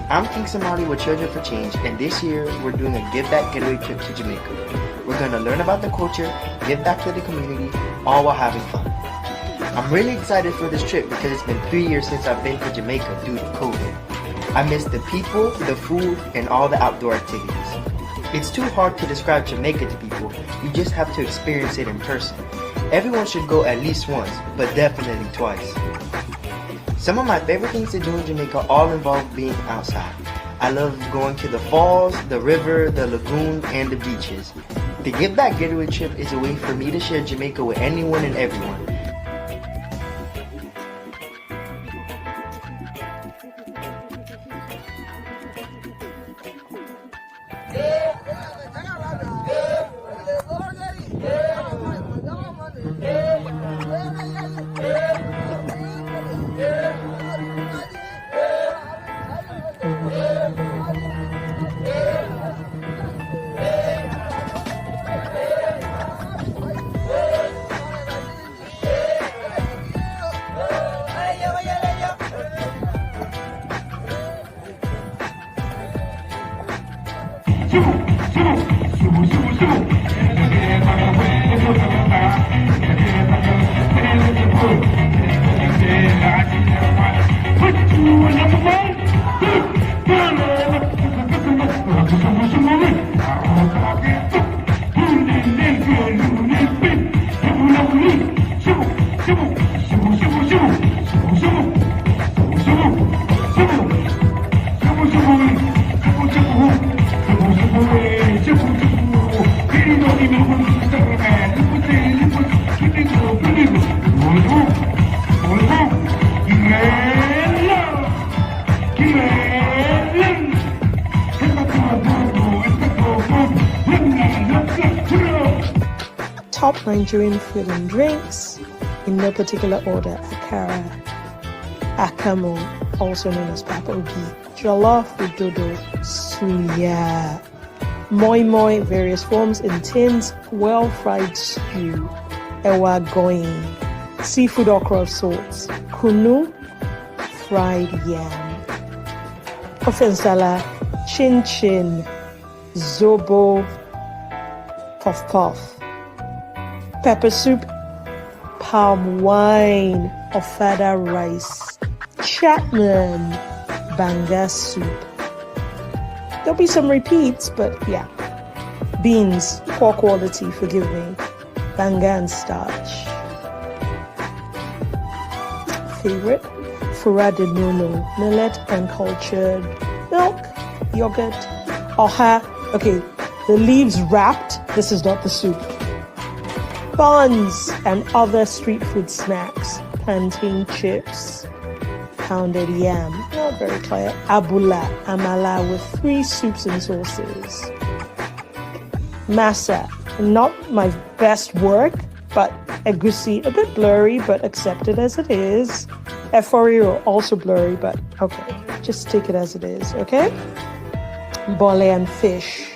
I'm King Somali with Children for Change, and this year we're doing a Give Back Getaway trip to Jamaica. We're going to learn about the culture, give back to the community, all while having fun. I'm really excited for this trip because it's been 3 years since I've been to Jamaica due to COVID. I miss the people, the food, and all the outdoor activities. It's too hard to describe Jamaica to people, you just have to experience it in person. Everyone should go at least once, but definitely twice. Some of my favorite things to do in Jamaica all involve being outside. I love going to the falls, the river, the lagoon, and the beaches. The Give Back Getaway trip is a way for me to share Jamaica with anyone and everyone. Top Nigerian food and drinks, in no particular order: akara, akamu, also known as papogi, jollof with dodo, suya, moi moi, various forms in tins, well-fried stew, ewa going, seafood okra of sorts, kunu, fried yam, ofensala, chin chin, zobo, puff puff, pepper soup, palm wine, ofada rice, Chapman, banga soup. There'll be some repeats, but yeah. Beans, poor quality, forgive me. Banga and starch. Favorite? Fura de nono, millet and cultured milk, yogurt, oha. Okay, the leaves wrapped. This is not the soup. Buns and other street food snacks, plantain chips, pounded yam, not very clear, abula, amala with 3 soups and sauces. Masa, not my best work, but egusi, a bit blurry, but accepted as it is. Eforio, also blurry, but okay, just take it as it is, okay? Bole and fish.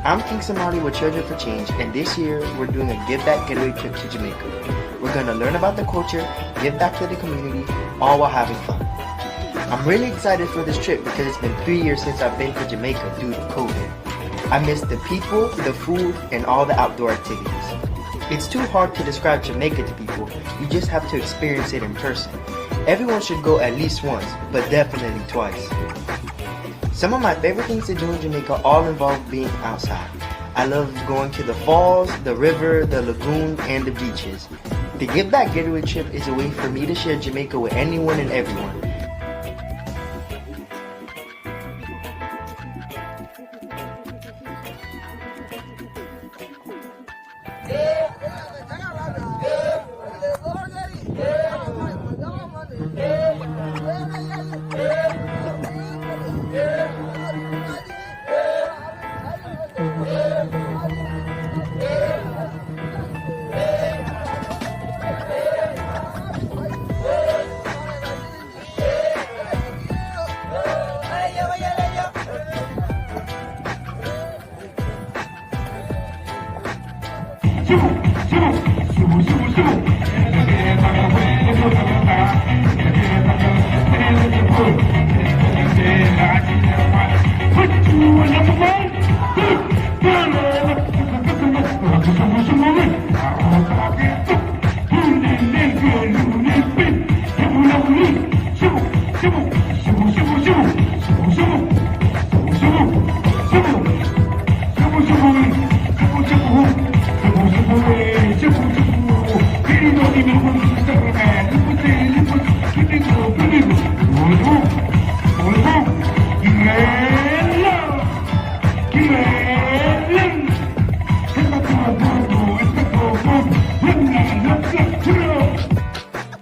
I'm King Somali with Children for Change, and this year we're doing a Give Back Getaway trip to Jamaica. We're going to learn about the culture, give back to the community, all while having fun. I'm really excited for this trip because it's been 3 years since I've been to Jamaica due to COVID. I miss the people, the food, and all the outdoor activities. It's too hard to describe Jamaica to people, you just have to experience it in person. Everyone should go at least once, but definitely twice. Some of my favorite things to do in Jamaica all involve being outside. I love going to the falls, the river, the lagoon, and the beaches. The Give Back Getaway trip is a way for me to share Jamaica with anyone and everyone.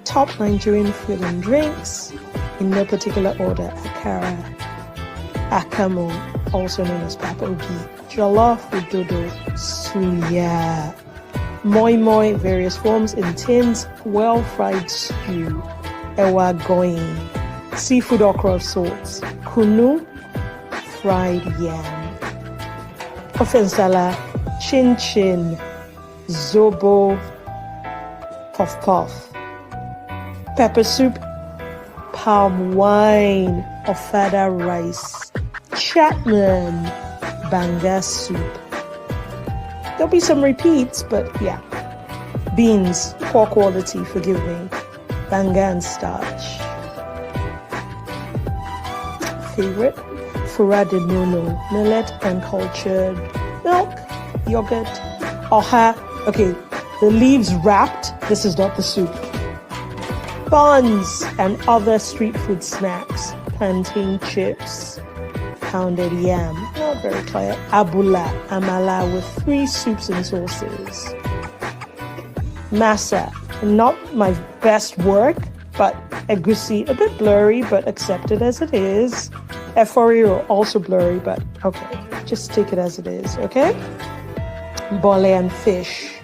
Top Nigerian food and drinks, in no particular order: akara, akamu, also known as papogi, jollof with dodo, suya, moi moi, various forms in tins, well-fried stew, ewa going, seafood okra of sorts, kunu, fried yam, ofensala, chin chin, zobo, puff puff, pepper soup, palm wine, ofada rice, Chapman, banga soup. There'll be some repeats, but yeah. Beans, poor quality, forgive me. Banga and starch. Favorite? Fura de nono, millet and cultured milk, yogurt, oha. Okay, the leaves wrapped. This is not the soup. Buns and other street food snacks, plantain chips, pounded yam, not very clear, abula, amala with 3 soups and sauces. Masa, not my best work, but egusi, a bit blurry, but accepted as it is. Eforio, also blurry, but okay, just take it as it is, okay? Bole and fish.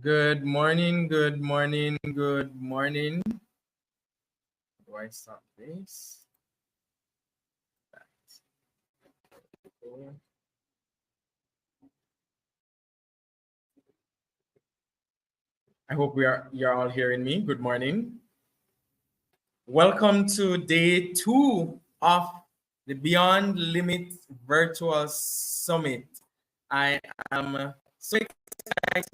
Good morning, good morning, good morning. Do I stop this? I hope you're all hearing me. Good morning. Welcome to day 2 of the Beyond Limit Virtual Summit. I am so excited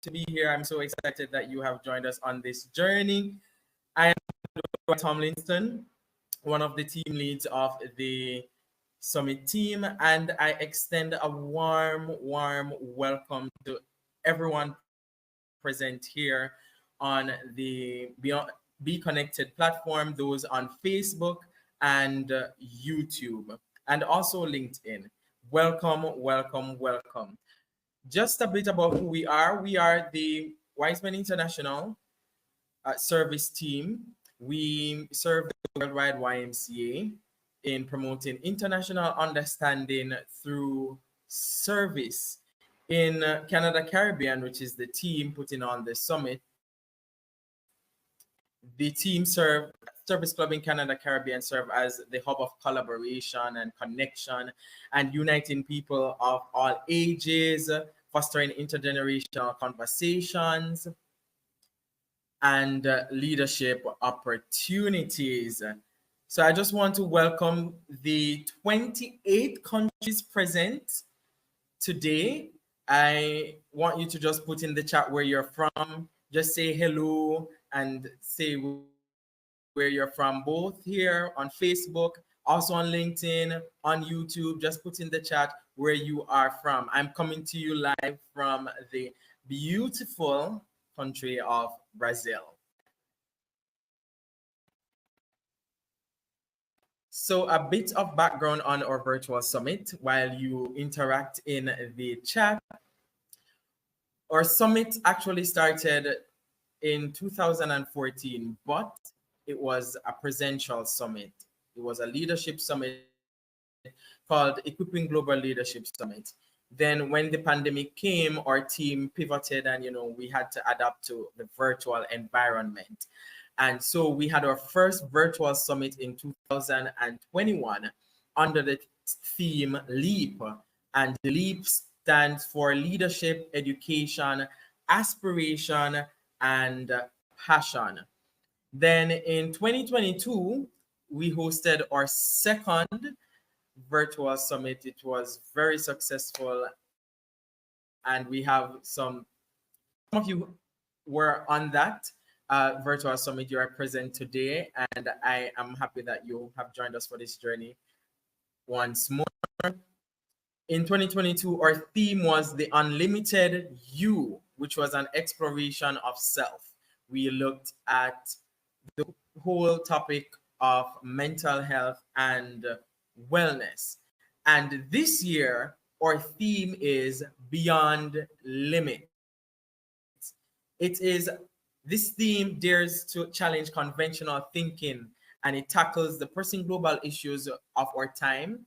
to be here. I'm so excited that you have joined us on this journey. I am Tomlinson, one of the team leads of the Summit team, and I extend a warm welcome to everyone present here on the Beyond Be Connected platform, those on Facebook and YouTube, and also LinkedIn. Welcome, welcome, welcome. Just a bit about who we are. We are the Wiseman International service team. We serve the worldwide YMCA in promoting international understanding through service. In Canada Caribbean, which is the team putting on the summit, the team Service Club in Canada Caribbean serve as the hub of collaboration and connection and uniting people of all ages, fostering intergenerational conversations and leadership opportunities. So I just want to welcome the 28 countries present today. I want you to just put in the chat where you're from. Just say hello and say where you're from, both here on Facebook, also on LinkedIn, on YouTube. Just put in the chat where you are from. I'm coming to you live from the beautiful country of Brazil. So a bit of background on our virtual summit while you interact in the chat. Our summit actually started in 2014, but it was a presential summit. It was a leadership summit called Equipping Global Leadership Summit. Then when the pandemic came, our team pivoted and we had to adapt to the virtual environment. And so we had our first virtual summit in 2021 under the theme LEAP. And the LEAP stands for Leadership, Education, Aspiration, and Passion. Then in 2022, we hosted our second virtual summit. It was very successful. And we have some of you were on that virtual summit. You are present today, and I am happy that you have joined us for this journey once more. In 2022, our theme was the Unlimited You, which was an exploration of self. We looked at the whole topic of mental health and wellness. And this year, our theme is Beyond Limits. This theme dares to challenge conventional thinking, and it tackles the pressing global issues of our time.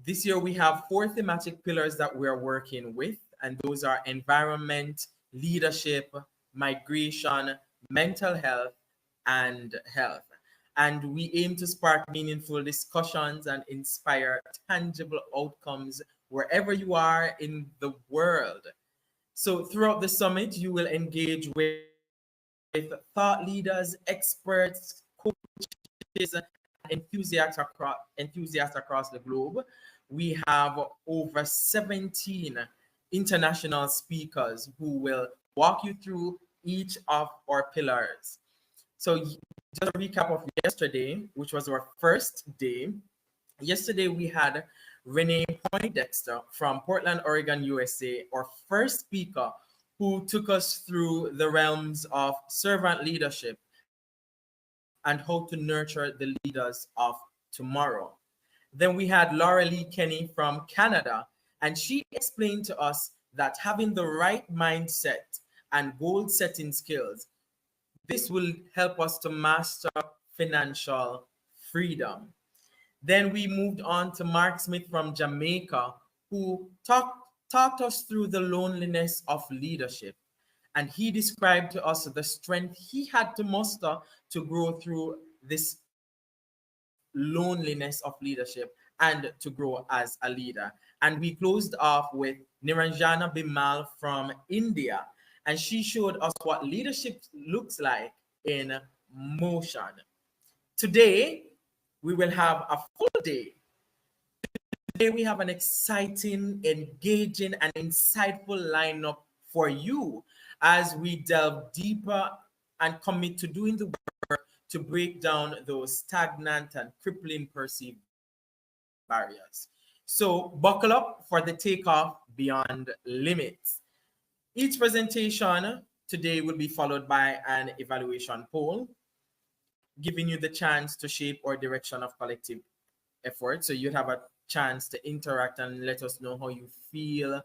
This year, we have 4 thematic pillars that we're working with, and those are environment, leadership, migration, mental health, and health. And we aim to spark meaningful discussions and inspire tangible outcomes wherever you are in the world. So throughout the summit, you will engage with thought leaders, experts, coaches, and enthusiasts across the globe. We have over 17 international speakers who will walk you through each of our pillars. So just a recap of yesterday, which was our first day. Yesterday, we had Renee Poindexter from Portland, Oregon, USA, our first speaker who took us through the realms of servant leadership and how to nurture the leaders of tomorrow. Then we had Laura Lee Kenny from Canada, and she explained to us that having the right mindset and goal setting skills, this will help us to master financial freedom. Then we moved on to Mark Smith from Jamaica, who talked talked us through the loneliness of leadership. And he described to us the strength he had to muster to grow through this loneliness of leadership and to grow as a leader. And we closed off with Niranjana Bimal from India. And she showed us what leadership looks like in motion. Today, we will have a full day. Today, we have an exciting, engaging, and insightful lineup for you as we delve deeper and commit to doing the work to break down those stagnant and crippling perceived barriers. So, buckle up for the takeoff beyond limits. Each presentation today will be followed by an evaluation poll, giving you the chance to shape our direction of collective effort. So you have a chance to interact and let us know how you feel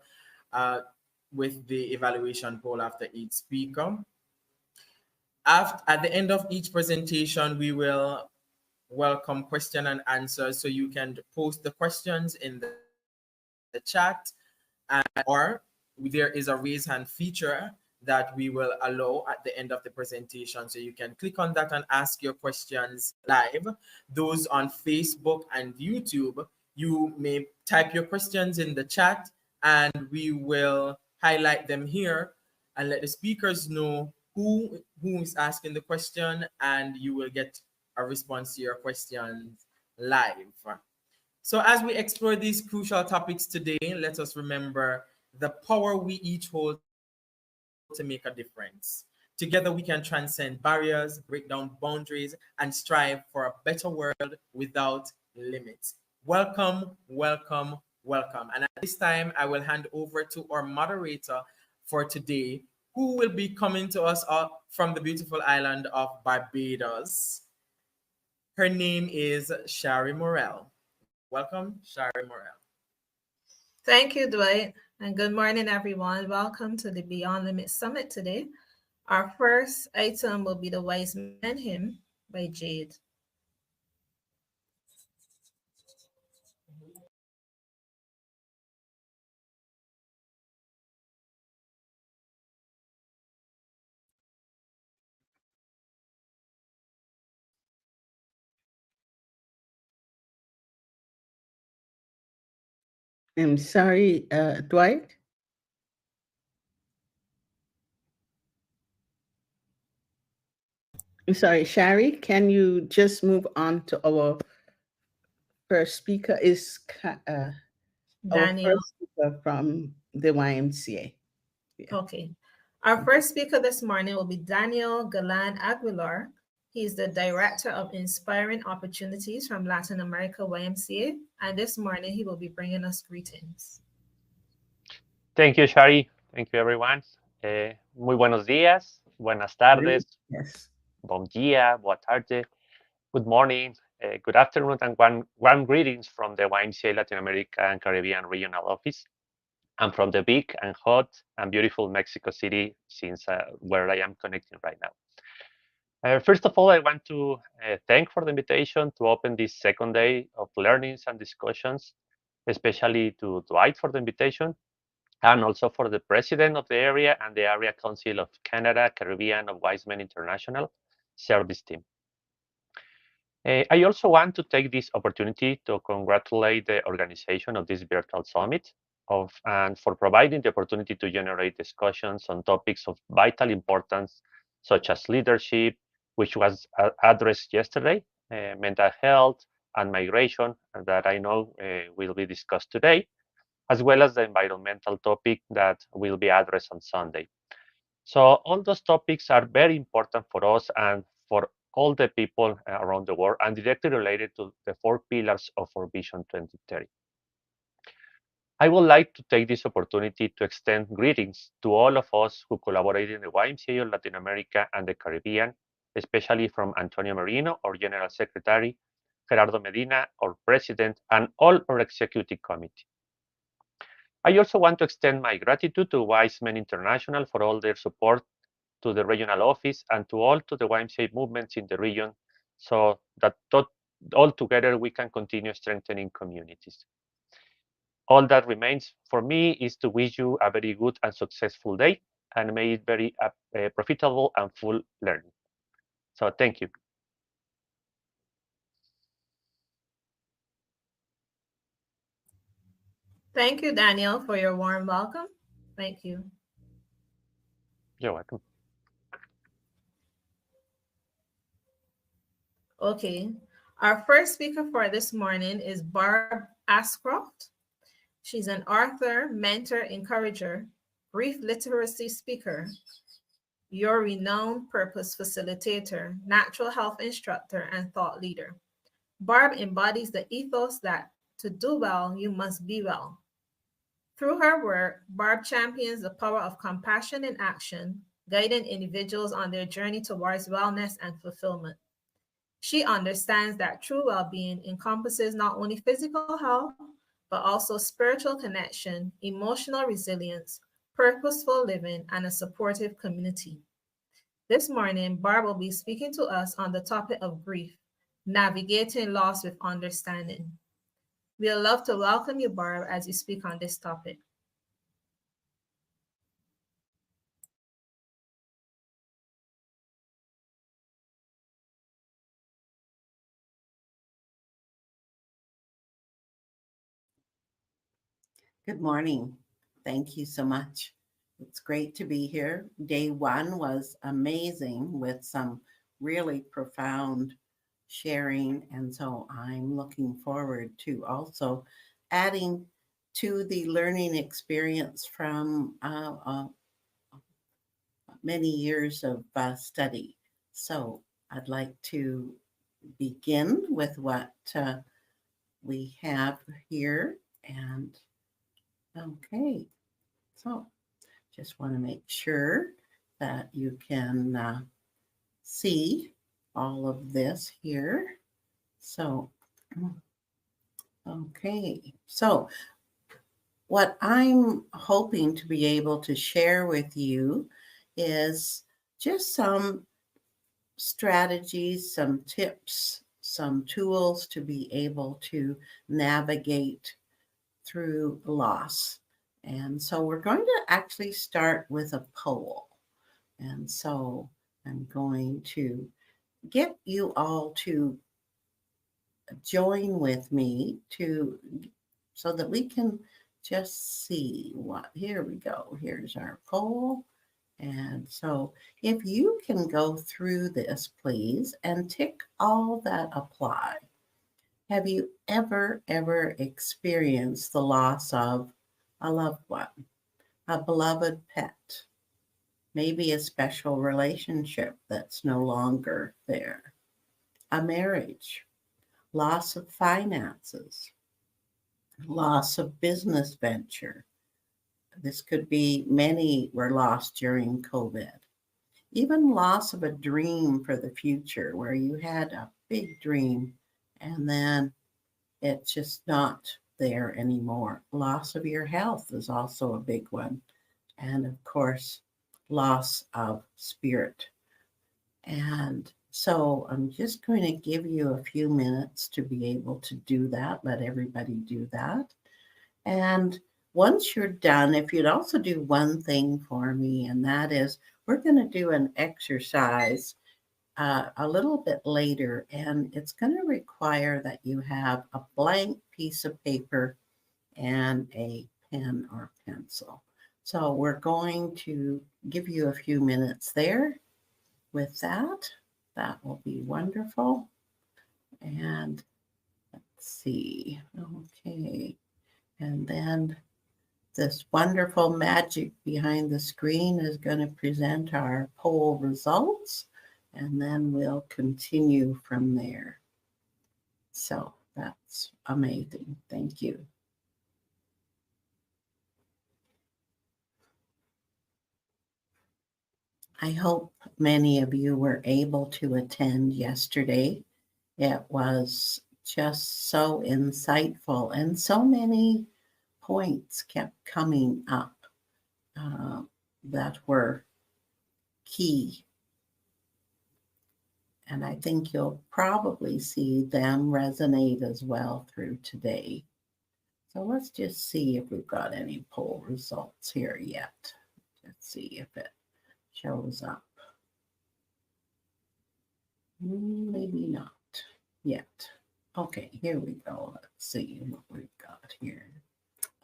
with the evaluation poll after each speaker. At the end of each presentation, we will welcome question and answers. So you can post the questions in the chat, or there is a raise hand feature that we will allow at the end of the presentation. So you can click on that and ask your questions live. Those on Facebook and YouTube, you may type your questions in the chat and we will highlight them here and let the speakers know who is asking the question, and you will get a response to your questions live. So as we explore these crucial topics today, let us remember the power we each hold to make a difference. Together, we can transcend barriers, break down boundaries, and strive for a better world without limits. Welcome, welcome, welcome. And at this time, I will hand over to our moderator for today, who will be coming to us from the beautiful island of Barbados. Her name is Shari Morel. Welcome, Shari Morel. Thank you, Dwight, and good morning, everyone. Welcome to the Beyond Limits Summit today. Our first item will be The Wise Man Hymn by Jade. I'm sorry, Dwight? I'm sorry, Shari, can you just move on to our first speaker is our Daniel. first speaker from the YMCA. Yeah. Okay. Our first speaker this morning will be Daniel Galan Aguilar. He's the Director of Inspiring Opportunities from Latin America YMCA. And this morning, he will be bringing us greetings. Thank you, Shari. Thank you, everyone. Muy buenos días, buenas tardes, Yes. Bom dia, boa tarde, good morning, good afternoon, and warm greetings from the YMCA Latin America and Caribbean Regional Office. I'm from the big and hot and beautiful Mexico City, since where I am connecting right now. First of all, I want to thank for the invitation to open this second day of learnings and discussions, especially to Dwight for the invitation, and also for the president of the area and the Area Council of Canada, Caribbean of Wise Men International service team. I also want to take this opportunity to congratulate the organization of this virtual summit and for providing the opportunity to generate discussions on topics of vital importance, such as leadership, which was addressed yesterday, mental health and migration, that I know will be discussed today, as well as the environmental topic that will be addressed on Sunday. So all those topics are very important for us and for all the people around the world, and directly related to the 4 pillars of our Vision 2030. I would like to take this opportunity to extend greetings to all of us who collaborate in the YMCA of Latin America and the Caribbean, especially from Antonio Merino, our General Secretary, Gerardo Medina, our President, and all our Executive Committee. I also want to extend my gratitude to Wise Men International for all their support to the regional office and to all to the YMCA movements in the region, so that all together we can continue strengthening communities. All that remains for me is to wish you a very good and successful day, and may it very profitable and full learning. So thank you. Thank you, Daniel, for your warm welcome. Thank you. You're welcome. Okay. Our first speaker for this morning is Barb Ascroft. She's an author, mentor, encourager, brief literacy speaker, your renowned purpose facilitator, natural health instructor, and thought leader. Barb embodies the ethos that to do well, you must be well. Through her work, Barb champions the power of compassion in action, guiding individuals on their journey towards wellness and fulfillment. She understands that true well-being encompasses not only physical health, but also spiritual connection, emotional resilience, purposeful living, and a supportive community. This morning, Barb will be speaking to us on the topic of grief, navigating loss with understanding. We'd love to welcome you, Barb, as you speak on this topic. Good morning. Thank you so much. It's great to be here. Day one was amazing with some really profound sharing. And so I'm looking forward to also adding to the learning experience from many years of study. So I'd like to begin with what we have here. And okay, so just want to make sure that you can see all of this here. So, okay, so what I'm hoping to be able to share with you is just some strategies, some tips, some tools to be able to navigate through loss. And so we're going to actually start with a poll. And so I'm going to get you all to join with me so that we can just see what, here we go. Here's our poll. And so if you can go through this, please, and tick all that apply. Have you ever experienced the loss of a loved one, a beloved pet, maybe a special relationship that's no longer there, a marriage, loss of finances, loss of business venture? This could be many were lost during COVID. Even loss of a dream for the future where you had a big dream and then it's just not there anymore. Loss of your health is also a big one. And of course, loss of spirit. And so I'm just going to give you a few minutes to be able to do that. Let everybody do that. And once you're done, if you'd also do one thing for me, and that is we're going to do an exercise a little bit later, and it's going to require that you have a blank piece of paper and a pen or pencil. So we're going to give you a few minutes there with that. That will be wonderful. And let's see. Okay. And then this wonderful magic behind the screen is going to present our poll results, and then we'll continue from there. So that's amazing. Thank you. I hope many of you were able to attend yesterday. It was just so insightful, and so many points kept coming up that were key. And I think you'll probably see them resonate as well through today. So let's just see if we've got any poll results here yet. Let's see if it shows up. Maybe not yet. Okay, here we go. Let's see what we've got here.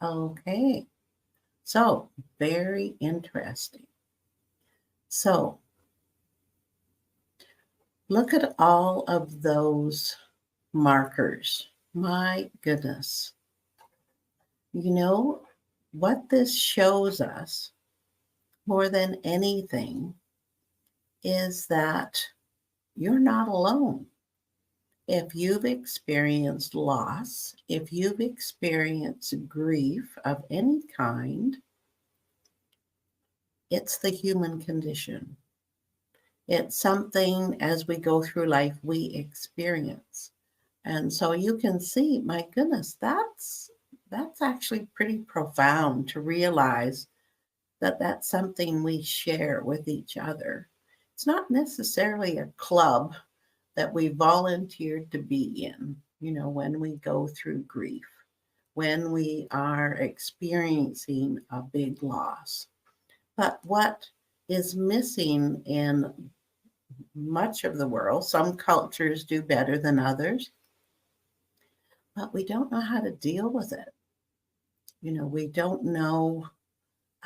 Okay, so very interesting. So look at all of those markers. My goodness. You know, what this shows us more than anything is that you're not alone. If you've experienced loss, if you've experienced grief of any kind, it's the human condition. It's something as we go through life we experience. And so you can see, my goodness, that's actually pretty profound to realize that that's something we share with each other. It's not necessarily a club that we volunteered to be in, you know, when we go through grief, when we are experiencing a big loss. But what is missing in much of the world, some cultures do better than others, but we don't know how to deal with it. You know, we don't know.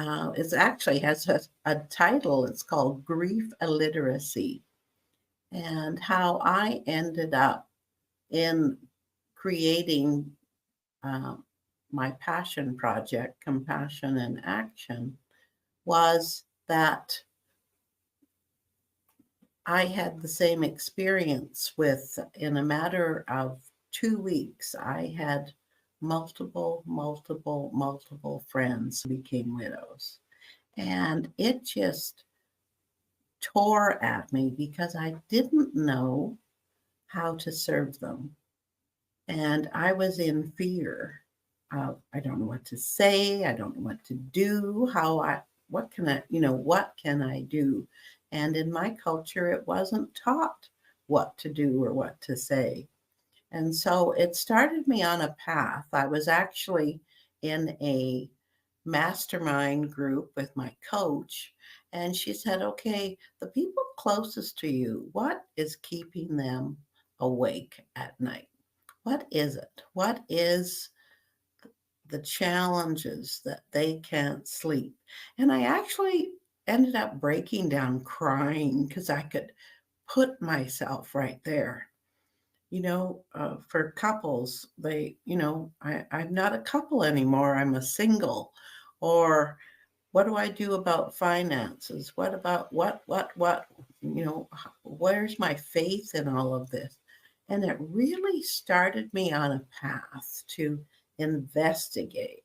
It actually has a title. It's called Grief Illiteracy. And how I ended up in creating my passion project, Compassion in Action, was that I had the same experience with, in a matter of 2 weeks, I had multiple friends who became widows. And it just tore at me because I didn't know how to serve them. And I was in fear of, I don't know what to say, I don't know what to do, what can I do? And in my culture, it wasn't taught what to do or what to say. And so it started me on a path. I was actually in a mastermind group with my coach, and she said, okay, the people closest to you, what is keeping them awake at night? What is it? What is the challenges that they can't sleep? And I actually ended up breaking down crying because I could put myself right there. You know, for couples, I'm not a couple anymore. I'm a single. Or what do I do about finances? What about where's my faith in all of this? And it really started me on a path to investigate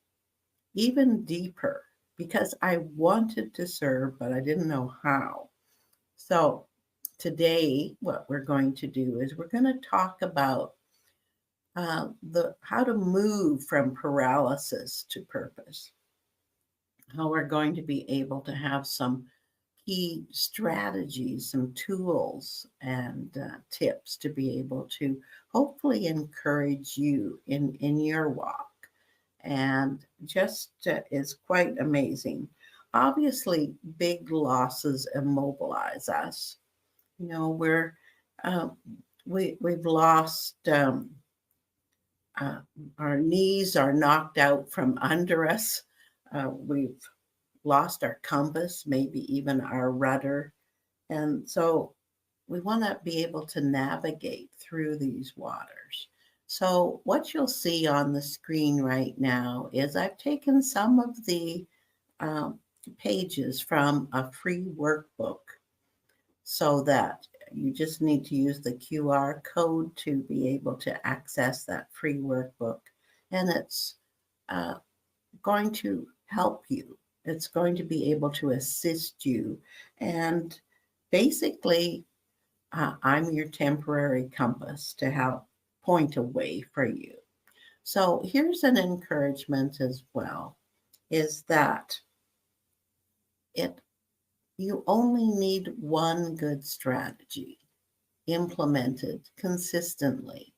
even deeper because I wanted to serve, but I didn't know how. So today, what we're going to do is we're going to talk about how to move from paralysis to purpose. How we're going to be able to have some key strategies, some tools and tips to be able to hopefully encourage you in your walk. And just is quite amazing. Obviously, big losses immobilize us. You know, we've lost our knees are knocked out from under us. We've lost our compass, maybe even our rudder. And so we want to be able to navigate through these waters. So what you'll see on the screen right now is I've taken some of the pages from a free workbook so that you just need to use the QR code to be able to access that free workbook. And it's going to help you. It's going to be able to assist you. And basically, I'm your temporary compass to help point a way for you. So here's an encouragement as well, is that you only need one good strategy implemented consistently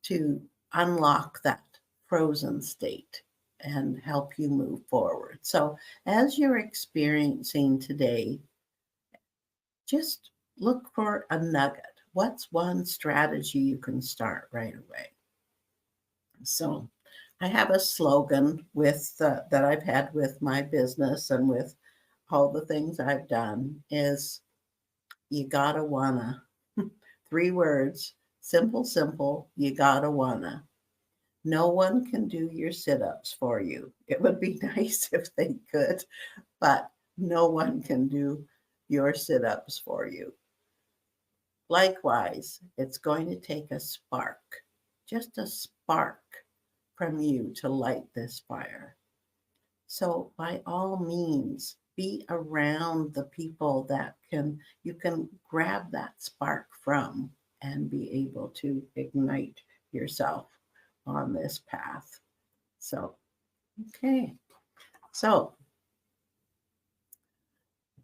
to unlock that frozen state and help you move forward. So as you're experiencing today, just look for a nugget. What's one strategy you can start right away? So I have a slogan with that I've had with my business and with all the things I've done is you gotta wanna. 3 words, simple, you gotta wanna. No one can do your sit-ups for you. It would be nice if they could, but no one can do your sit-ups for you. Likewise, it's going to take a spark, just a spark from you to light this fire. So by all means, be around the people that you can grab that spark from and be able to ignite yourself on this path. So, okay. So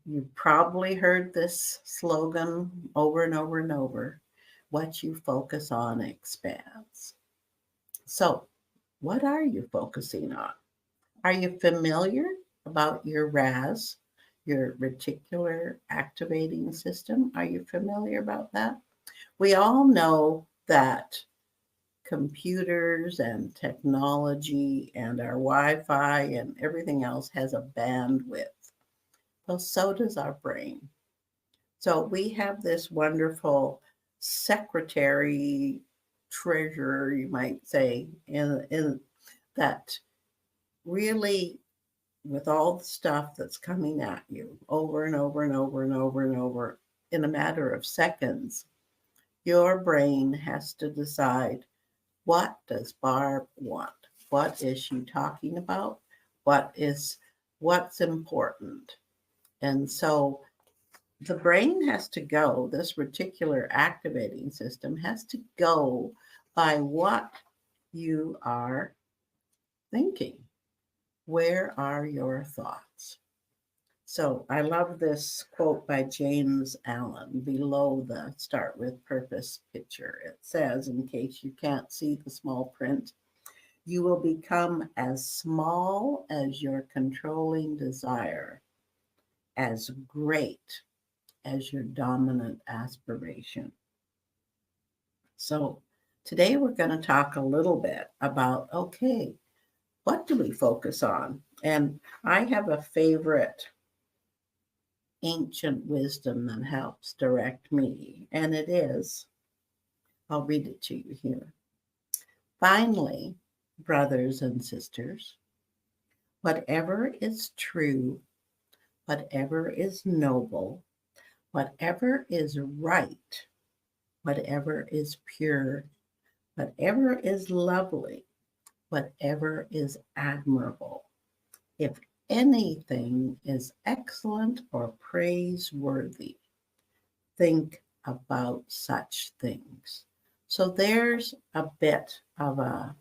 you've probably heard this slogan over and over and over. What you focus on expands. So what are you focusing on? Are you familiar about your RAS, your reticular activating system? Are you familiar about that? We all know that computers and technology and our Wi-Fi and everything else has a bandwidth. Well, so does our brain. So we have this wonderful secretary, treasurer, you might say, in that really, with all the stuff that's coming at you over and over and over and over and over in a matter of seconds, your brain has to decide, what does Barb want? What is she talking about? What's important? And so the brain has to go, this reticular activating system has to go by what you are thinking. Where are your thoughts? So I love this quote by James Allen below the Start with Purpose picture. It says, in case you can't see the small print, you will become as small as your controlling desire, as great as your dominant aspiration. So today we're going to talk a little bit about, okay, what do we focus on? And I have a favorite ancient wisdom that helps direct me, and it is, I'll read it to you here. Finally, brothers and sisters, whatever is true, whatever is noble, whatever is right, whatever is pure, whatever is lovely, whatever is admirable, if anything is excellent or praiseworthy, think about such things. So there's a bit of a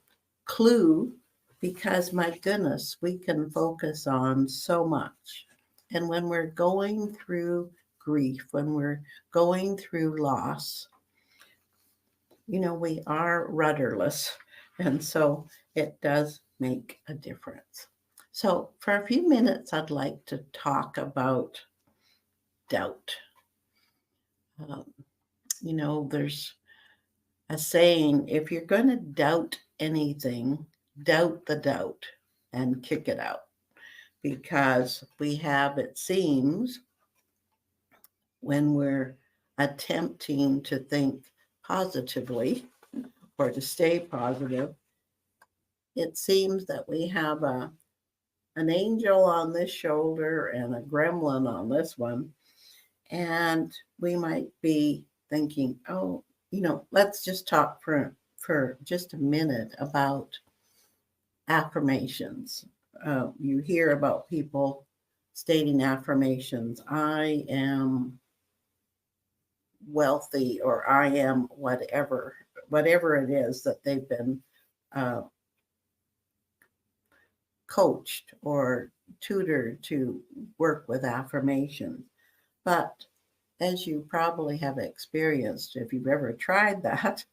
clue, because my goodness, we can focus on so much. And when we're going through grief, when we're going through loss, we are rudderless. And so it does make a difference. So for a few minutes, I'd like to talk about doubt. There's a saying, if you're going to doubt anything, doubt the doubt and kick it out. Because we have, it seems, when we're attempting to think positively or to stay positive, it seems that we have an angel on this shoulder and a gremlin on this one. And we might be thinking, let's just talk for just a minute about affirmations. You hear about people stating affirmations. I am wealthy, or I am whatever it is that they've been coached or tutored to work with affirmations. But as you probably have experienced, if you've ever tried that,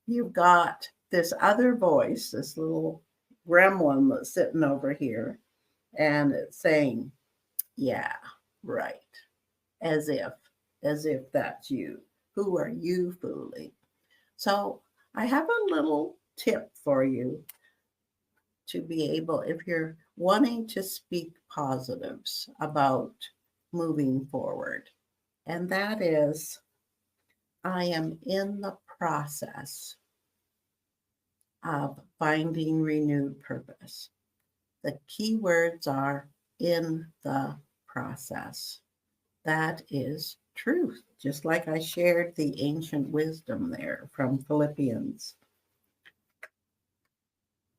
you've got this other voice, this little gremlin that's sitting over here, and it's saying, yeah, right. As if that's you. Who are you fooling? So I have a little tip for you to be able, if you're wanting to speak positives about moving forward, and that is, I am in the process of finding renewed purpose. The key words are in the process. That is truth, just like I shared the ancient wisdom there from Philippians.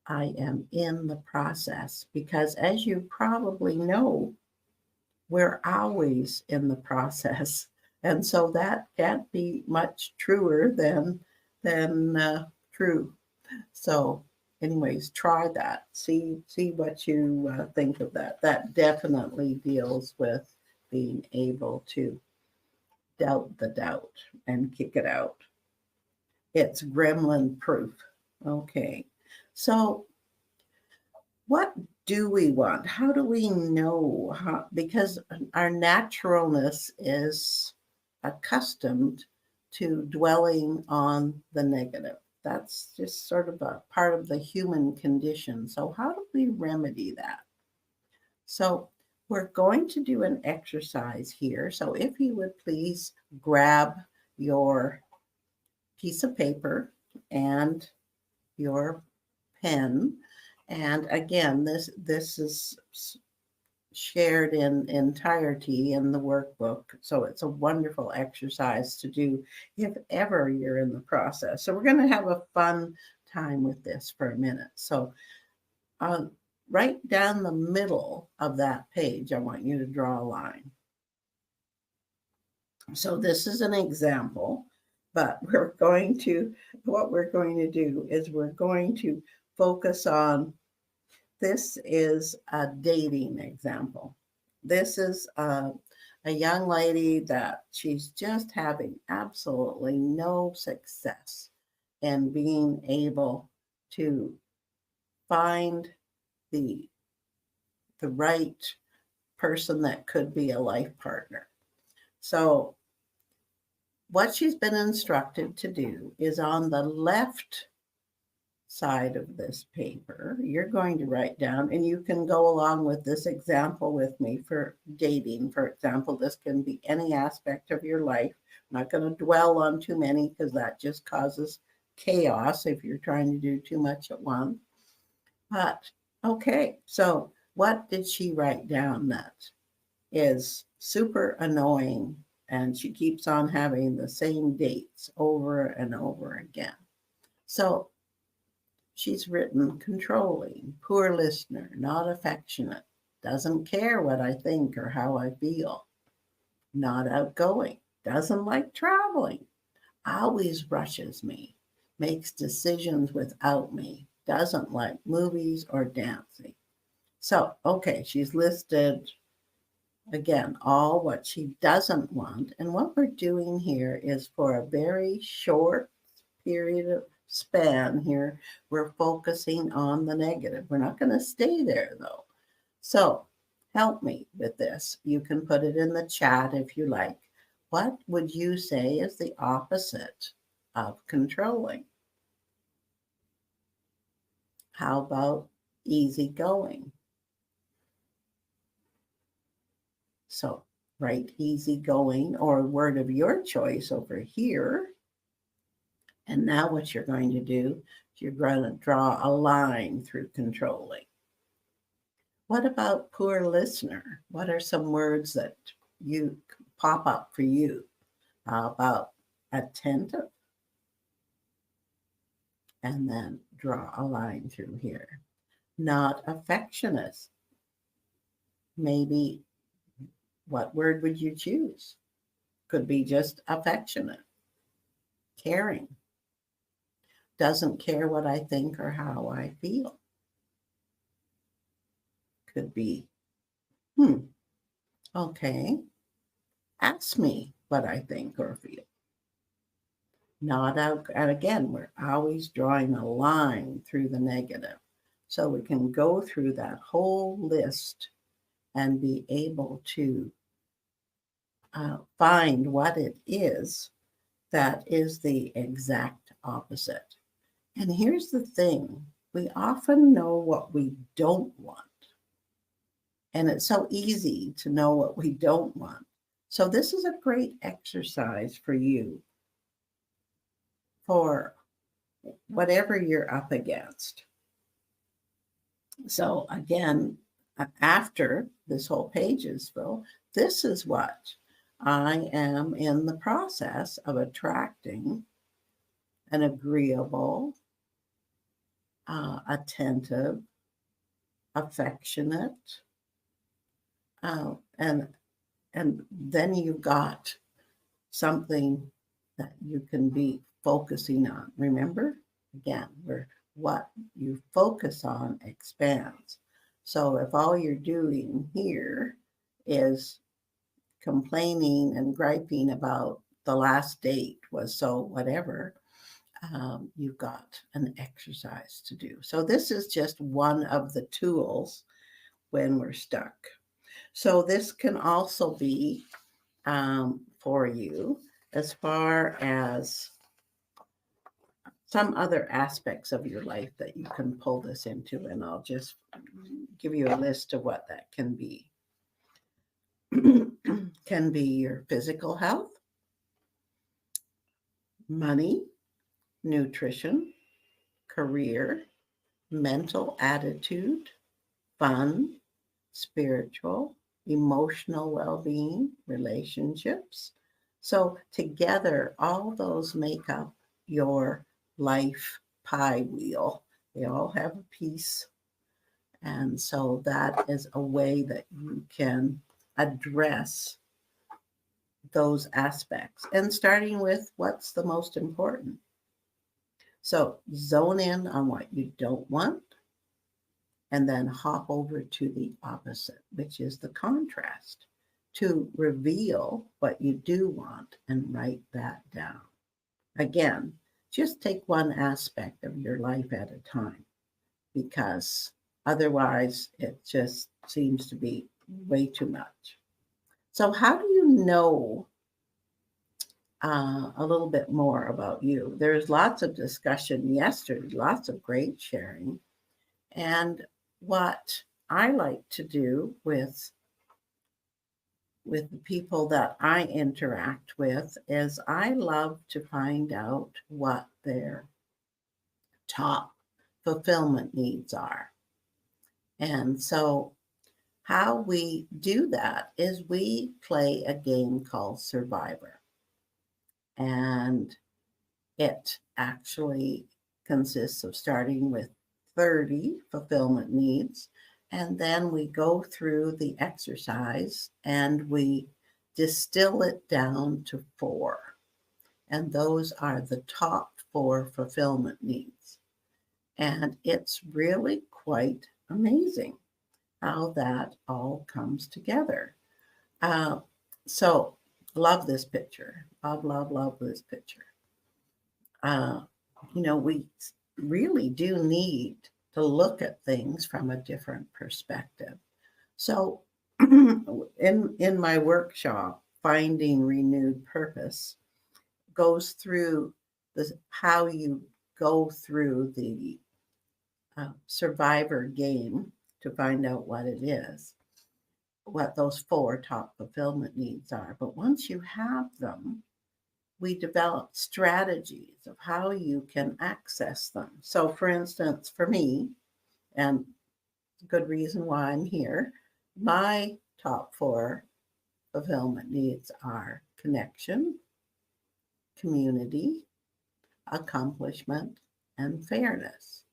I am in the process because, as you probably know, we're always in the process. And so that can't be much truer than true. So anyways, try that. See what you think of that. That definitely deals with being able to doubt the doubt and kick it out. It's gremlin proof. Okay. So what do we want? How do we know? Because our naturalness is accustomed to dwelling on the negative. That's just sort of a part of the human condition. So how do we remedy that? So we're going to do an exercise here. So if you would please grab your piece of paper and your pen. And again, this is shared in entirety in the workbook. So it's a wonderful exercise to do if ever you're in the process. So we're going to have a fun time with this for a minute. So right down the middle of that page, I want you to draw a line. So this is an example, but what we're going to do is we're going to focus on, this is a dating example. This is a young lady that she's just having absolutely no success in being able to find the right person that could be a life partner. So what she's been instructed to do is on the left side of this paper, you're going to write down, and you can go along with this example with me for dating. For example, this can be any aspect of your life. I'm not going to dwell on too many because that just causes chaos if you're trying to do too much at once. But okay, so what did she write down that is super annoying? And she keeps on having the same dates over and over again. So she's written controlling, poor listener, not affectionate, doesn't care what I think or how I feel, not outgoing, doesn't like traveling, always rushes me, makes decisions without me, doesn't like movies or dancing. So, okay, she's listed again, all what she doesn't want. And what we're doing here is for a very short period of span here, we're focusing on the negative. We're not going to stay there though. So help me with this. You can put it in the chat if you like. What would you say is the opposite of controlling? How about easygoing? So write easygoing or a word of your choice over here. And now what you're going to do is you're going to draw a line through controlling. What about poor listener? What are some words that you pop up for you? How about attentive? And then draw a line through here. Not affectionate. Maybe what word would you choose? Could be just affectionate. Caring. Doesn't care what I think or how I feel. Could be, okay. Ask me what I think or feel. not out. And again, we're always drawing a line through the negative. So we can go through that whole list and be able to find what it is that is the exact opposite. And here's the thing, we often know what we don't want. And it's so easy to know what we don't want. So this is a great exercise for you for whatever you're up against. So again, after this whole page is full, this is what I am in the process of attracting: an agreeable, attentive, affectionate, and then you've got something that you can be focusing on. Remember, again, what you focus on expands. So if all you're doing here is complaining and griping about the last date was so whatever, you've got an exercise to do. So this is just one of the tools when we're stuck. So this can also be for you as far as some other aspects of your life that you can pull this into, and I'll just give you a list of what that can be. Can be your physical health, money, nutrition, career, mental attitude, fun, spiritual, emotional well-being, relationships. So together, all those make up your life pie wheel. They all have a piece. And so that is a way that you can address those aspects. And starting with what's the most important. So zone in on what you don't want, and then hop over to the opposite, which is the contrast, to reveal what you do want and write that down. Again, just take one aspect of your life at a time, because otherwise it just seems to be way too much. So how do you know a little bit more about you? There's lots of discussion yesterday, lots of great sharing. And what I like to do with the people that I interact with is I love to find out what their top fulfillment needs are. And so how we do that is we play a game called Survivor. And it actually consists of starting with 30 fulfillment needs. And then we go through the exercise and we distill it down to 4. And those are the top 4 fulfillment needs. And it's really quite amazing how that all comes together. So love this picture. Love this picture. We really do need to look at things from a different perspective. So in my workshop, Finding Renewed Purpose goes through how you go through the Survivor game to find out what it is, what those 4 top fulfillment needs are. But once you have them, we develop strategies of how you can access them. So for instance, for me, and good reason why I'm here, my top 4 fulfillment needs are connection, community, accomplishment, and fairness.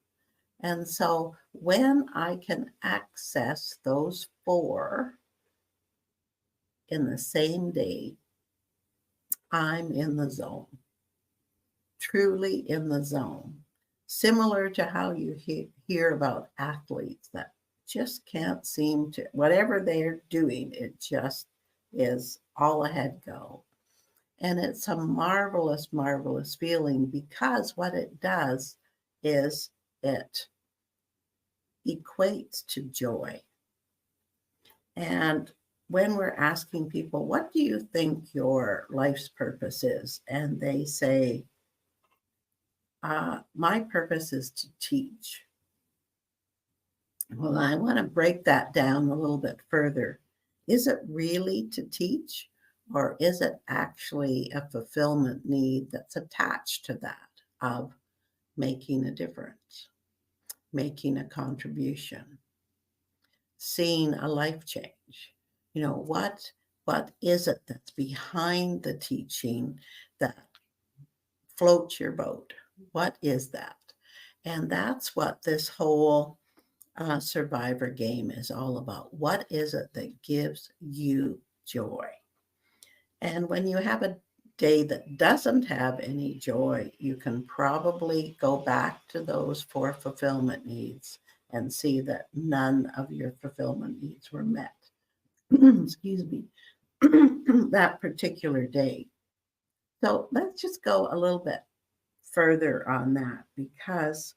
And so when I can access those 4 in the same day, I'm in the zone, truly in the zone. Similar to how you hear about athletes that just can't seem to, whatever they're doing, it just is all ahead go. And it's a marvelous, marvelous feeling, because what it does is it equates to joy. And when we're asking people, what do you think your life's purpose is? And they say, my purpose is to teach. Well, I want to break that down a little bit further. Is it really to teach, or is it actually a fulfillment need that's attached to that of making a difference, making a contribution, seeing a life change? You know, what is it that's behind the teaching that floats your boat? What is that? And that's what this whole survivor game is all about. What is it that gives you joy? And when you have a day that doesn't have any joy, you can probably go back to those 4 fulfillment needs and see that none of your fulfillment needs were met. Excuse me, that particular day. So let's just go a little bit further on that, because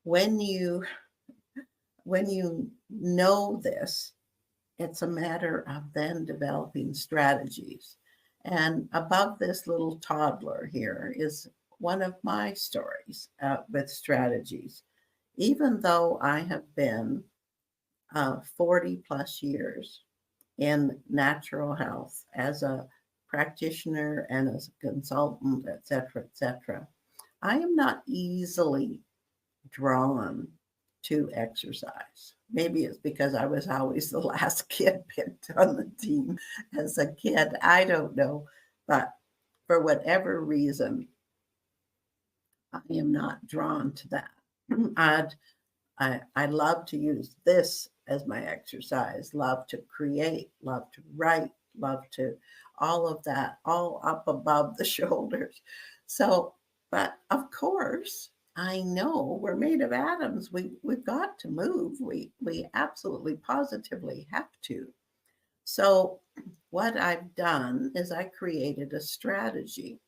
when you know this, it's a matter of then developing strategies. And above this little toddler here is one of my stories with strategies. Even though I have been 40 plus years in natural health as a practitioner and as a consultant, et cetera, I am not easily drawn to exercise. Maybe it's because I was always the last kid picked on the team as a kid. I don't know. But for whatever reason, I am not drawn to that. I love to use this as my exercise, love to create, love to write, love to all of that, all up above the shoulders. So, but of course, I know we're made of atoms. We've got to move. We absolutely positively have to. So what I've done is I created a strategy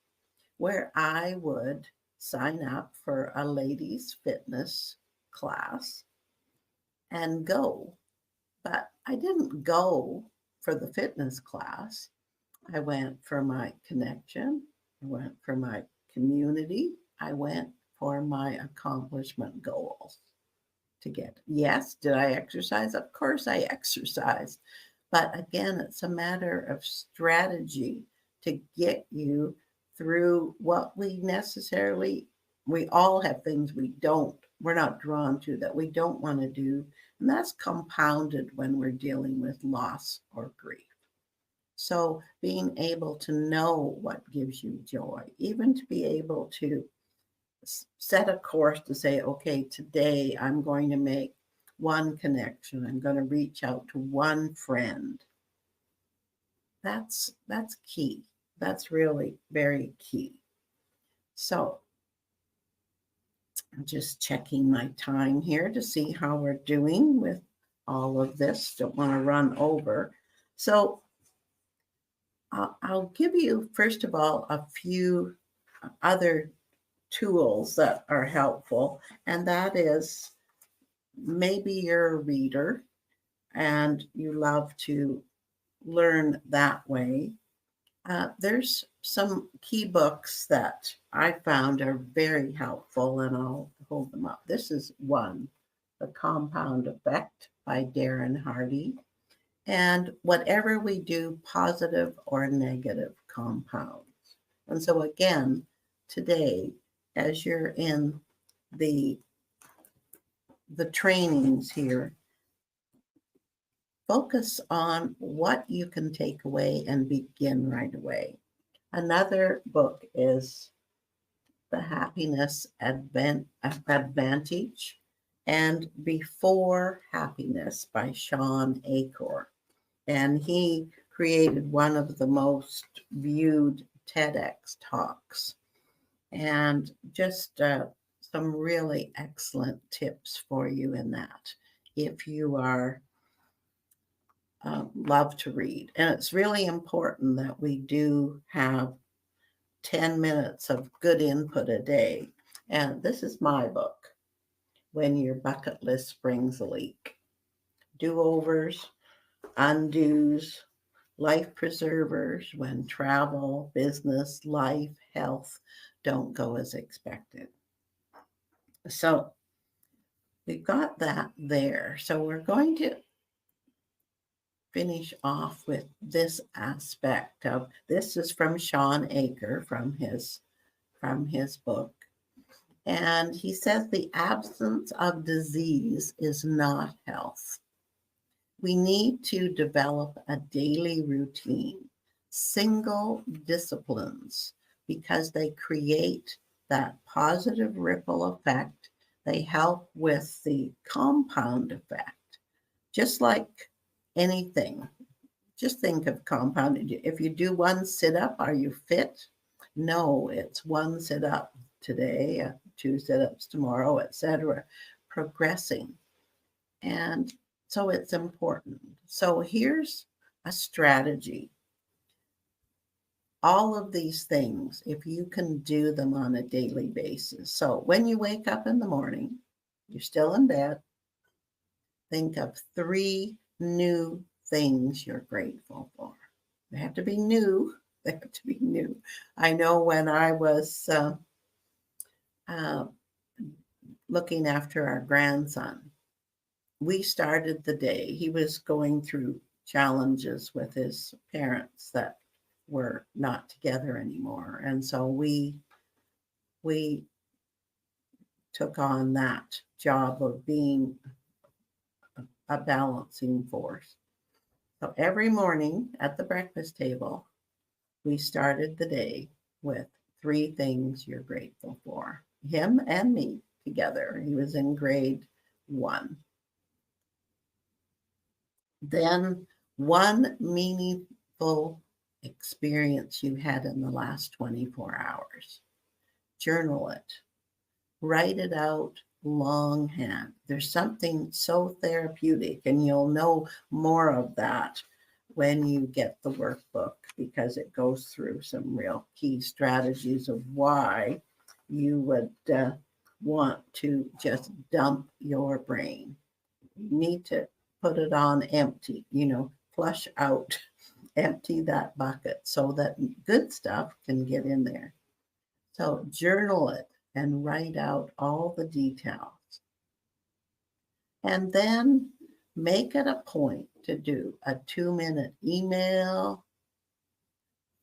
where I would sign up for a ladies' fitness class and go. But I didn't go for the fitness class. I went for my connection. I went for my community. I went for my accomplishment goals to get. Yes, did I exercise? Of course I exercised. But again, it's a matter of strategy to get you through what we all have things we're not drawn to, that we don't want to do. And that's compounded when we're dealing with loss or grief. So being able to know what gives you joy, even to be able to set a course to say, okay, today I'm going to make one connection. I'm going to reach out to one friend. That's key. That's really very key. So I'm just checking my time here to see how we're doing with all of this. Don't want to run over. So I'll give you, first of all, a few other tools that are helpful. And that is, maybe you're a reader and you love to learn that way. There's some key books that I found are very helpful, and I'll hold them up. This is one, The Compound Effect by Darren Hardy. And Whatever We Do, Positive or Negative Compounds. And so again, today, as you're in the trainings here, focus on what you can take away and begin right away. Another book is The Happiness Advantage and Before Happiness by Sean Achor. And he created one of the most viewed TEDx talks. And just some really excellent tips for you in that. If you are love to read. And it's really important that we do have 10 minutes of good input a day. And this is my book, When Your Bucket List Brings a Leak. Do-overs, undos, life preservers when travel, business, life, health don't go as expected. So we've got that there. So we're going to finish off with this aspect of, this is from Sean Aker from his book. And he says the absence of disease is not health. We need to develop a daily routine, single disciplines, because they create that positive ripple effect. They help with the compound effect. Just like anything, just think of compound. If you do one sit-up, are you fit? No, it's one sit-up today, 2 sit-ups tomorrow, etc., progressing. And so it's important. So here's a strategy. All of these things, if you can do them on a daily basis. So when you wake up in the morning, you're still in bed, think of 3 new things you're grateful for. They have to be new. They have to be new. I know when I was looking after our grandson, we started the day, he was going through challenges with his parents that were not together anymore. And so we took on that job of being a balancing force. So every morning at the breakfast table, we started the day with 3 things you're grateful for. Him and me together. He was in grade 1. Then 1 meaningful experience you had in the last 24 hours. Journal it. Write it out longhand. There's something so therapeutic, and you'll know more of that when you get the workbook, because it goes through some real key strategies of why you would want to just dump your brain. You need to put it on empty, flush out, empty that bucket so that good stuff can get in there. So journal it and write out all the details. And then make it a point to do a 2-minute email,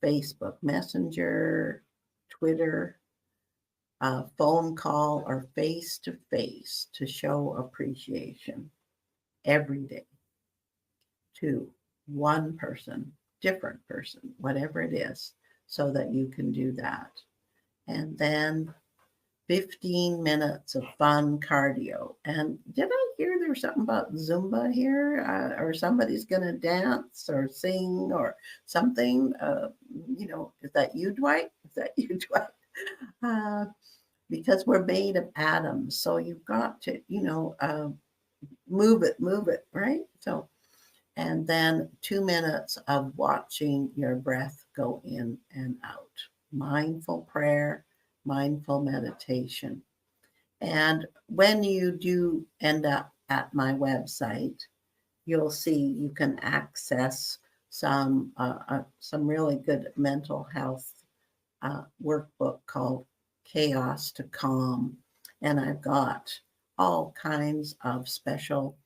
Facebook Messenger, Twitter, a phone call, or face-to-face to show appreciation every day to one person, different person, whatever it is, so that you can do that. And then 15 minutes of fun cardio. And did I hear there's something about Zumba here, or somebody's going to dance or sing or something? Is that you, Dwight? Is that you, Dwight? Because we're made of atoms. So you've got to, move it, right? So, and then 2 minutes of watching your breath go in and out. Mindful prayer, mindful meditation. And when you do end up at my website, you'll see you can access some really good mental health workbook called Chaos to Calm. And I've got all kinds of special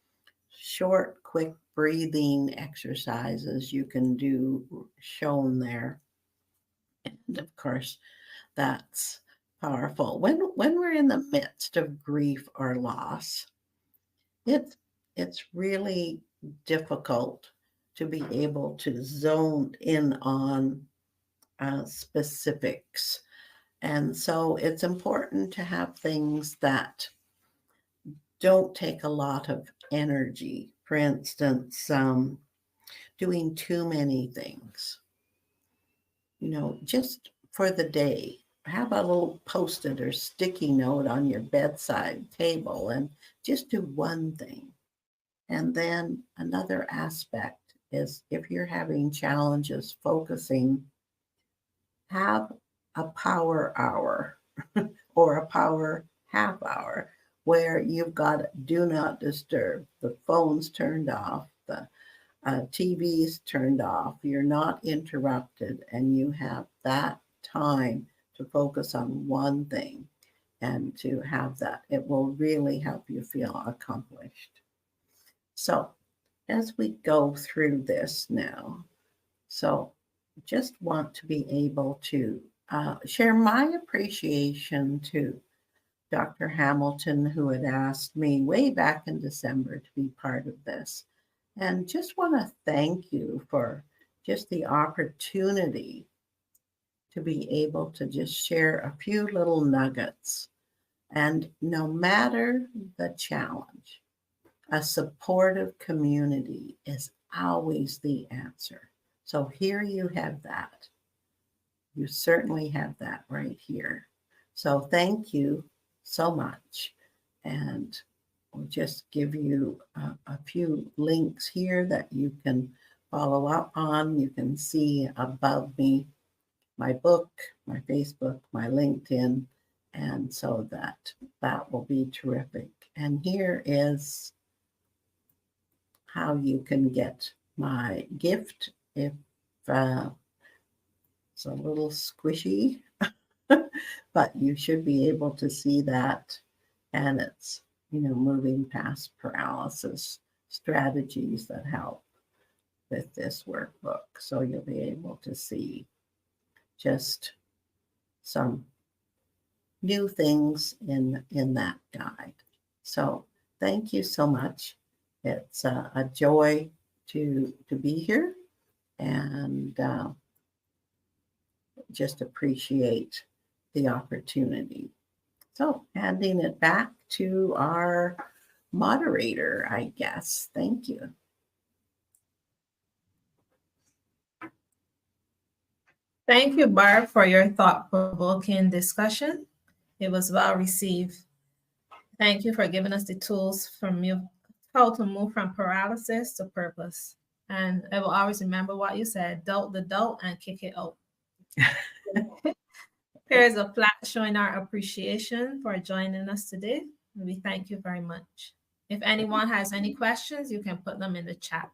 short, quick breathing exercises you can do shown there. And of course, that's powerful. When we're in the midst of grief or loss, it's really difficult to be able to zone in on specifics. And so it's important to have things that don't take a lot of energy. For instance, doing too many things, just for the day. Have a little Post-it or sticky note on your bedside table and just do one thing. And then another aspect is if you're having challenges focusing, have a power hour or a power half hour where you've got do not disturb, the phone's turned off, the TV's turned off, you're not interrupted, and you have that time to focus on one thing and to have that. It will really help you feel accomplished. So as we go through this now, so just want to be able to share my appreciation to Dr. Hamilton, who had asked me way back in December to be part of this. And just want to thank you for just the opportunity to be able to just share a few little nuggets. And no matter the challenge, a supportive community is always the answer. So here you have that. You certainly have that right here. So thank you so much. And we'll just give you a few links here that you can follow up on. You can see above me my book, my Facebook, my LinkedIn, and so that will be terrific. And here is how you can get my gift if it's a little squishy, but you should be able to see that. And it's, moving past paralysis strategies that help with this workbook. So you'll be able to see just some new things in that guide. So thank you so much. It's a joy to be here, and just appreciate the opportunity. So handing it back to our moderator, I guess. Thank you. Thank you, Barb, for your thought-provoking discussion. It was well received. Thank you for giving us the tools from you, how to move from paralysis to purpose. And I will always remember what you said, doubt the doubt and kick it out. Here's a plaque showing our appreciation for joining us today. We thank you very much. If anyone has any questions, you can put them in the chat.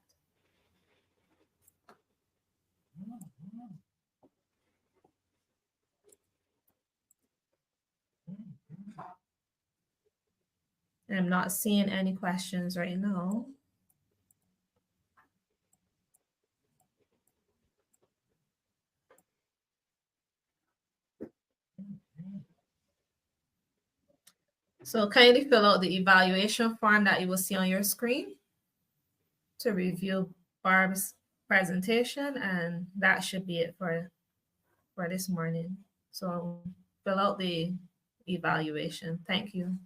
I'm not seeing any questions right now. So kindly fill out the evaluation form that you will see on your screen to review Barb's presentation, and that should be it for this morning. So fill out the evaluation. Thank you.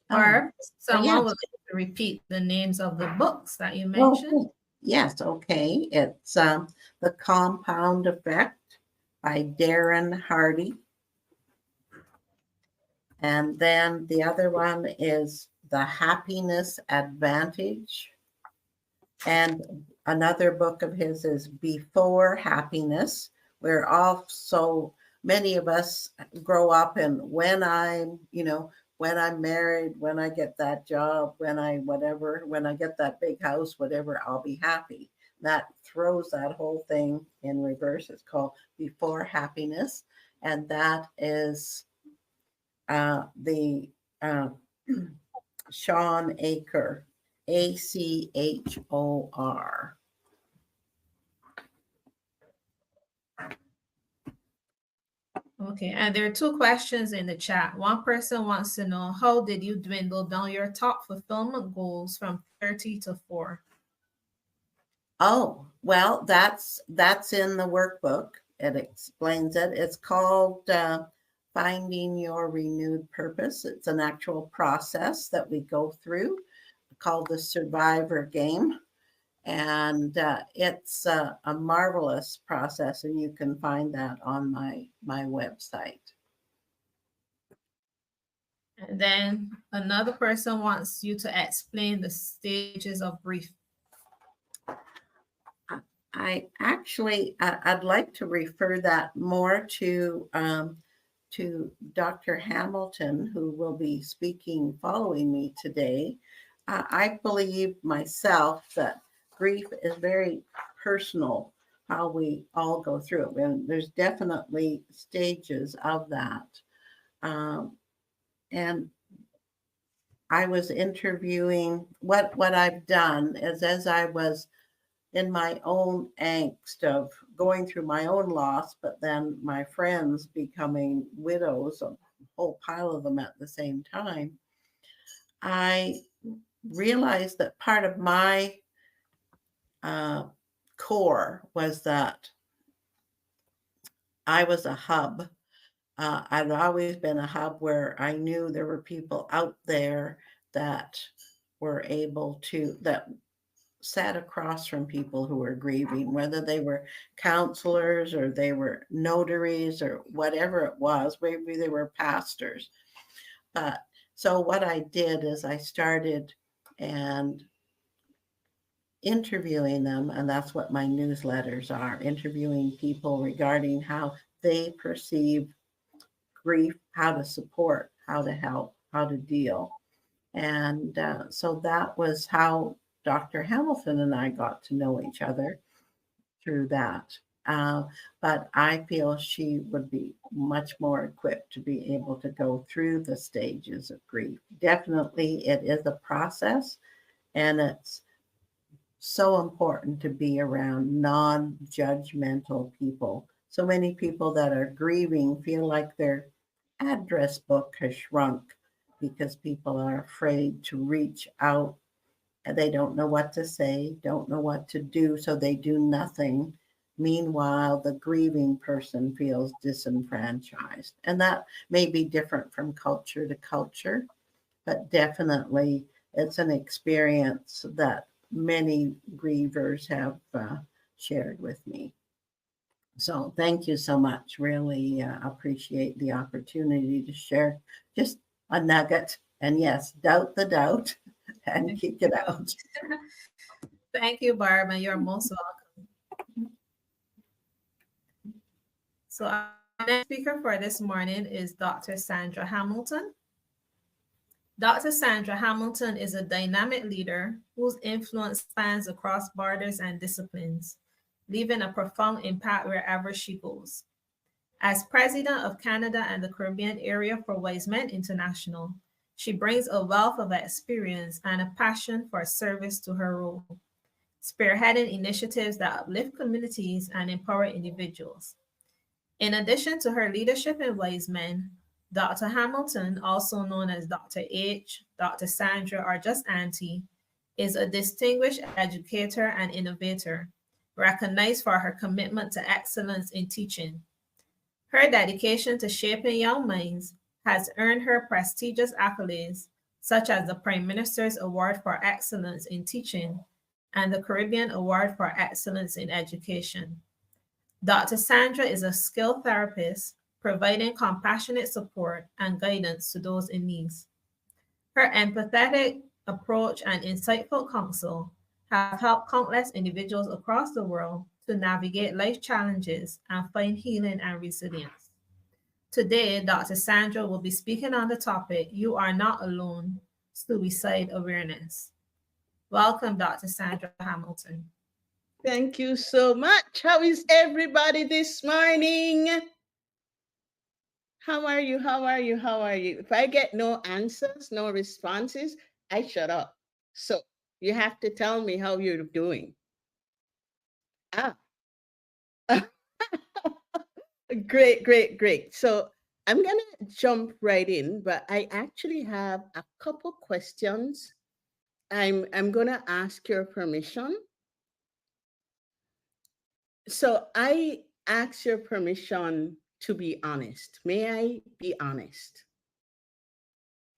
Barb, someone yes. would like to repeat the names of the books that you mentioned. Oh, yes, okay. It's The Compound Effect by Darren Hardy. And then the other one is The Happiness Advantage. And another book of his is Before Happiness, where also many of us grow up in when I'm married, when I get that job, when I get that big house, whatever, I'll be happy. That throws that whole thing in reverse. It's called Before Happiness. And that is the Sean Achor, Achor. Okay, and there are two questions in the chat. One person wants to know, how did you dwindle down your top fulfillment goals from 30 to 4? Oh, well, that's in the workbook. It explains it. It's called Finding Your Renewed Purpose. It's an actual process that we go through called the Survivor Game. And it's a marvelous process, and you can find that on my website. And then another person wants you to explain the stages of grief. I'd like to refer that more to Dr. Hamilton, who will be speaking following me today. I believe myself that grief is very personal, how we all go through it. And there's definitely stages of that. And I was interviewing, what I've done is, as I was in my own angst of going through my own loss, but then my friends becoming widows, a whole pile of them at the same time, I realized that part of my core was that I was a hub. I'd always been a hub where I knew there were people out there that were able to, that sat across from people who were grieving, whether they were counselors or they were notaries or whatever it was, maybe they were pastors. But so what I did is I started and interviewing them, and that's what my newsletters are, interviewing people regarding how they perceive grief, how to support, how to help, how to deal. And so that was how Dr. Hamilton and I got to know each other through that. But I feel she would be much more equipped to be able to go through the stages of grief. Definitely, it is a process, and it's so important to be around non-judgmental people. So many people that are grieving feel like their address book has shrunk because people are afraid to reach out, and they don't know what to say, don't know what to do, so they do nothing. Meanwhile, the grieving person feels disenfranchised. And that may be different from culture to culture, but definitely it's an experience that many grievers have shared with me. So thank you so much. Really appreciate the opportunity to share just a nugget. And yes, doubt the doubt and kick it out. Thank you, Barb, and you're most welcome. So our next speaker for this morning is Dr. Sandra Hamilton. Dr. Sandra Hamilton is a dynamic leader whose influence spans across borders and disciplines, leaving a profound impact wherever she goes. As president of Canada and the Caribbean area for Wise Men International, she brings a wealth of experience and a passion for service to her role, spearheading initiatives that uplift communities and empower individuals. In addition to her leadership in Wise Men, Dr. Hamilton, also known as Dr. H, Dr. Sandra, or just Auntie, is a distinguished educator and innovator, recognized for her commitment to excellence in teaching. Her dedication to shaping young minds has earned her prestigious accolades, such as the Prime Minister's Award for Excellence in Teaching and the Caribbean Award for Excellence in Education. Dr. Sandra is a skilled therapist, providing compassionate support and guidance to those in need. Her empathetic approach and insightful counsel have helped countless individuals across the world to navigate life challenges and find healing and resilience. Today, Dr. Sandra will be speaking on the topic, You Are Not Alone, Suicide Awareness. Welcome, Dr. Sandra Hamilton. Thank you so much. How is everybody this morning? How are you? How are you? How are you? If I get no answers, no responses, I shut up. So you have to tell me how you're doing. Great, great, great. So I'm going to jump right in, but I actually have a couple questions. I'm going to ask your permission. So I ask your permission to be honest. May I be honest?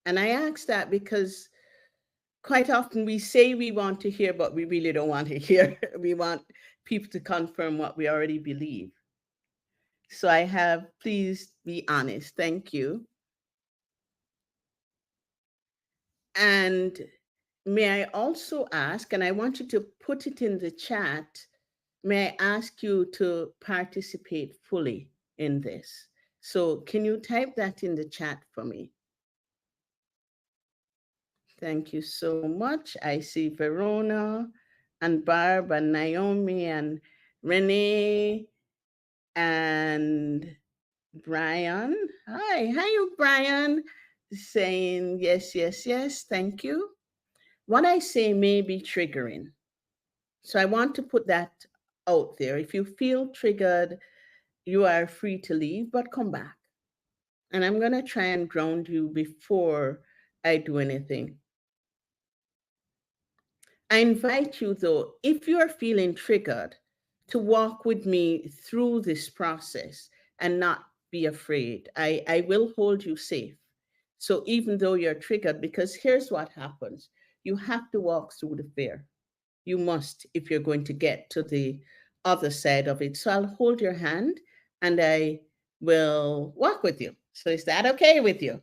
And I ask that because quite often we say we want to hear, but we really don't want to hear. We want people to confirm what we already believe. So I have, please be honest. Thank you. And may I also ask, and I want you to put it in the chat, may I ask you to participate fully in this? So can you type that in the chat for me? Thank you so much. I see Verona and Barb and Naomi and Renee and Brian. Hi, you, Brian, saying yes, yes, yes, thank you. What I say may be triggering. So I want to put that out there. If you feel triggered, you are free to leave, but come back. And I'm going to try and ground you before I do anything. I invite you, though, if you are feeling triggered, to walk with me through this process and not be afraid. I will hold you safe. So even though you're triggered, because here's what happens, you have to walk through the fear. You must, if you're going to get to the other side of it. So I'll hold your hand and I will walk with you. So is that okay with you?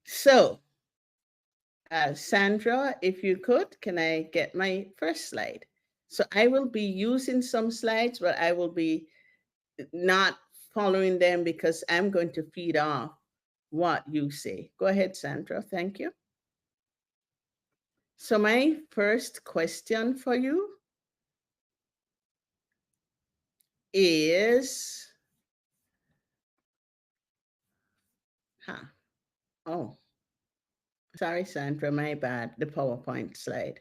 So, Sandra, if you could, can I get my first slide? So I will be using some slides, but I will be not following them because I'm going to feed off what you say. Go ahead, Sandra. Thank you. So my first question for you is, oh, sorry, Sandra, my bad, the PowerPoint slide.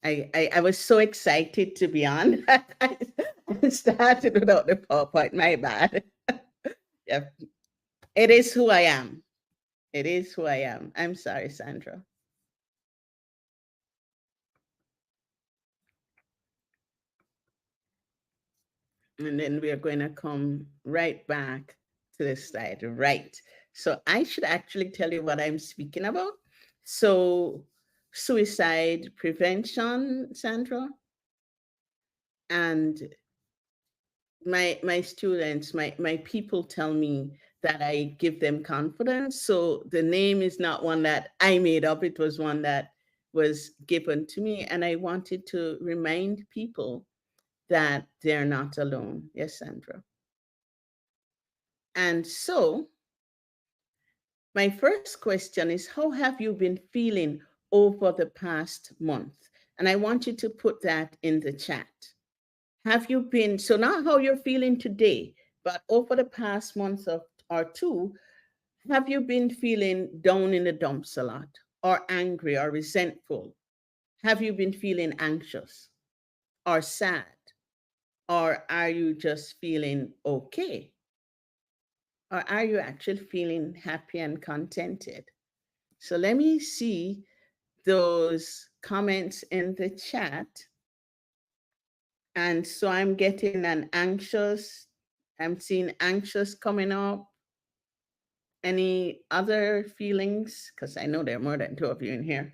I was so excited to be on. I started without the PowerPoint, my bad. Yeah. It is who I am. It is who I am. I'm sorry, Sandra. And then we are going to come right back to this slide, right? So I should actually tell you what I'm speaking about. So suicide prevention, Sandra. And my students, my people tell me that I give them confidence. So the name is not one that I made up. It was one that was given to me. And I wanted to remind people that they're not alone. Yes, Sandra. And so my first question is, how have you been feeling over the past month? And I want you to put that in the chat. Have you been, so not how you're feeling today, but over the past month or two, have you been feeling down in the dumps a lot, or angry or resentful? Have you been feeling anxious or sad? Or are you just feeling okay? Or are you actually feeling happy and contented? So let me see those comments in the chat. And so I'm getting I'm seeing anxious coming up. Any other feelings? Because I know there are more than two of you in here.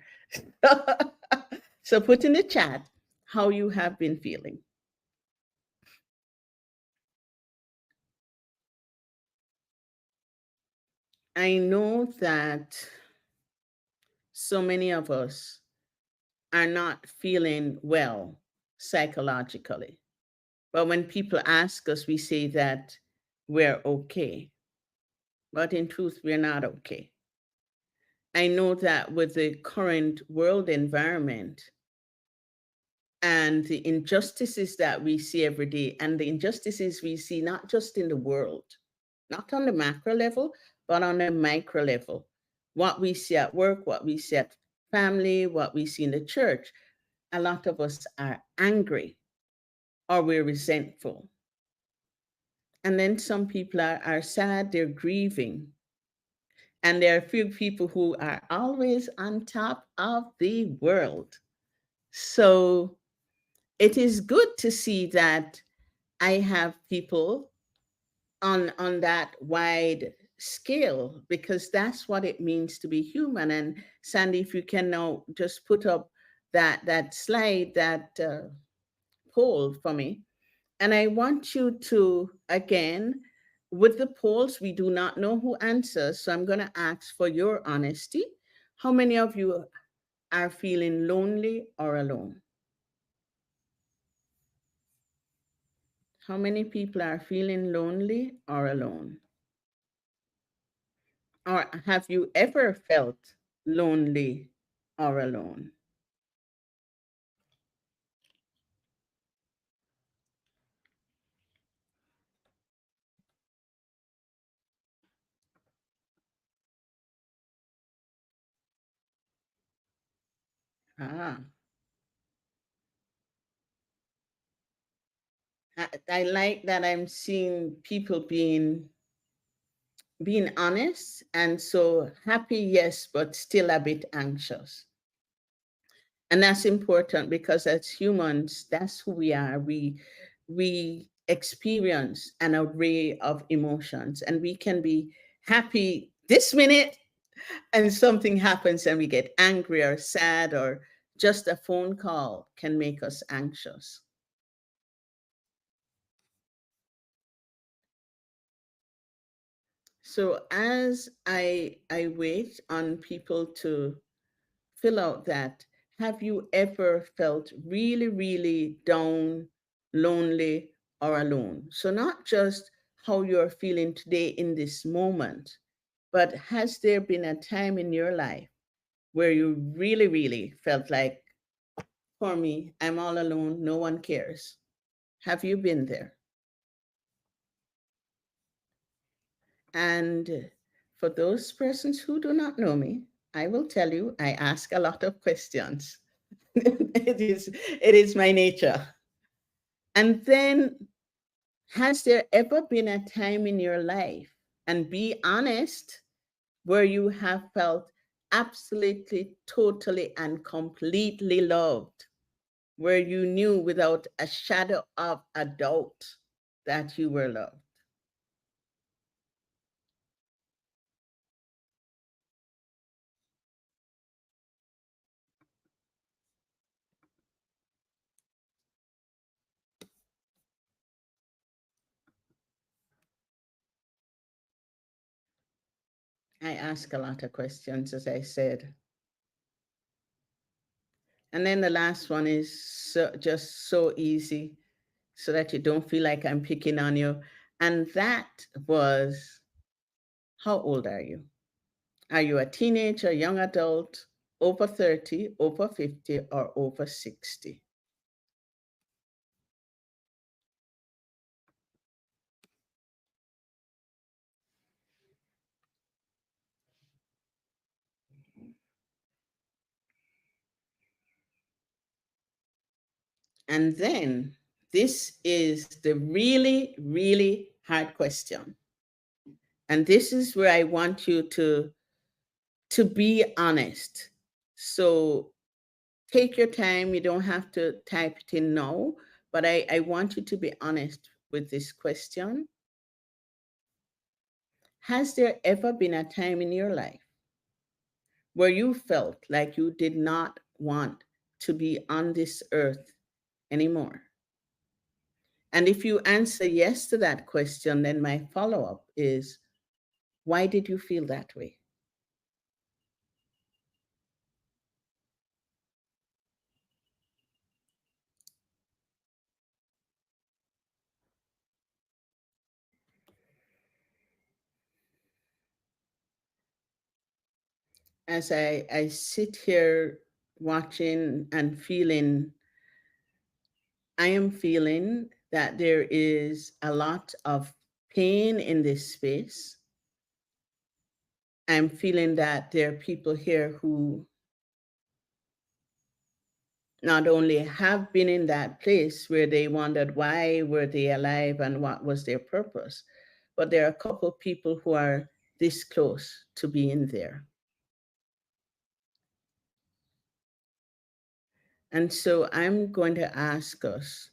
So put in the chat how you have been feeling. I know that so many of us are not feeling well psychologically. But when people ask us, we say that we're okay. But in truth, we're not okay. I know that with the current world environment and the injustices that we see every day, and the injustices we see not just in the world, not on the macro level, but on the micro level, what we see at work, what we see at family, what we see in the church, a lot of us are angry or we're resentful. And then some people are sad, they're grieving. And there are a few people who are always on top of the world. So it is good to see that I have people on that wide scale, because that's what it means to be human. And Sandy, if you can now just put up that slide, that poll for me. And I want you to, again, with the polls, we do not know who answers, so I'm going to ask for your honesty. How many of you are feeling lonely or alone? How many people are feeling lonely or alone? Or have you ever felt lonely or alone? Ah, I like that I'm seeing people being honest, and so happy, yes, but still a bit anxious. And that's important because as humans, that's who we are. We experience an array of emotions, and we can be happy this minute and something happens and we get angry or sad, or just a phone call can make us anxious. So as I wait on people to fill out that, have you ever felt really, really down, lonely, or alone? So not just how you're feeling today in this moment, but has there been a time in your life where you really, really felt like, for me, I'm all alone, no one cares? Have you been there? And for those persons who do not know me, I will tell you, I ask a lot of questions. It is my nature. And then, has there ever been a time in your life, and be honest, where you have felt absolutely, totally, and completely loved, where you knew without a shadow of a doubt that you were loved? I ask a lot of questions, as I said. And then the last one is just so easy, so that you don't feel like I'm picking on you. And that was, how old are you? Are you a teenager, young adult, over 30, over 50, or over 60? And then this is the really, really hard question. And this is where I want you to be honest. So take your time. You don't have to type it in now, but I want you to be honest with this question. Has there ever been a time in your life where you felt like you did not want to be on this earth anymore? And if you answer yes to that question, then my follow up is, why did you feel that way? As I sit here watching and feeling, I am feeling that there is a lot of pain in this space. I'm feeling that there are people here who not only have been in that place where they wondered why were they alive and what was their purpose, but there are a couple of people who are this close to being there. And so I'm going to ask us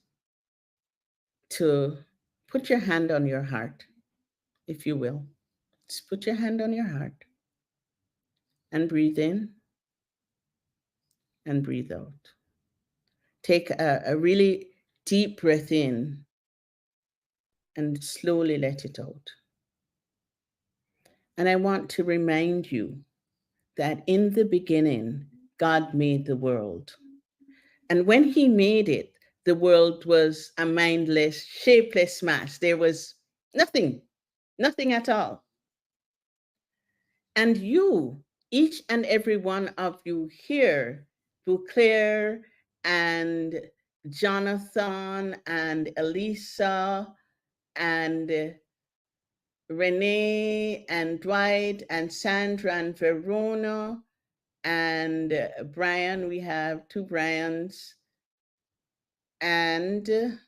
to put your hand on your heart, if you will. Just put your hand on your heart and breathe in and breathe out. Take a really deep breath in and slowly let it out. And I want to remind you that in the beginning, God made the world. And when he made it, the world was a mindless, shapeless mass. There was nothing, nothing at all. And you, each and every one of you here, Beauclair and Jonathan and Elisa and Renee and Dwight and Sandra and Verona and Brian, we have two Brians, and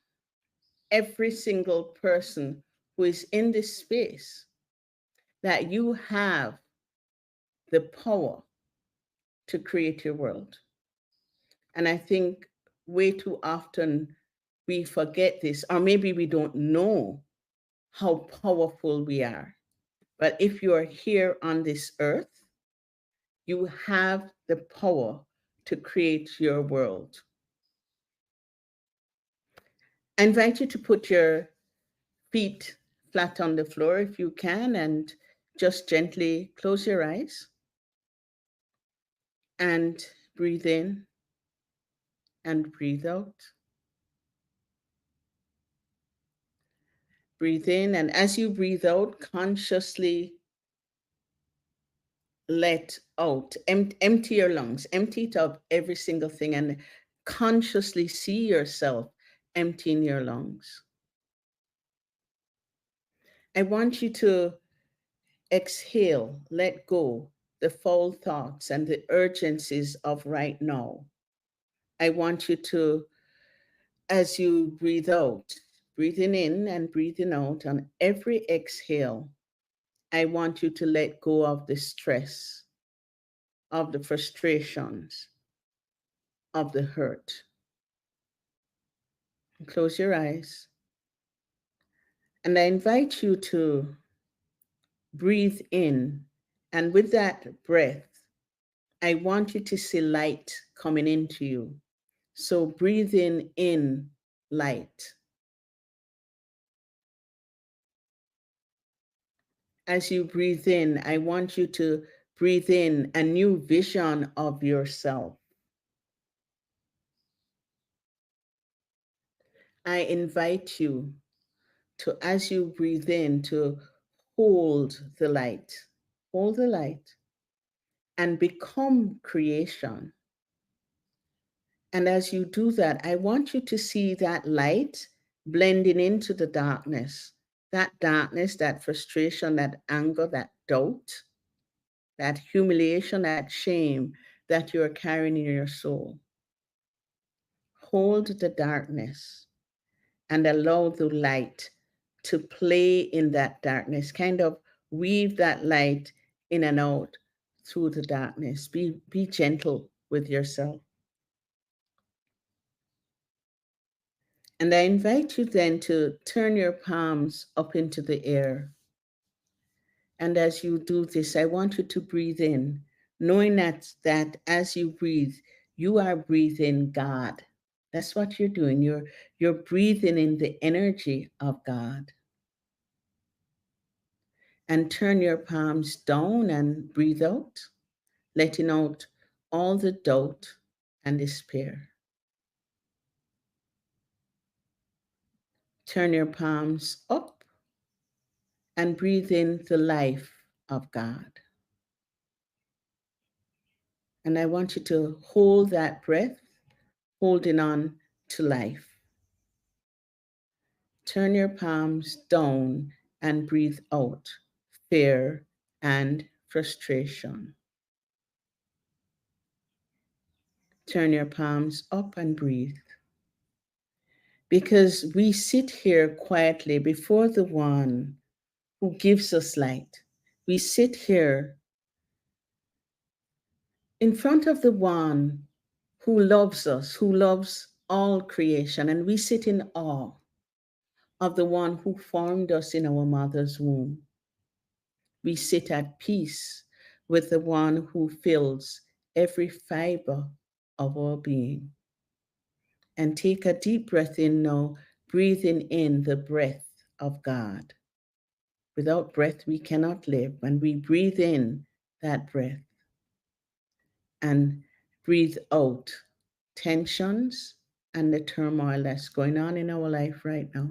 every single person who is in this space, that you have the power to create your world. And I think way too often we forget this, or maybe we don't know how powerful we are. But if you are here on this earth, you have the power to create your world. I invite you to put your feet flat on the floor if you can, and just gently close your eyes and breathe in and breathe out. Breathe in, and as you breathe out, consciously let out, empty your lungs, empty it of every single thing, and consciously see yourself emptying your lungs. I want you to exhale, let go the foul thoughts and the urgencies of right now. I want you to, as you breathe out, breathing in and breathing out, on every exhale, I want you to let go of the stress, of the frustrations, of the hurt. Close your eyes. And I invite you to breathe in. And with that breath, I want you to see light coming into you. So breathing in light. As you breathe in, I want you to breathe in a new vision of yourself. I invite you to, as you breathe in, to hold the light, and become creation. And as you do that, I want you to see that light blending into the darkness, that frustration, that anger, that doubt, that humiliation, that shame that you're carrying in your soul. Hold the darkness and allow the light to play in that darkness, kind of weave that light in and out through the darkness. Be gentle with yourself. And I invite you then to turn your palms up into the air. And as you do this, I want you to breathe in, knowing that as you breathe, you are breathing God. That's what you're doing. You're breathing in the energy of God. And turn your palms down and breathe out, letting out all the doubt and despair. Turn your palms up and breathe in the life of God. And I want you to hold that breath, holding on to life. Turn your palms down and breathe out fear and frustration. Turn your palms up and breathe. Because we sit here quietly before the one who gives us light. We sit here in front of the one who loves us, who loves all creation, and we sit in awe of the one who formed us in our mother's womb. We sit at peace with the one who fills every fiber of our being. And take a deep breath in now, breathing in the breath of God. Without breath, we cannot live. And we breathe in that breath and breathe out tensions and the turmoil that's going on in our life right now.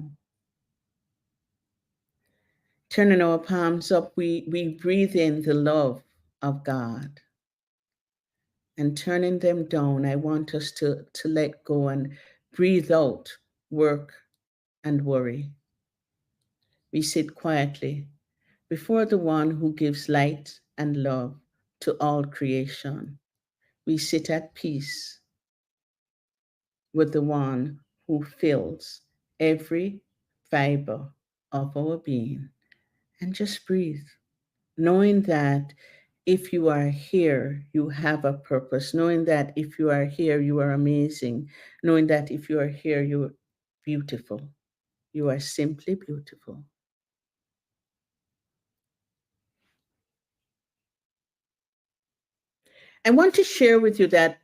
Turning our palms up, we breathe in the love of God. And turning them down, I want us to let go and breathe out work and worry. We sit quietly before the one who gives light and love to all creation. We sit at peace with the one who fills every fiber of our being. And just breathe, knowing that if you are here, you have a purpose, knowing that if you are here, you are amazing, knowing that if you are here, you're beautiful. You are simply beautiful. I want to share with you that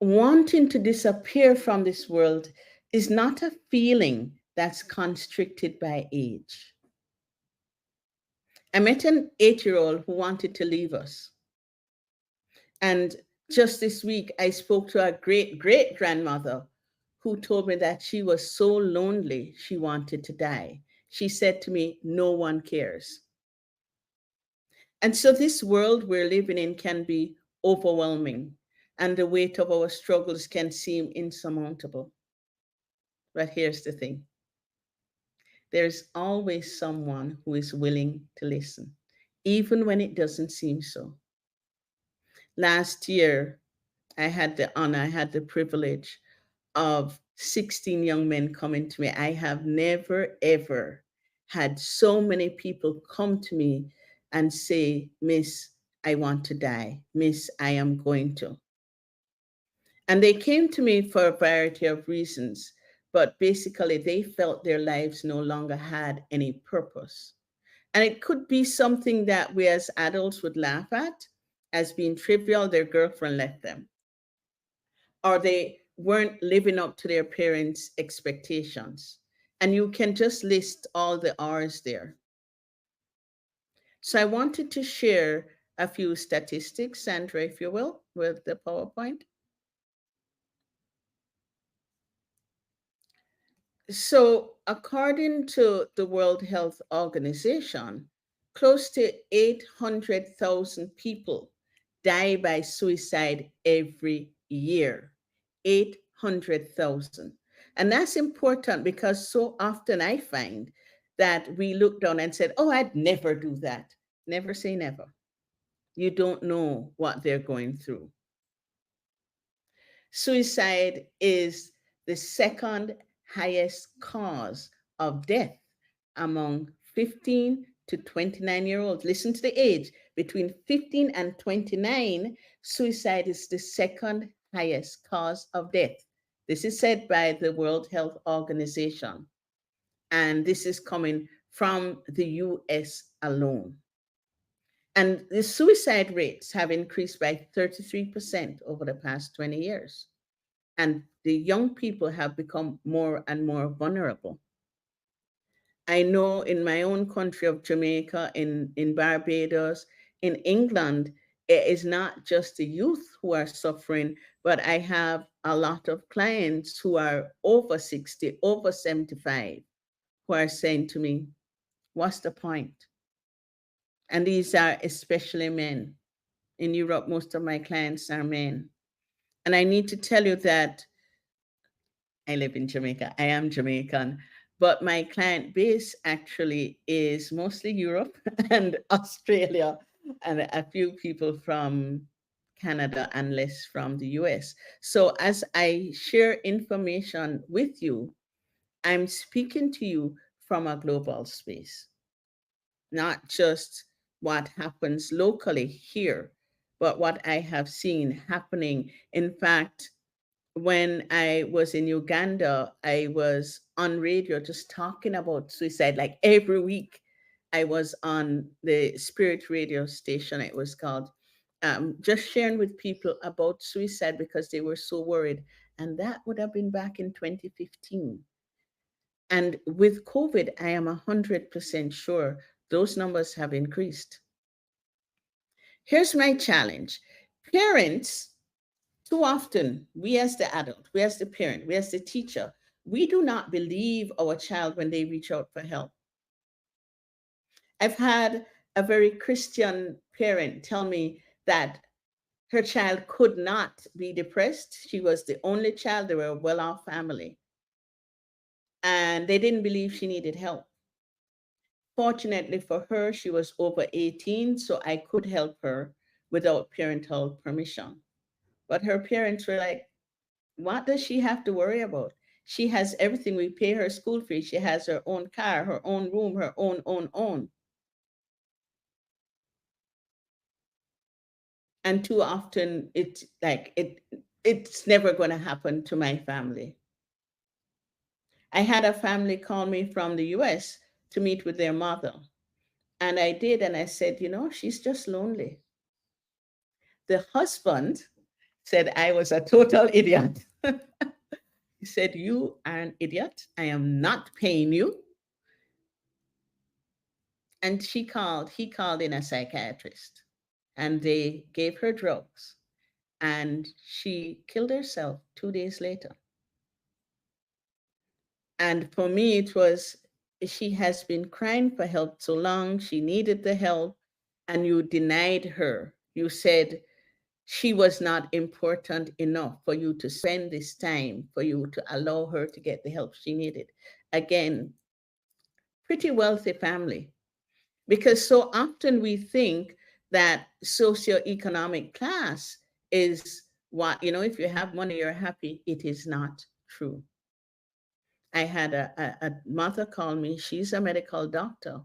wanting to disappear from this world is not a feeling that's constricted by age. I met an 8-year-old who wanted to leave us. And just this week, I spoke to a great-great-grandmother who told me that she was so lonely, she wanted to die. She said to me, no one cares. And so this world we're living in can be overwhelming, and the weight of our struggles can seem insurmountable. But here's the thing. There's always someone who is willing to listen, even when it doesn't seem so. Last year, I had the privilege of 16 young men coming to me. I have never, ever had so many people come to me and say, Miss, I want to die. Miss, I am going to. And they came to me for a variety of reasons, but basically they felt their lives no longer had any purpose. And it could be something that we as adults would laugh at as being trivial. Their girlfriend left them, or they weren't living up to their parents' expectations. And you can just list all the R's there. So I wanted to share a few statistics, Sandra, if you will, with the PowerPoint. So according to the World Health Organization, close to 800,000 people die by suicide every year. 800,000. And that's important because so often I find that we look down and said, oh, I'd never do that. Never say never. You don't know what they're going through. Suicide is the second highest cause of death among 15 to 29-year-olds. Listen to the age. Between 15 and 29, suicide is the second highest cause of death. This is said by the World Health Organization. And this is coming from the US alone. And the suicide rates have increased by 33% over the past 20 years. And the young people have become more and more vulnerable. I know in my own country of Jamaica, in Barbados, in England, it is not just the youth who are suffering, but I have a lot of clients who are over 60, over 75, who are saying to me, what's the point? And these are especially men. In Europe, most of my clients are men. And I need to tell you that I live in Jamaica. I am Jamaican, but my client base actually is mostly Europe and Australia, and a few people from Canada and less from the US. So as I share information with you, I'm speaking to you from a global space, not just what happens locally here, but what I have seen happening. In fact, when I was in Uganda, I was on radio just talking about suicide. Like every week, I was on the Spirit radio station, it was called, just sharing with people about suicide because they were so worried. And that would have been back in 2015. And with COVID, I am 100% sure Those numbers have increased. Here's my challenge. Parents, too often, we as the adult, we as the parent, we as the teacher, we do not believe our child when they reach out for help. I've had a very Christian parent tell me that her child could not be depressed. She was the only child. They were a well off family. And they didn't believe she needed help. Fortunately for her, she was over 18, so I could help her without parental permission. But her parents were like, what does she have to worry about? She has everything. We pay her school fee. She has her own car, her own room, her own. And too often it's never going to happen to my family. I had a family call me from the US to meet with their mother. And I did, and I said, she's just lonely. The husband said I was a total idiot. He said, you are an idiot. I am not paying you. And he called in a psychiatrist, and they gave her drugs, and she killed herself 2 days later. And for me, it was, she has been crying for help so long. She needed the help, and you denied her. You said she was not important enough for you to spend this time, for you to allow her to get the help she needed. Again, pretty wealthy family. Because so often we think that socioeconomic class is what, if you have money, you're happy. It is not true. I had a mother call me. She's a medical doctor.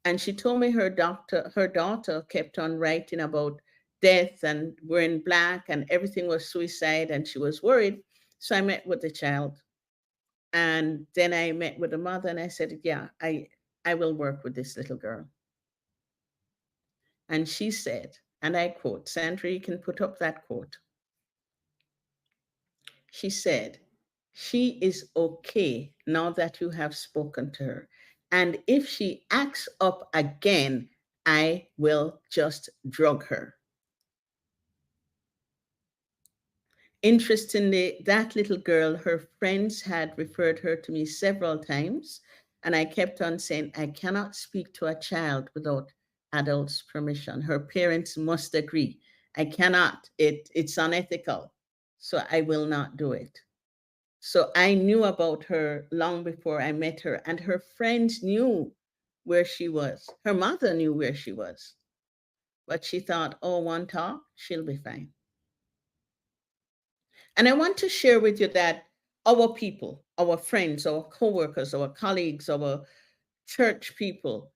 And she told me her daughter kept on writing about death and wearing black and everything was suicide, and she was worried. So I met with the child. And then I met with the mother, and I said, yeah, I will work with this little girl. And she said, and I quote, Sandra, you can put up that quote. She said, she is okay now that you have spoken to her. And if she acts up again, I will just drug her. Interestingly, that little girl, her friends had referred her to me several times. And I kept on saying, I cannot speak to a child without adults' permission. Her parents must agree. I cannot. It's unethical. So I will not do it. So I knew about her long before I met her, and her friends knew where she was. Her mother knew where she was. But she thought, oh, one talk, she'll be fine. And I want to share with you that our people, our friends, our coworkers, our colleagues, our church people,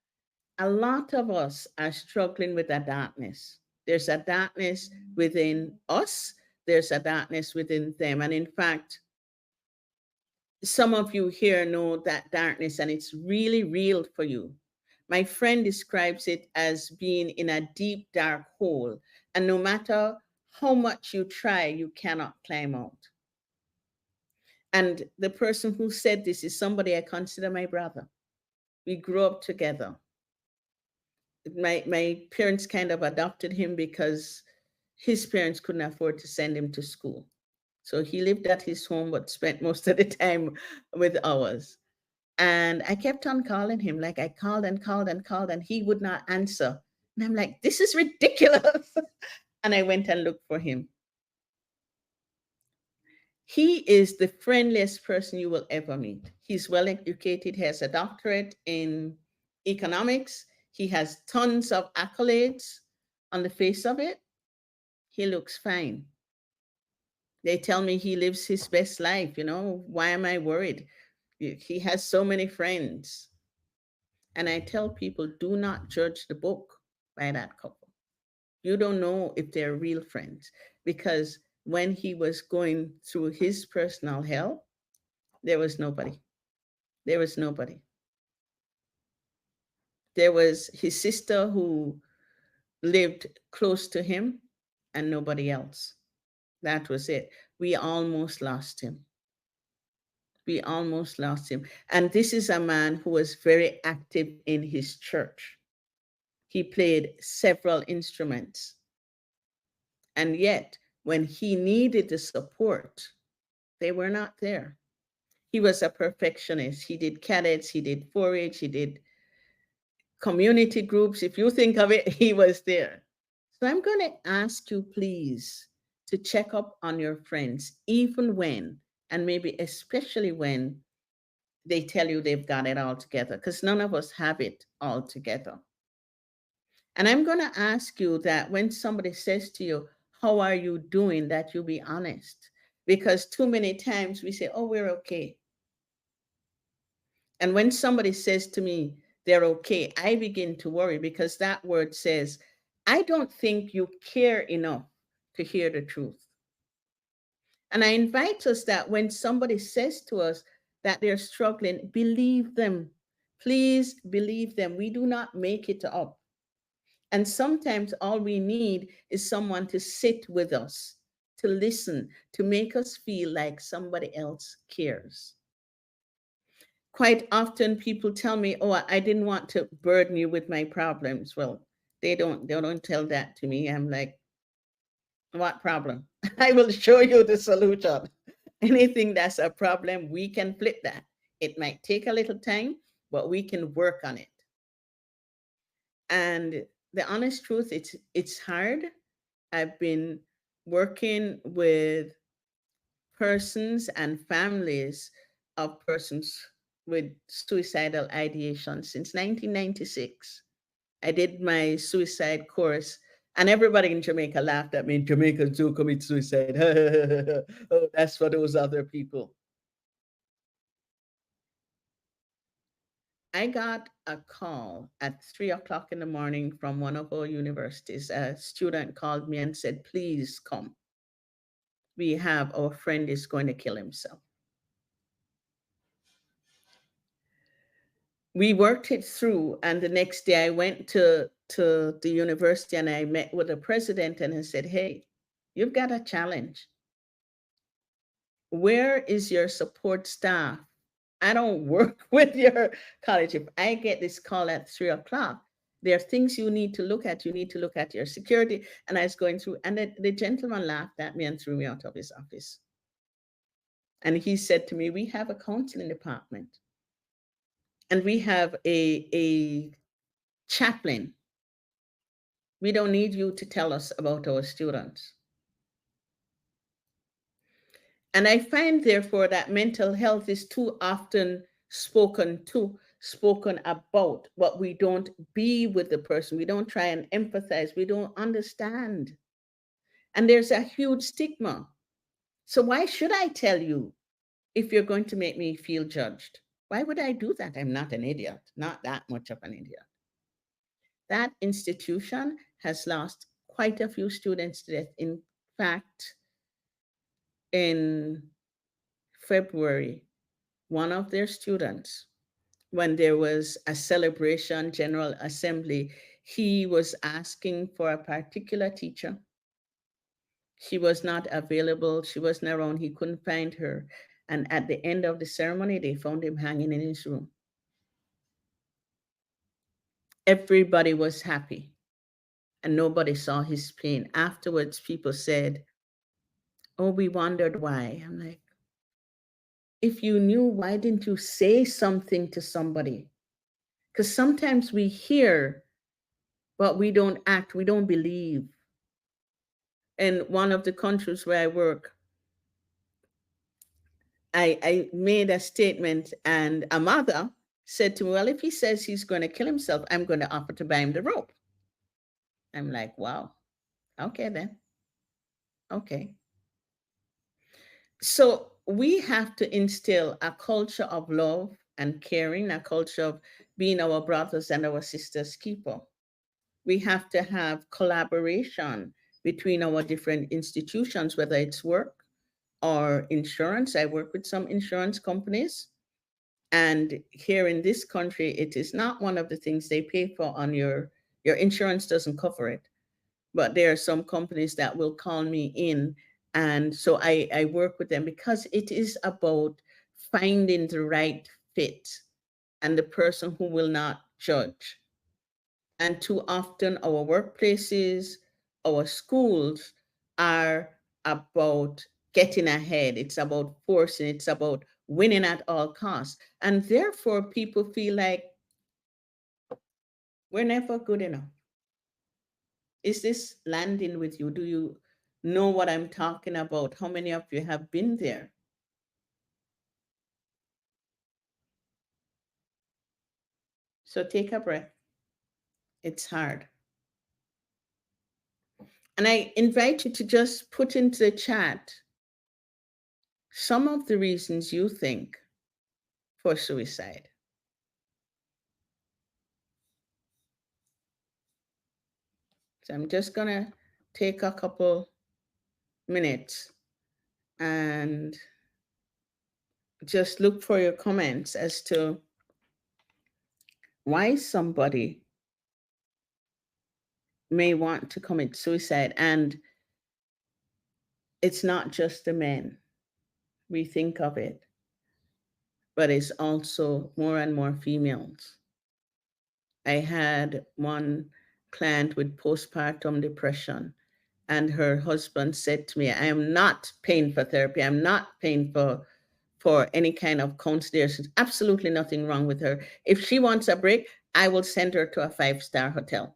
a lot of us are struggling with a darkness. There's a darkness within us. There's a darkness within them. And in fact, some of you here know that darkness, and it's really real for you. My friend describes it as being in a deep, dark hole. And no matter how much you try, you cannot climb out. And the person who said this is somebody I consider my brother. We grew up together. My parents kind of adopted him because his parents couldn't afford to send him to school. So he lived at his home, but spent most of the time with ours. And I kept on calling him. Like I called and called and called, and he would not answer. And I'm like, this is ridiculous. And I went and looked for him. He is the friendliest person you will ever meet. He's well educated. He has a doctorate in economics. He has tons of accolades on the face of it. He looks fine. They tell me he lives his best life. Why am I worried? He has so many friends. And I tell people, do not judge the book by that couple. You don't know if they're real friends, because when he was going through his personal hell, there was nobody. There was nobody. There was his sister who lived close to him and nobody else. That was it. We almost lost him. We almost lost him. And this is a man who was very active in his church. He played several instruments. And yet, when he needed the support, they were not there. He was a perfectionist. He did cadets, he did 4-H, he did community groups. If you think of it, he was there. So I'm going to ask you, please, to check up on your friends, even when, and maybe especially when they tell you they've got it all together, because none of us have it all together. And I'm going to ask you that when somebody says to you, how are you doing, that you be honest. Because too many times we say, oh, we're okay. And when somebody says to me, they're okay, I begin to worry, because that word says, I don't think you care enough to hear the truth. And I invite us that when somebody says to us that they're struggling, believe them. Please believe them. We do not make it up. And sometimes all we need is someone to sit with us, to listen, to make us feel like somebody else cares. Quite often people tell me, oh, I didn't want to burden you with my problems. Well, they don't tell that to me. I'm like, what problem? I will show you the solution. Anything that's a problem, we can flip that. It might take a little time, but we can work on it. And the honest truth, it's hard. I've been working with persons and families of persons with suicidal ideation since 1996. I did my suicide course, and everybody in Jamaica laughed at me. Jamaicans do commit suicide. Oh, that's for those other people. I got a call at 3 o'clock in the morning from one of our universities. A student called me and said, please come. We have, our friend is going to kill himself. We worked it through, and the next day I went to the university and I met with the president and I said, hey, you've got a challenge. Where is your support staff? I don't work with your college. If I get this call at 3 o'clock, there are things you need to look at. You need to look at your security. And I was going through, and the gentleman laughed at me and threw me out of his office. And he said to me, we have a counseling department. And we have a chaplain. We don't need you to tell us about our students. And I find, therefore, that mental health is too often spoken about, but we don't be with the person. We don't try and empathize. We don't understand. And there's a huge stigma. So why should I tell you if you're going to make me feel judged? Why would I do that? I'm not an idiot, not that much of an idiot. That institution has lost quite a few students to death. In fact, in February, one of their students, when there was a celebration, General Assembly, he was asking for a particular teacher. She was not available. She wasn't around. He couldn't find her. And at the end of the ceremony, they found him hanging in his room. Everybody was happy and nobody saw his pain. Afterwards, people said, oh, we wondered why. I'm like, if you knew, why didn't you say something to somebody? Because sometimes we hear, but we don't act, we don't believe. In one of the countries where I work, I made a statement and a mother said to me, well, if he says he's going to kill himself, I'm going to offer to buy him the rope. I'm like, wow, okay then, okay. So we have to instill a culture of love and caring, a culture of being our brothers and our sisters' keeper. We have to have collaboration between our different institutions, whether it's work or insurance. I work with some insurance companies. And here in this country, it is not one of the things they pay for on your insurance doesn't cover it. But there are some companies that will call me in. And so I work with them because it is about finding the right fit and the person who will not judge. And too often our workplaces, our schools are about getting ahead. It's about forcing, it's about winning at all costs. And therefore, people feel like we're never good enough. Is this landing with you? Do you know what I'm talking about? How many of you have been there? So take a breath. It's hard. And I invite you to just put into the chat some of the reasons you think for suicide. So I'm just going to take a couple minutes and just look for your comments as to why somebody may want to commit suicide. And it's not just the men. We think of it, but it's also more and more females. I had one client with postpartum depression, and her husband said to me, I am not paying for therapy. I'm not paying for any kind of counseling. There's absolutely nothing wrong with her. If she wants a break, I will send her to a 5-star hotel.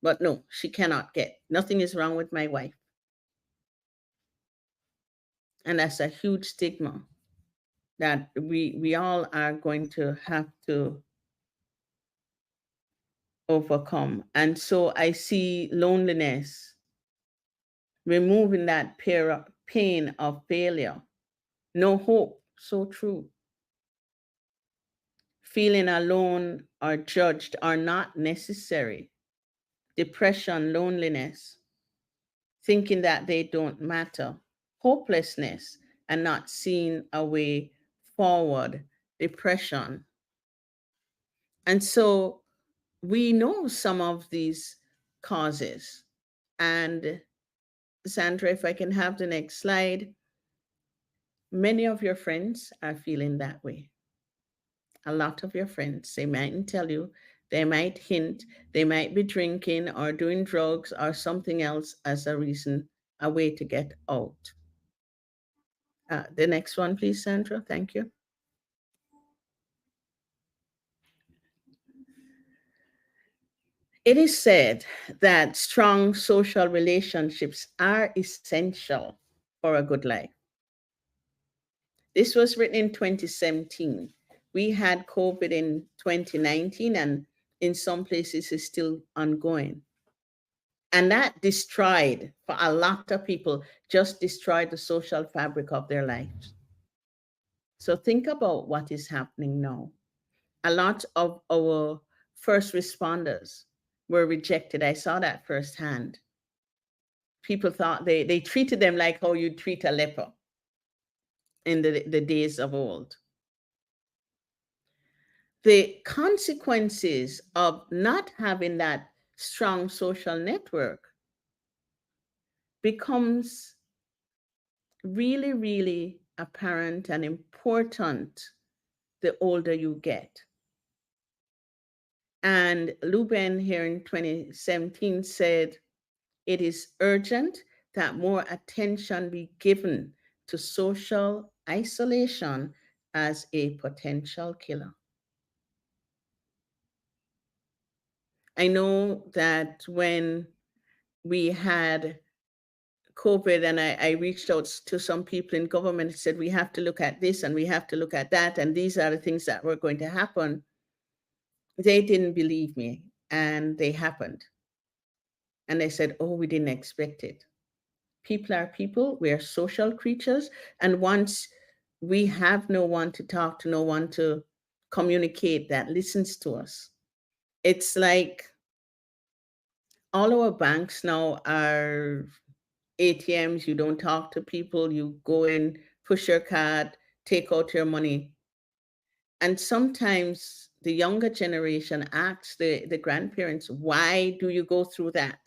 But no, she cannot get. Nothing is wrong with my wife. And that's a huge stigma that we all are going to have to overcome. And so I see loneliness, removing that pain of failure, no hope, so true. Feeling alone or judged are not necessary. Depression, loneliness, thinking that they don't matter, hopelessness, and not seeing a way forward, depression. And so we know some of these causes. And Sandra, if I can have the next slide, many of your friends are feeling that way. A lot of your friends, they mightn't tell you, they might hint, they might be drinking or doing drugs or something else as a reason, a way to get out. The next one, please, Sandra. Thank you. It is said that strong social relationships are essential for a good life. This was written in 2017. We had COVID in 2019, and in some places it's still ongoing. And that destroyed, for a lot of people, just destroyed the social fabric of their lives. So think about what is happening now. A lot of our first responders were rejected. I saw that firsthand. People thought they treated them like how you treat a leper in the days of old. The consequences of not having that strong social network becomes really, really apparent and important the older you get. And Lubin here in 2017 said, it is urgent that more attention be given to social isolation as a potential killer. I know that when we had COVID and I reached out to some people in government and said, we have to look at this and we have to look at that, and these are the things that were going to happen. They didn't believe me, and they happened. And they said, oh, we didn't expect it. People are people, we are social creatures. And once we have no one to talk to, no one to communicate that listens to us, it's like all our banks now are ATMs. You don't talk to people, you go in, push your card, take out your money. And sometimes the younger generation asks the grandparents, why do you go through that?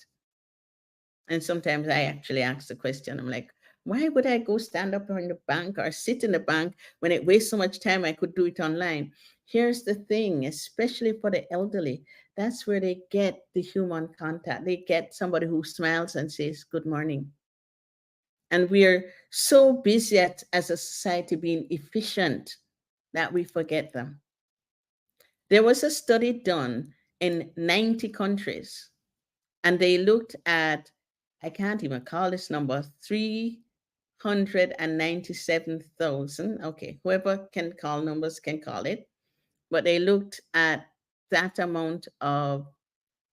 And sometimes I actually ask the question, I'm like, Why would I go stand up in the bank or sit in the bank when it wastes so much time? I could do it online. Here's the thing, especially for the elderly, that's where they get the human contact. They get somebody who smiles and says, good morning. And we're so busy as a society being efficient that we forget them. There was a study done in 90 countries, and they looked at, I can't even call this number, 397,000. Okay, whoever can call numbers can call it. But they looked at that amount of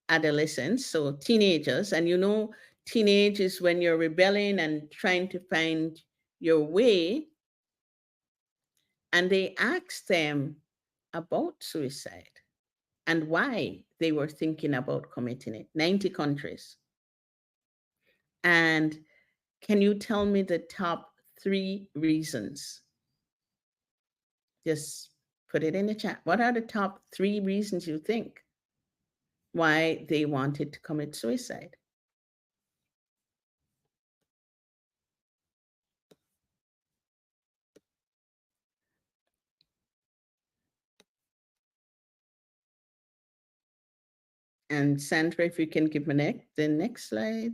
adolescents, so teenagers. And you know, teenage is when you're rebelling and trying to find your way. And they asked them about suicide and why they were thinking about committing it. 90 countries. And can you tell me the top 3 reasons? Just put it in the chat. What are the top 3 reasons you think why they wanted to commit suicide? And Sandra, if you can give me the next slide.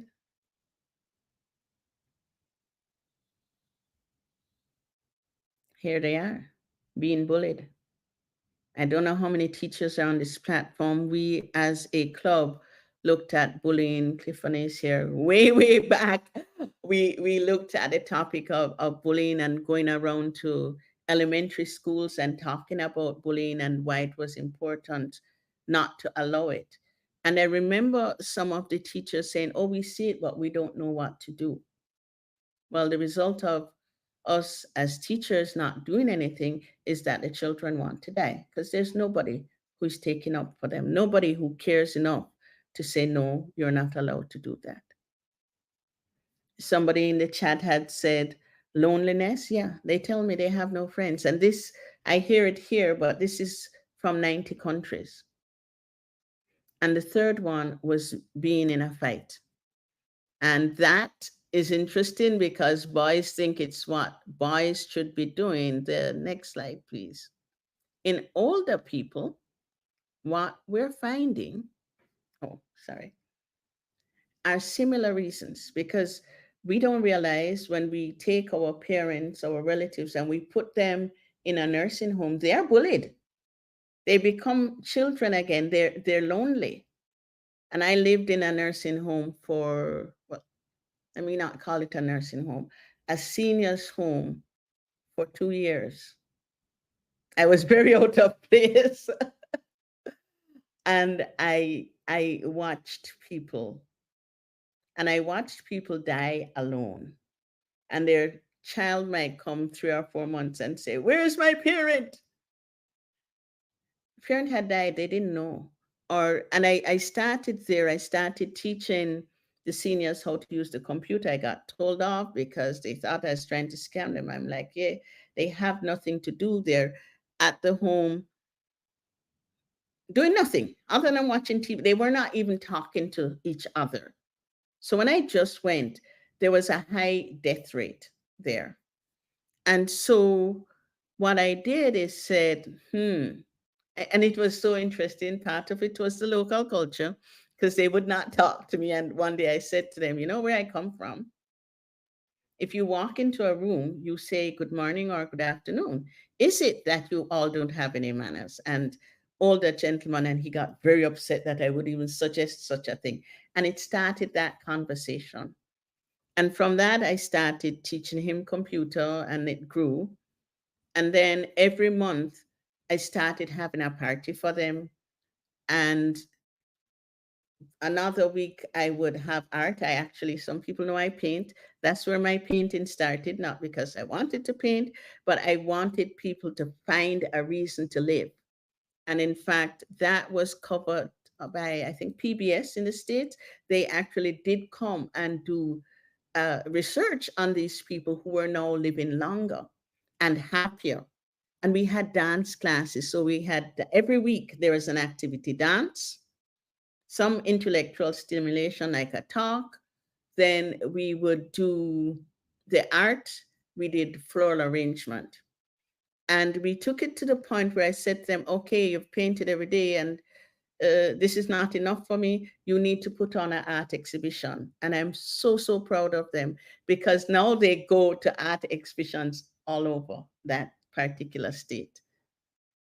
Here they are, being bullied. I don't know how many teachers are on this platform. We, as a club, looked at bullying. Clifford is here way, way back. We looked at the topic of bullying and going around to elementary schools and talking about bullying and why it was important not to allow it. And I remember some of the teachers saying, oh, we see it, but we don't know what to do. Well, the result of us as teachers not doing anything is that the children want to die because there's nobody who's taking up for them, nobody who cares enough to say, no, you're not allowed to do that. Somebody in the chat had said, loneliness. Yeah, they tell me they have no friends. And this, I hear it here, but this is from 90 countries. And the third one was being in a fight. And that is interesting because boys think it's what boys should be doing. The next slide, please. In older people, what we're finding, are similar reasons, because we don't realize when we take our parents, our relatives, and we put them in a nursing home, they are bullied. They become children again. They're lonely. And I lived in a nursing home for, well, let me not call it a nursing home, a seniors home for 2 years. I was very out of place. And I watched people, and I watched people die alone. And their child might come 3 or 4 months and say, where's my parent? The parent had died, they didn't know. And I started there, I started teaching the seniors how to use the computer. I got told off because they thought I was trying to scam them. I'm like, yeah, they have nothing to do. They're at the home doing nothing other than watching TV. They were not even talking to each other. So when I just went, there was a high death rate there. And so what I did is said, and it was so interesting. Part of it was the local culture, because they would not talk to me. And one day I said to them, you know where I come from? If you walk into a room, you say good morning or good afternoon. Is it that you all don't have any manners? And older gentleman, and he got very upset that I would even suggest such a thing. And it started that conversation. And from that, I started teaching him computer, and it grew. And then every month, I started having a party for them. And another week, I would have art. Some people know I paint. That's where my painting started, not because I wanted to paint, but I wanted people to find a reason to live. And in fact, that was covered by, I think, PBS in the States. They actually did come and do research on these people who were now living longer and happier. And we had dance classes. So we had, every week there was an activity: dance, some intellectual stimulation like a talk. Then we would do the art, we did floral arrangement. And we took it to the point where I said to them, okay, you've painted every day and this is not enough for me. You need to put on an art exhibition. And I'm so, so proud of them because now they go to art exhibitions all over that particular state.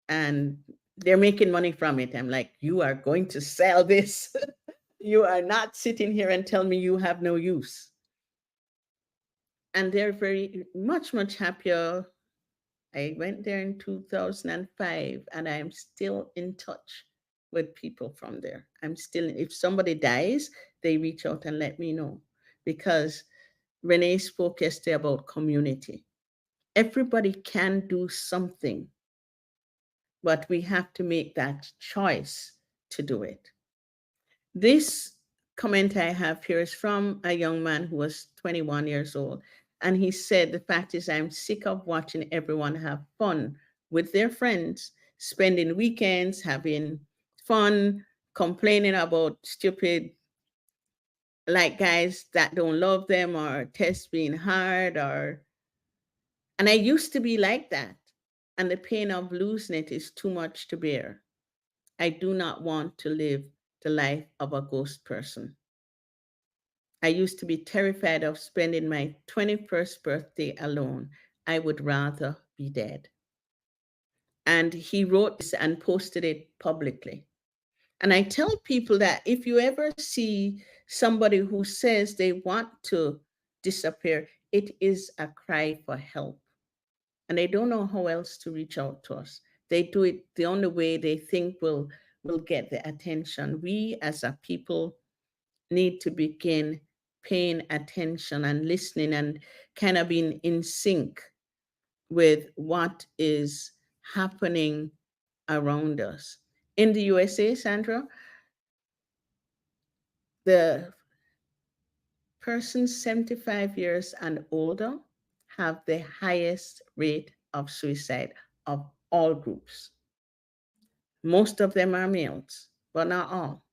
And they're making money from it. I'm like, you are going to sell this. You are not sitting here and tell me you have no use. And they're very much, much happier. I went there in 2005 and I'm still in touch with people from there. I'm still, if somebody dies, they reach out and let me know because Renee spoke yesterday about community. Everybody can do something, but we have to make that choice to do it. This comment I have here is from a young man who was 21 years old. And he said, the fact is, I'm sick of watching everyone have fun with their friends, spending weekends, having fun, complaining about stupid, like guys that don't love them or tests being hard and I used to be like that. And the pain of losing it is too much to bear. I do not want to live the life of a ghost person. I used to be terrified of spending my 21st birthday alone. I would rather be dead. And he wrote this and posted it publicly. And I tell people that if you ever see somebody who says they want to disappear, it is a cry for help. And they don't know how else to reach out to us. They do it the only way they think will get the attention. We as a people need to begin paying attention and listening and kind of being in sync with what is happening around us. In the USA, Sandra, the persons 75 years and older have the highest rate of suicide of all groups. Most of them are males, but not all.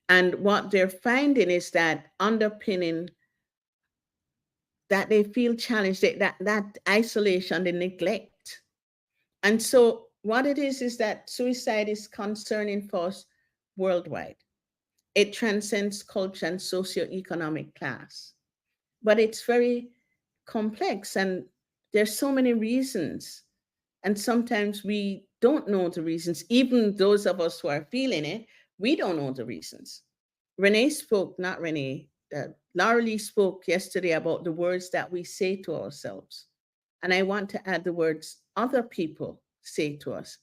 And what they're finding is that underpinning that they feel challenged, that isolation, the neglect. And so what it is that suicide is concerning for us worldwide. It transcends culture and socioeconomic class. But it's very complex and there's so many reasons. And sometimes we don't know the reasons. Even those of us who are feeling it, we don't know the reasons. Renee spoke, not Renee, Laura Lee spoke yesterday about the words that we say to ourselves. And I want to add the words other people say to us.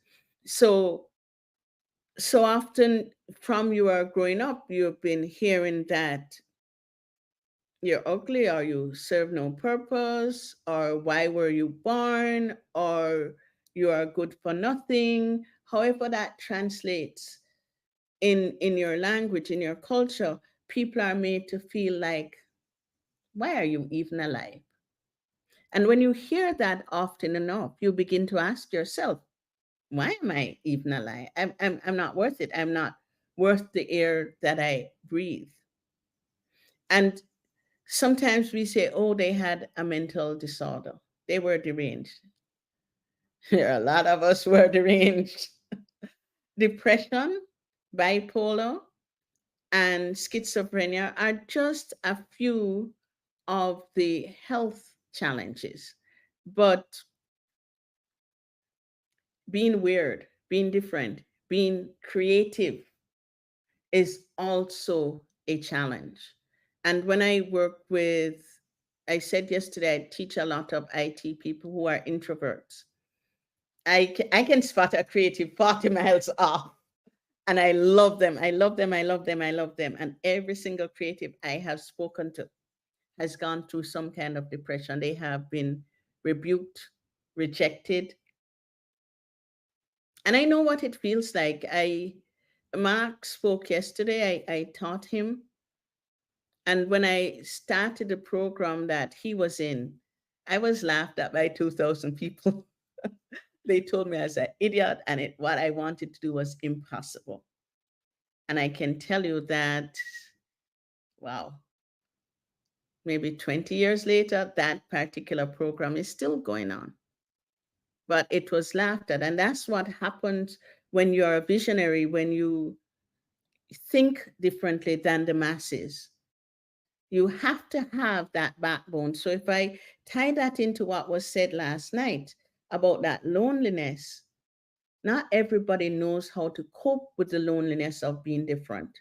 So often from you are growing up, you've been hearing that you're ugly or you serve no purpose or why were you born or you are good for nothing. However that translates in your language, in your culture, people are made to feel like, why are you even alive? And when you hear that often enough, you begin to ask yourself, why am I even alive? I'm not worth it. I'm not worth the air that I breathe. And sometimes we say, oh, they had a mental disorder. They were deranged. There are a lot of us who are deranged. Depression, bipolar, and schizophrenia are just a few of the health challenges. But being weird, being different, being creative is also a challenge. And when I work with, I said yesterday, I teach a lot of IT people who are introverts. I can spot a creative 40 miles off. And I love them. I love them. I love them. I love them. And every single creative I have spoken to has gone through some kind of depression. They have been rebuked, rejected. And I know what it feels like. Mark spoke yesterday. I taught him. And when I started the program that he was in, I was laughed at by 2,000 people. They told me I was an idiot and what I wanted to do was impossible. And I can tell you that, wow, maybe 20 years later, that particular program is still going on. But it was laughed at. And that's what happens when you're a visionary, when you think differently than the masses. You have to have that backbone. So if I tie that into what was said last night about that loneliness, not everybody knows how to cope with the loneliness of being different.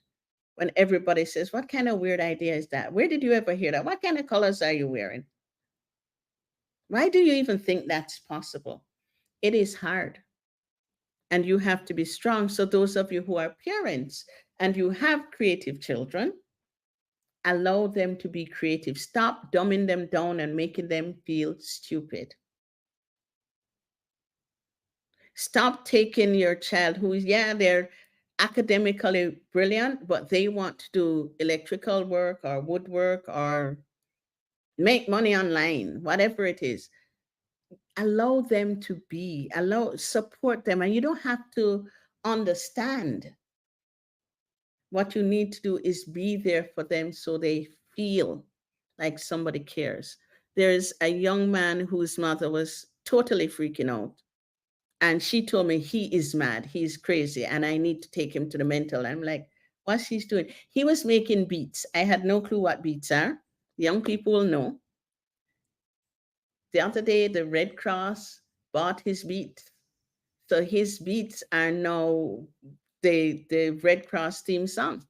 When everybody says, what kind of weird idea is that? Where did you ever hear that? What kind of colors are you wearing? Why do you even think that's possible? It is hard. And you have to be strong. So those of you who are parents and you have creative children, allow them to be creative. Stop dumbing them down and making them feel stupid. Stop taking your child who is, yeah, they're academically brilliant, but they want to do electrical work or woodwork or make money online, whatever it is. Allow them to be, support them. And you don't have to understand. What you need to do is be there for them so they feel like somebody cares. There's a young man whose mother was totally freaking out. And she told me he is mad, he's crazy, and I need to take him to the mental. I'm like, what's he doing? He was making beats. I had no clue what beats are. Young people will know. The other day, the Red Cross bought his beats. So his beats are now the Red Cross theme song.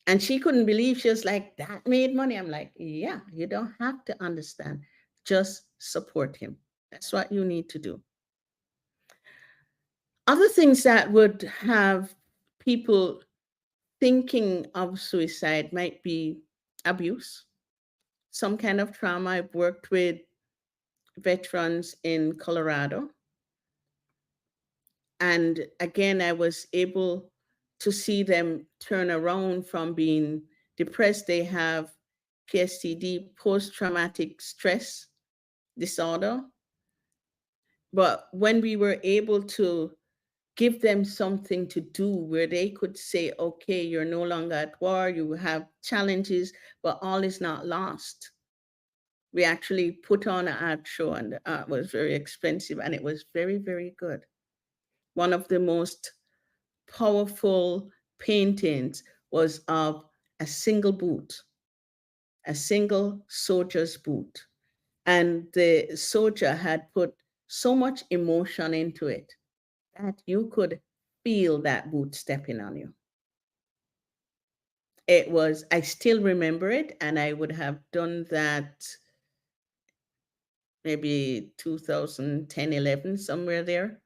And she couldn't believe, she was like, that made money. I'm like, yeah, you don't have to understand. Just support him. That's what you need to do. Other things that would have people thinking of suicide might be abuse, some kind of trauma. I've worked with veterans in Colorado. And again, I was able to see them turn around from being depressed. They have PSTD, post-traumatic stress disorder. But when we were able to give them something to do where they could say, okay, you're no longer at war, you have challenges, but all is not lost. We actually put on an art show, and the art was very expensive, and it was very, very good. One of the most powerful paintings was of a single boot, a single soldier's boot. And the soldier had put so much emotion into it that you could feel that boot stepping on you. It was, I still remember it, and I would have done that maybe 2010, 11, somewhere there.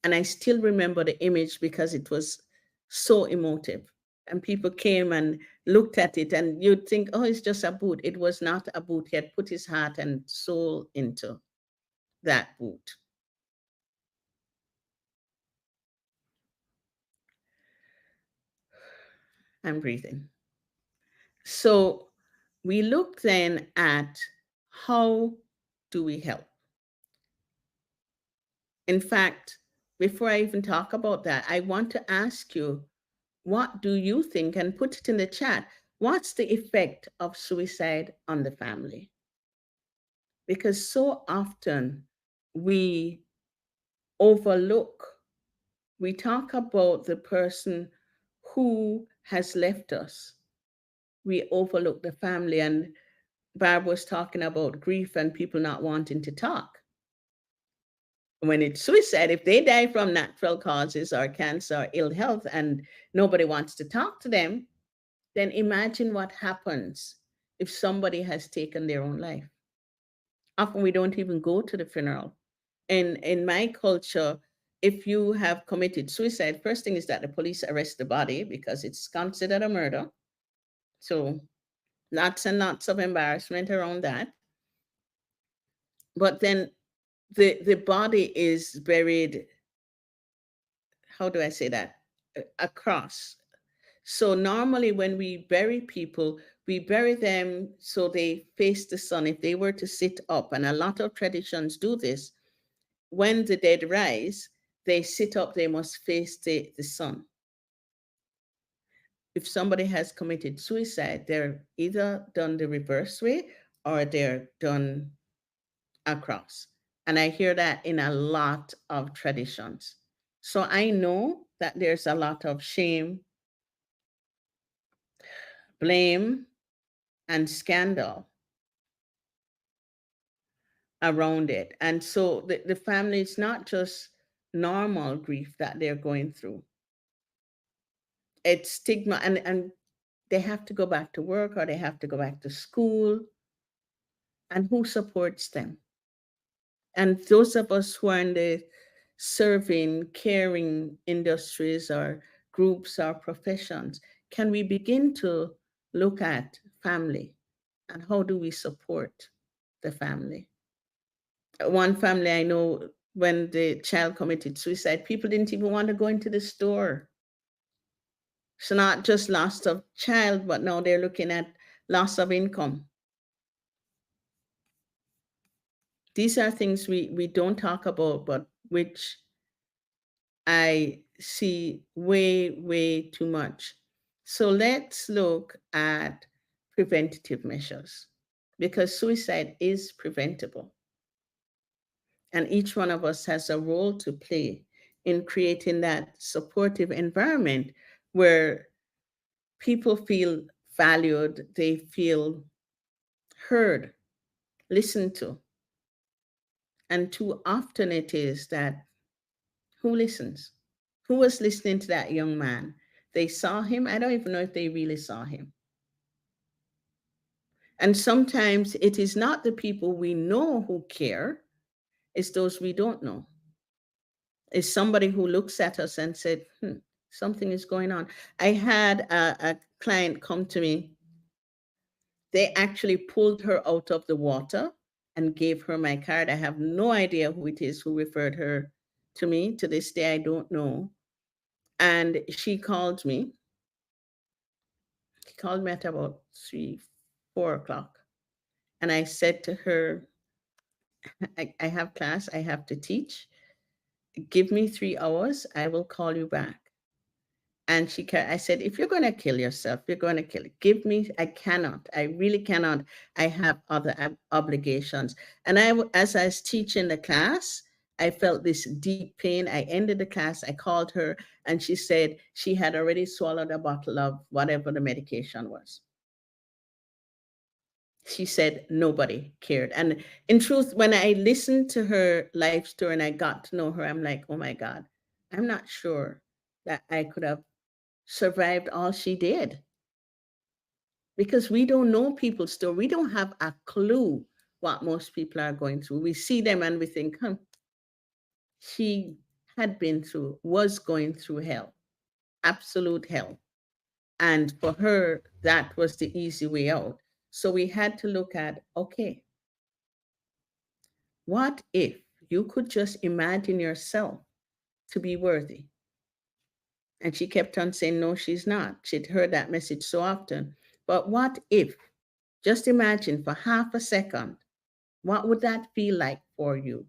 And I still remember the image because it was so emotive. And people came and looked at it, and you'd think, oh, it's just a boot. It was not a boot. He had put his heart and soul into that boot. I'm breathing. So we look then at how do we help? In fact, before I even talk about that, I want to ask you, what do you think? And put it in the chat. What's the effect of suicide on the family? Because so often we overlook, we talk about the person who has left us. We overlook the family. And Barb was talking about grief and people not wanting to talk. When it's suicide, if they die from natural causes or cancer or ill health and nobody wants to talk to them, then imagine what happens if somebody has taken their own life. Often we don't even go to the funeral. In my culture, if you have committed suicide, first thing is that the police arrest the body because it's considered a murder. So lots and lots of embarrassment around that. But then the body is buried, how do I say that? Across. So normally when we bury people, we bury them so they face the sun. If they were to sit up, and a lot of traditions do this, when the dead rise, they sit up, they must face the sun. if somebody has committed suicide, they're either done the reverse way or they're done across. And I hear that in a lot of traditions. So I know that there's a lot of shame, blame, and scandal around it. And so the family is not just normal grief that they're going through. It's stigma, and they have to go back to work or they have to go back to school. And who supports them? And those of us who are in the serving, caring industries or groups or professions, can we begin to look at family and how do we support the family? One family I know, when the child committed suicide, people didn't even want to go into the store. So not just loss of child, but now they're looking at loss of income. These are things we don't talk about, but which I see way, way too much. So let's look at preventative measures, because suicide is preventable. And each one of us has a role to play in creating that supportive environment where people feel valued, they feel heard, listened to. And too often it is that, who listens? Who was listening to that young man? They saw him. I don't even know if they really saw him. And sometimes it is not the people we know who care, it's those we don't know. It's somebody who looks at us and said, something is going on. I had a client come to me. They actually pulled her out of the water and gave her my card. I have no idea who it is who referred her to me. To this day, I don't know. And she called me. She called me at about 3, 4 o'clock. And I said to her, I have class, I have to teach. Give me 3 hours, I will call you back. And I said, if you're going to kill yourself, you're going to kill it. Give me, I cannot, I really cannot. I have other obligations. And as I was teaching the class, I felt this deep pain. I ended the class, I called her, and she said she had already swallowed a bottle of whatever the medication was. She said nobody cared. And in truth, when I listened to her life story and I got to know her, I'm like, oh my God, I'm not sure that I could have survived all she did. Because we don't know people's story. We don't have a clue what most people are going through. We see them and we think, she had been through, was going through hell, absolute hell. And for her, that was the easy way out. So we had to look at, okay, what if you could just imagine yourself to be worthy? And she kept on saying, no, she's not. She'd heard that message so often. But what if, just imagine for half a second, what would that feel like for you?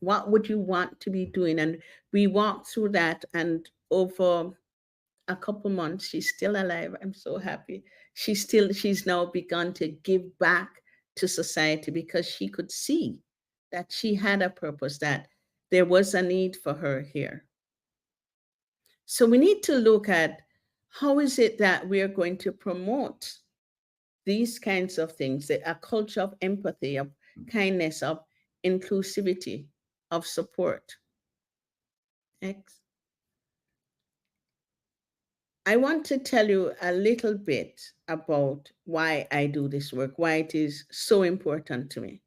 What would you want to be doing? And we walked through that, and over a couple months, she's still alive. I'm so happy. She's now begun to give back to society because she could see that she had a purpose, that there was a need for her here. So we need to look at how is it that we are going to promote these kinds of things, a culture of empathy, of kindness, of inclusivity, of support. Next. I want to tell you a little bit about why I do this work, why it is so important to me.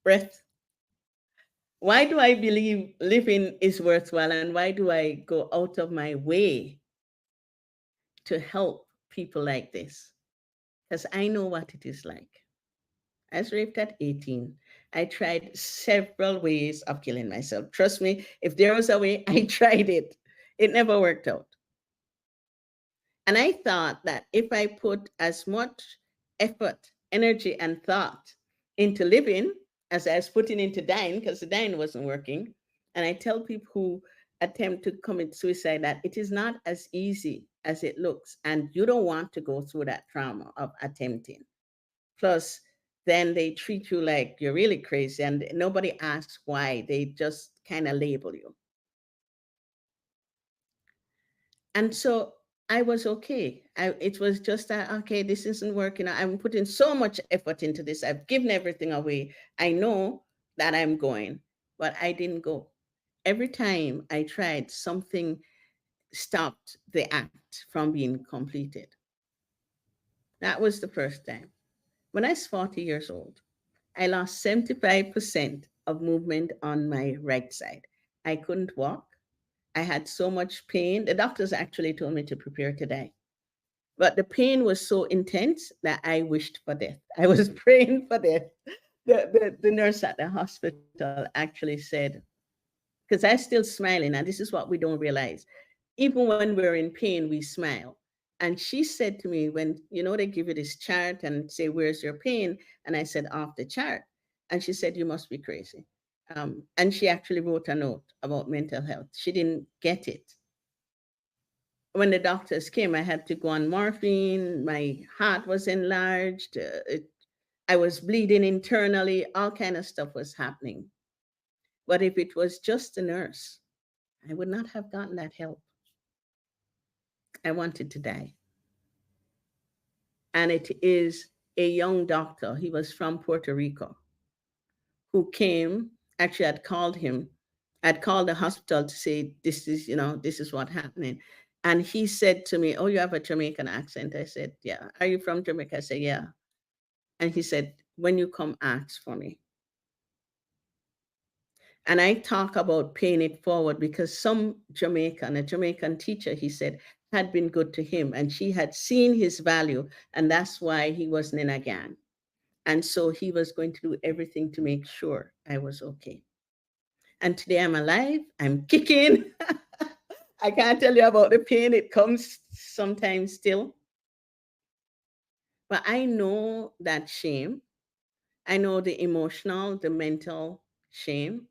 Breath. Why do I believe living is worthwhile, and why do I go out of my way to help people like this? Because I know what it is like. I was raped at 18. I tried several ways of killing myself. Trust me, if there was a way, I tried it. It never worked out. And I thought that if I put as much effort, energy, and thought into living as I was putting into dying, because the dying wasn't working, and I tell people who attempt to commit suicide, that it is not as easy as it looks. And you don't want to go through that trauma of attempting. Plus, then they treat you like you're really crazy and nobody asks why. They just kind of label you. And so I was okay. It was just that, okay, this isn't working. I'm putting so much effort into this. I've given everything away. I know that I'm going, but I didn't go. Every time I tried, something stopped the act from being completed. That was the first time. When I was 40 years old, I lost 75% of movement on my right side. I couldn't walk. I had so much pain. The doctors actually told me to prepare to die. But the pain was so intense that I wished for death. I was praying for death. The nurse at the hospital actually said, because I was still smiling, and this is what we don't realize. Even when we're in pain, we smile. And she said to me, when they give you this chart and say, "Where's your pain?" And I said, "Off the chart." And she said, "You must be crazy." And she actually wrote a note about mental health. She didn't get it. When the doctors came, I had to go on morphine. My heart was enlarged. I was bleeding internally. All kind of stuff was happening. But if it was just a nurse, I would not have gotten that help. I wanted to die. And it is a young doctor. He was from Puerto Rico who came. Actually, I'd called him. I'd called the hospital to say, this is what's happening. And he said to me, "Oh, you have a Jamaican accent." I said, "Yeah." "Are you from Jamaica?" I said, "Yeah." And he said, "When you come, ask for me." And I talk about paying it forward because a Jamaican teacher, he said, had been good to him and she had seen his value, and that's why he wasn't in a gang. And so he was going to do everything to make sure I was okay. And today I'm alive, I'm kicking. I can't tell you about the pain. It comes sometimes still. But I know that shame. I know the emotional, the mental shame.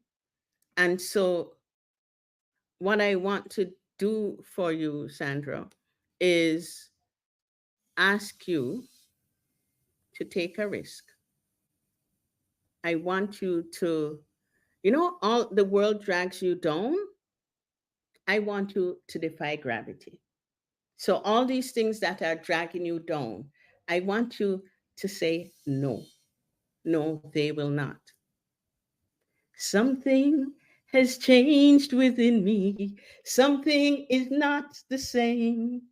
And so what I want to do for you, Sandra, is ask you to take a risk. I want you to, all the world drags you down. I want you to defy gravity. So all these things that are dragging you down, I want you to say no. No, they will not. Something has changed within me. Something is not the same.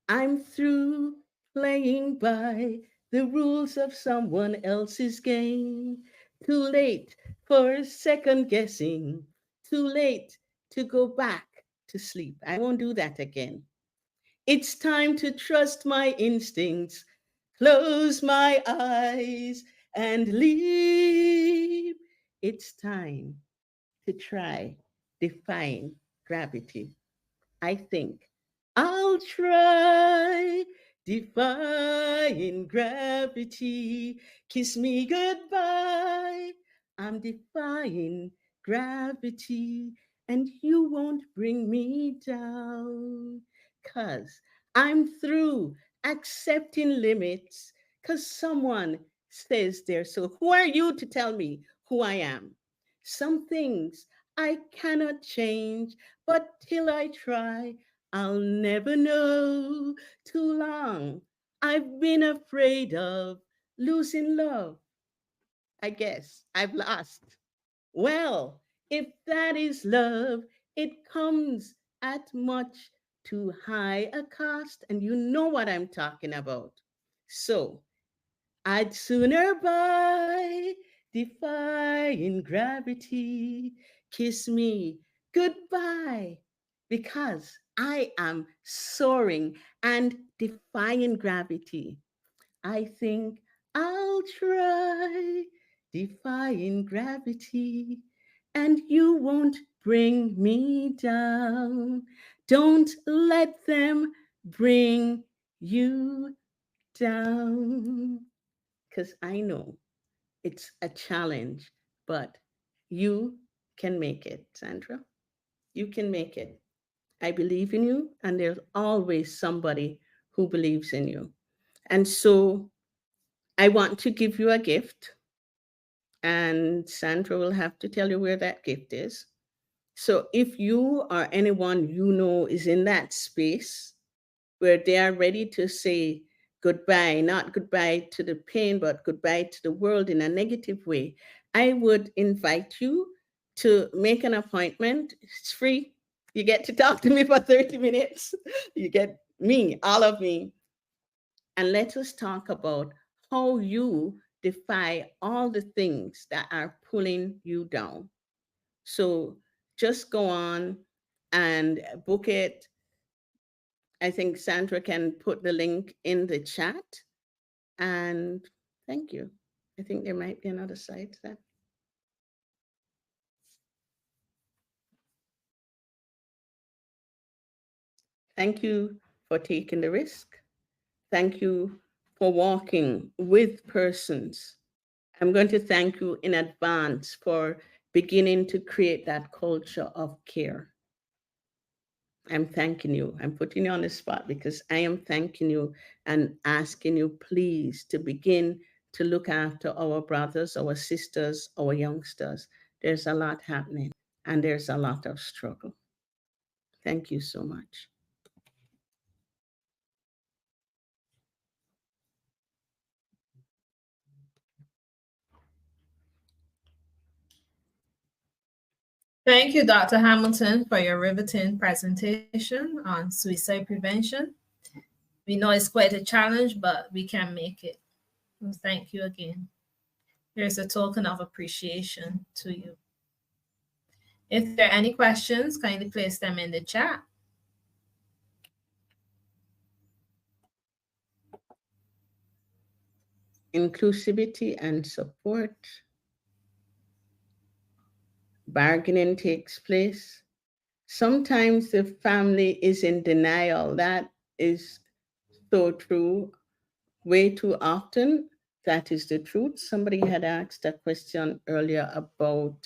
I'm through playing by the rules of someone else's game. Too late for second guessing. Too late to go back to sleep. I won't do that again. It's time to trust my instincts, close my eyes, and leave. It's time to try defying gravity. I think I'll try defying gravity. Kiss me goodbye. I'm defying gravity, and you won't bring me down. 'Cause I'm through accepting limits, 'cause someone says they're so. Who are you to tell me who I am? Some things I cannot change, but till I try, I'll never know. Too long I've been afraid of losing love. I guess I've lost. Well, if that is love, it comes at much too high a cost, and you know what I'm talking about. So I'd sooner buy defying gravity. Kiss me goodbye, because I am soaring and defying gravity. I think I'll try defying gravity, and you won't bring me down. Don't let them bring you down. Because I know it's a challenge, but you can make it, Sandra. You can make it. I believe in you, and there's always somebody who believes in you. And so I want to give you a gift, and Sandra will have to tell you where that gift is. So if you or anyone you know is in that space where they are ready to say goodbye, not goodbye to the pain, but goodbye to the world in a negative way, I would invite you to make an appointment. It's free. You get to talk to me for 30 minutes. You get me, all of me. And let us talk about how you defy all the things that are pulling you down. So just go on and book it. I think Sandra can put the link in the chat. And thank you. I think there might be another site there. Thank you for taking the risk. Thank you for walking with persons. I'm going to thank you in advance for beginning to create that culture of care. I'm thanking you. I'm putting you on the spot because I am thanking you and asking you, please, to begin to look after our brothers, our sisters, our youngsters. There's a lot happening and there's a lot of struggle. Thank you so much. Thank you, Dr. Hamilton, for your riveting presentation on suicide prevention. We know it's quite a challenge, but we can make it. And thank you again. Here's a token of appreciation to you. If there are any questions, kindly place them in the chat. Inclusivity and support. Bargaining takes place. Sometimes the family is in denial. That is so true. Way too often, that is the truth. Somebody had asked a question earlier about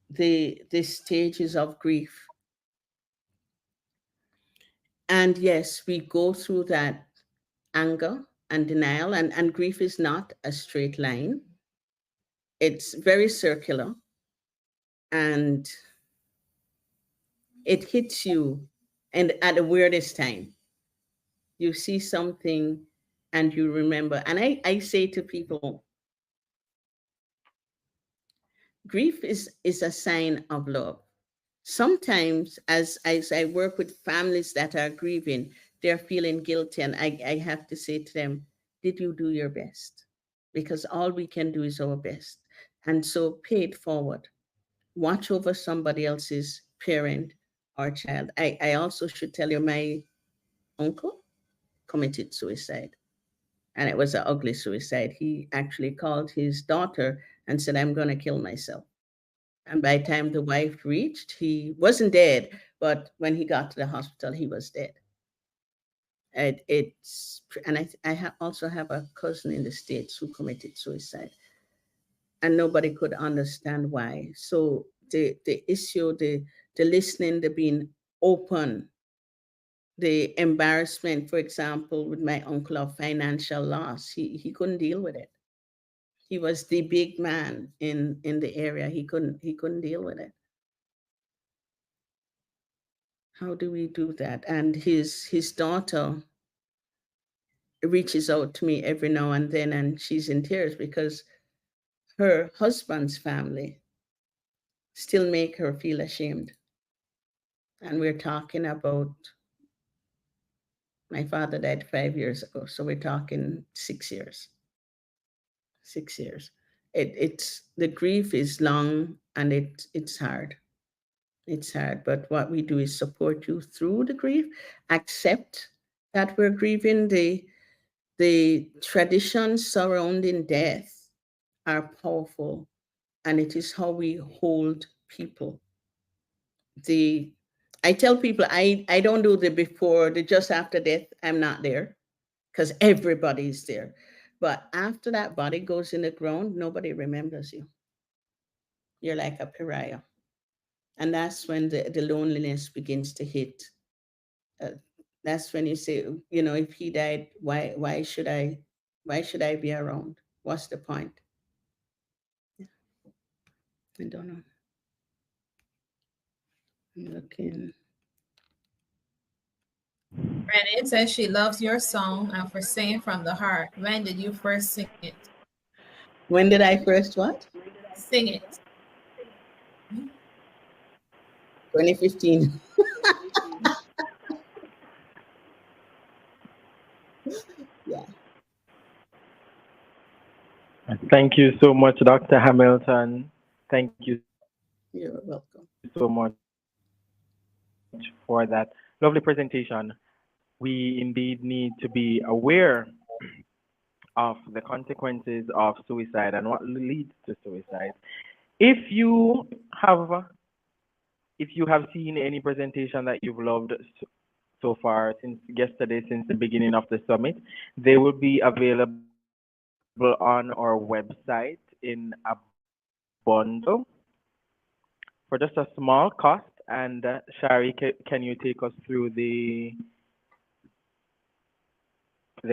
the stages of grief. And yes, we go through that anger and denial, and grief is not a straight line. It's very circular, and it hits you and at the weirdest time. You see something and you remember. And I say to people, grief is a sign of love. Sometimes as I work with families that are grieving, they're feeling guilty, and I have to say to them, did you do your best? Because all we can do is our best. And so pay it forward. Watch over somebody else's parent or child. I also should tell you, my uncle committed suicide. And it was an ugly suicide. He actually called his daughter and said, I'm going to kill myself. And by the time the wife reached, he wasn't dead, but when he got to the hospital, he was dead. And I also have a cousin in the States who committed suicide, and nobody could understand why. So the issue, the listening, the being open, the embarrassment, for example, with my uncle of financial loss, he couldn't deal with it. He was the big man in the area. He couldn't deal with it. How do we do that? And his daughter reaches out to me every now and then, and she's in tears because her husband's family still make her feel ashamed. And we're talking about, my father died 5 years ago, so we're talking 6 years. 6 years. It's the grief is long, and it's hard. It's hard, but what we do is support you through the grief. Accept that we're grieving. The traditions surrounding death are powerful, and it is how we hold people. I tell people I don't do the before, the just after death. I'm not there because everybody's there. But after that body goes in the ground, nobody remembers you. you're like a pariah. And that's when the loneliness begins to hit. Uh, that's when you say, if he died, why should I be around? What's the point? I don't know. I'm looking. Renee says she loves your song and for singing from the heart. When did you first sing it? When did I first what? Sing it. 2015. Yeah. Thank you so much, Dr. Hamilton. Thank you You're welcome. so much for that lovely presentation. We indeed need to be aware of the consequences of suicide and what leads to suicide. If you have seen any presentation that you've loved so far since yesterday, since the beginning of the summit, they will be available on our website in a bundle for just a small cost. And Shari, can you take us through the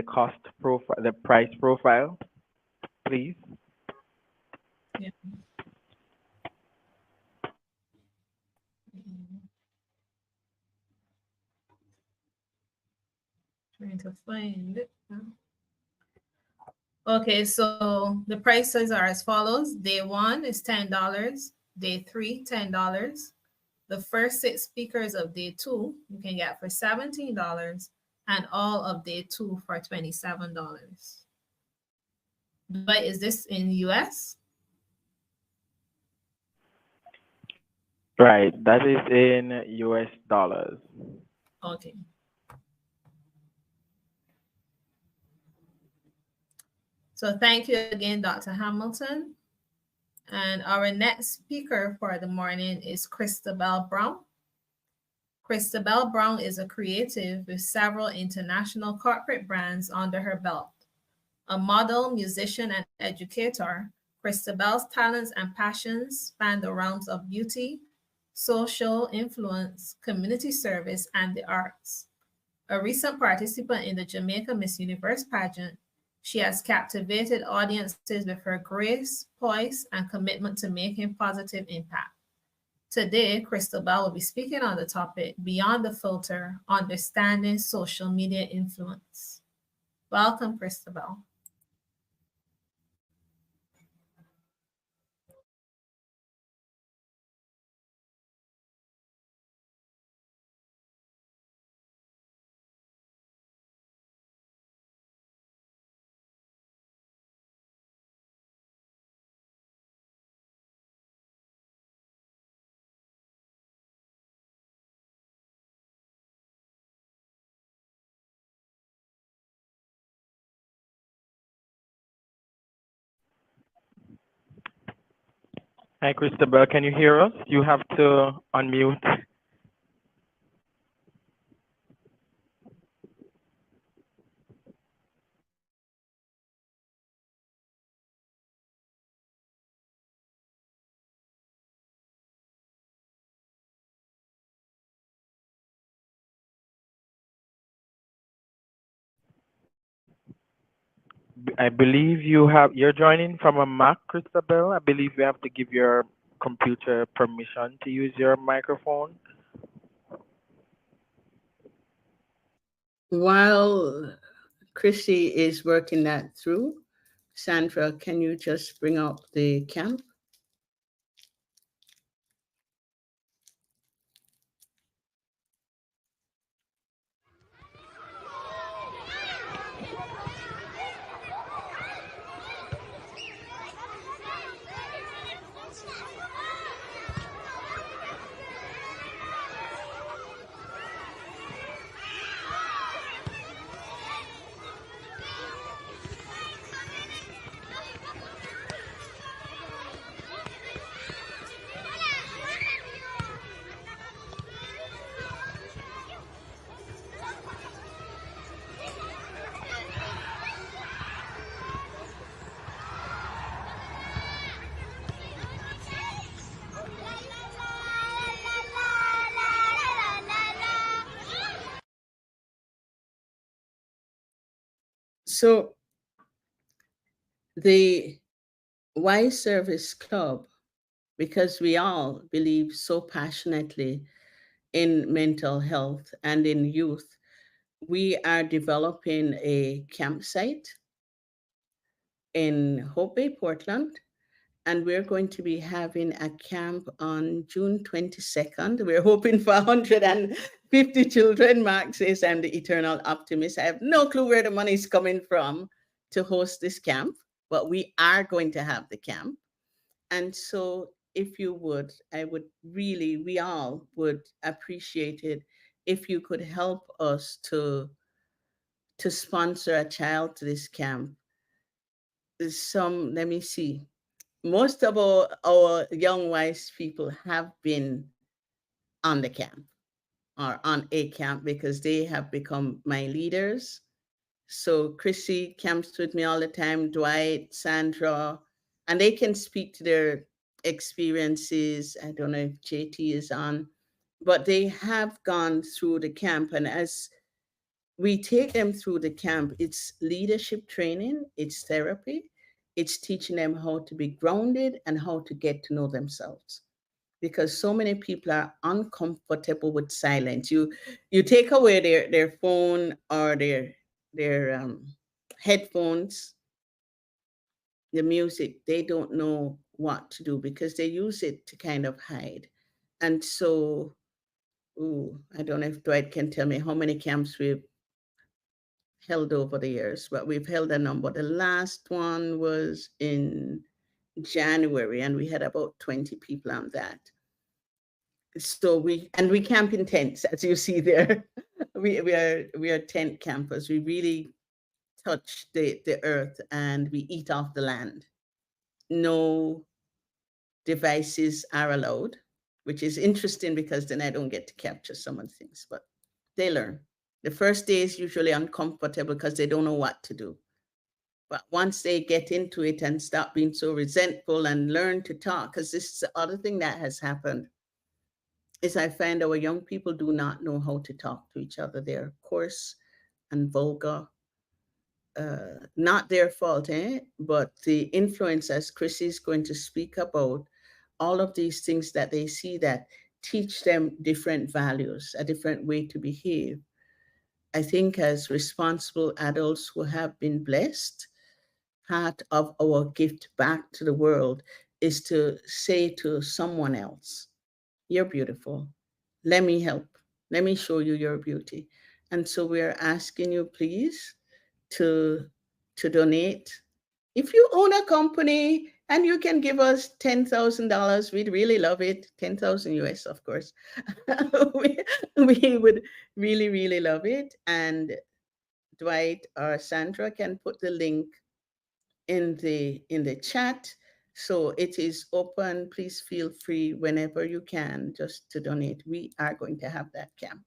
cost profile, the price profile, please? Yeah. Trying to find it. Okay, so the prices are as follows. Day 1 is $10. Day 3, $10. The first 6 speakers of day 2 you can get for $17, and all of day 2 for $27. But is this in US? Right, that is in US dollars. Okay. So thank you again, Dr. Hamilton. And our next speaker for the morning is Christabel Brown. Christabel Brown is a creative with several international corporate brands under her belt. A model, musician, and educator, Christabel's talents and passions span the realms of beauty, social influence, community service, and the arts. A recent participant in the Jamaica Miss Universe pageant, she has captivated audiences with her grace, poise, and commitment to making positive impact. Today, Christabel will be speaking on the topic, Beyond the Filter, Understanding Social Media Influence. Welcome, Christabel. Hi, Christabel, can you hear us? You have to unmute. I believe you're joining from a Mac, Christabel. I believe you have to give your computer permission to use your microphone. While Chrissy is working that through, Sandra, can you just bring up the camp? So the Y Service Club, because we all believe so passionately in mental health and in youth, we are developing a campsite in Hope Bay, Portland, and we're going to be having a camp on June 22nd. We're hoping for 150 children. Mark says I'm the eternal optimist. I have no clue where the money is coming from to host this camp, but we are going to have the camp. And so, if you would, I would really, we all would appreciate it if you could help us to sponsor a child to this camp. There's some, let me see, most of our young wise people have been on the camp or on a camp because they have become my leaders. So Chrissy camps with me all the time, Dwight, Sandra, and they can speak to their experiences. I don't know if JT is on, but they have gone through the camp. And as we take them through the camp, it's leadership training, it's therapy, it's teaching them how to be grounded and how to get to know themselves. Because so many people are uncomfortable with silence. You take away their phone or their headphones, the music, they don't know what to do because they use it to kind of hide. And so, I don't know if Dwight can tell me how many camps we've held over the years, but we've held a number. The last one was in January, and we had about 20 people on that. So we camp in tents, as you see there. we are tent campers. We really touch the earth and we eat off the land. No devices are allowed, which is interesting because then I don't get to capture some of the things, but they learn. The first day is usually uncomfortable because they don't know what to do. But once they get into it and stop being so resentful and learn to talk, because this is the other thing that has happened, is I find our young people do not know how to talk to each other. They're coarse and vulgar. Not their fault, but the influence, as Chrissy is going to speak about, all of these things that they see that teach them different values, a different way to behave. I think as responsible adults who have been blessed, part of our gift back to the world is to say to someone else, you're beautiful. Let me help. Let me show you your beauty. And so we're asking you, please, to donate. If you own a company and you can give us $10,000, we'd really love it. 10,000 US, of course. we would really, really love it. And Dwight or Sandra can put the link in the chat. So it is open. Please feel free whenever you can just to donate. We are going to have that camp.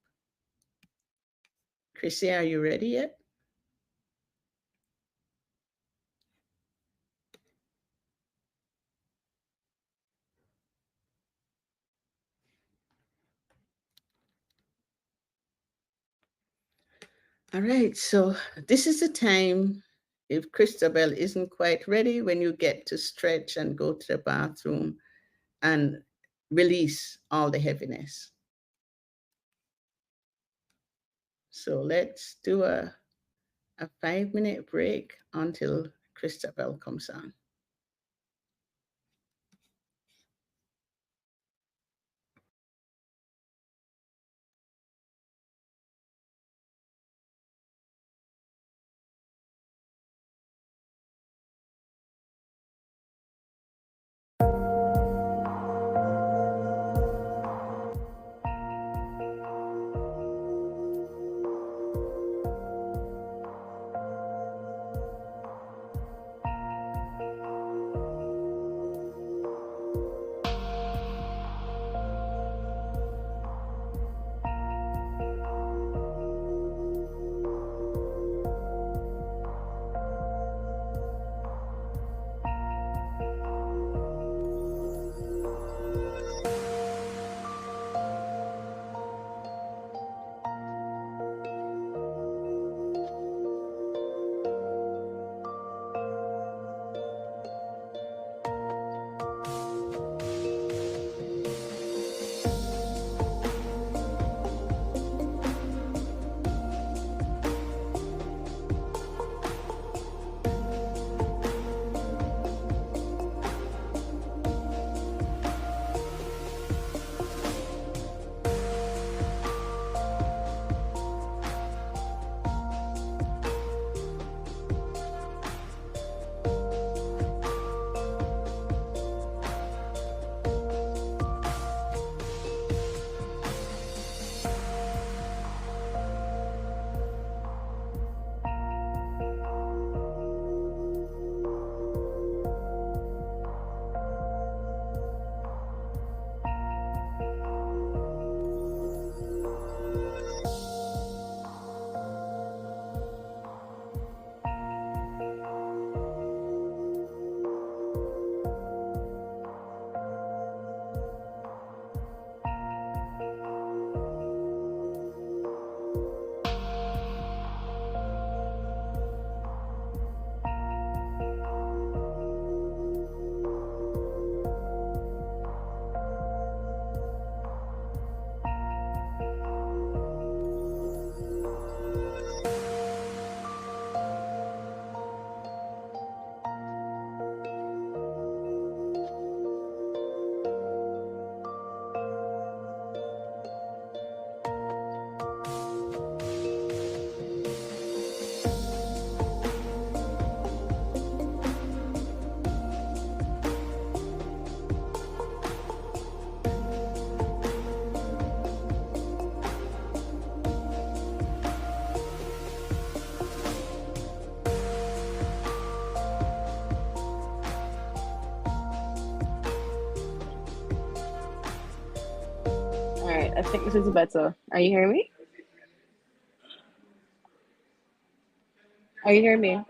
Chrissy, are you ready yet? All right, so this is the time, if Christabel isn't quite ready, when you get to stretch and go to the bathroom and release all the heaviness. So let's do a 5-minute break until Christabel comes on. I think this is better. Are you hearing me? Are you hearing me?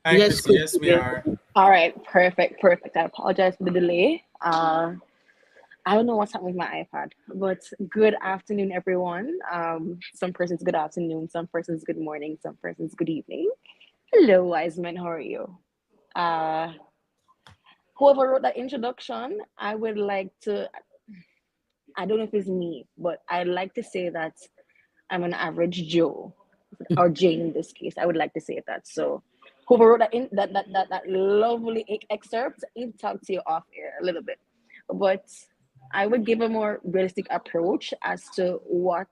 Hi, Yes, Chrissy. good. Yes, we Yes. are. All right, perfect, perfect. I apologize for the delay. I don't know what's happening with my iPad, but good afternoon, everyone. Some persons good afternoon, some persons good morning, some persons good evening. Hello, wise men. How are you? Uh, Whoever wrote that introduction, I would like to. I don't know if it's me, but I'd like to say that I'm an average Joe, or Jane in this case. I would like to say that. So, whoever wrote that lovely excerpt, I need to talk to you off air a little bit, but I would give a more realistic approach as to what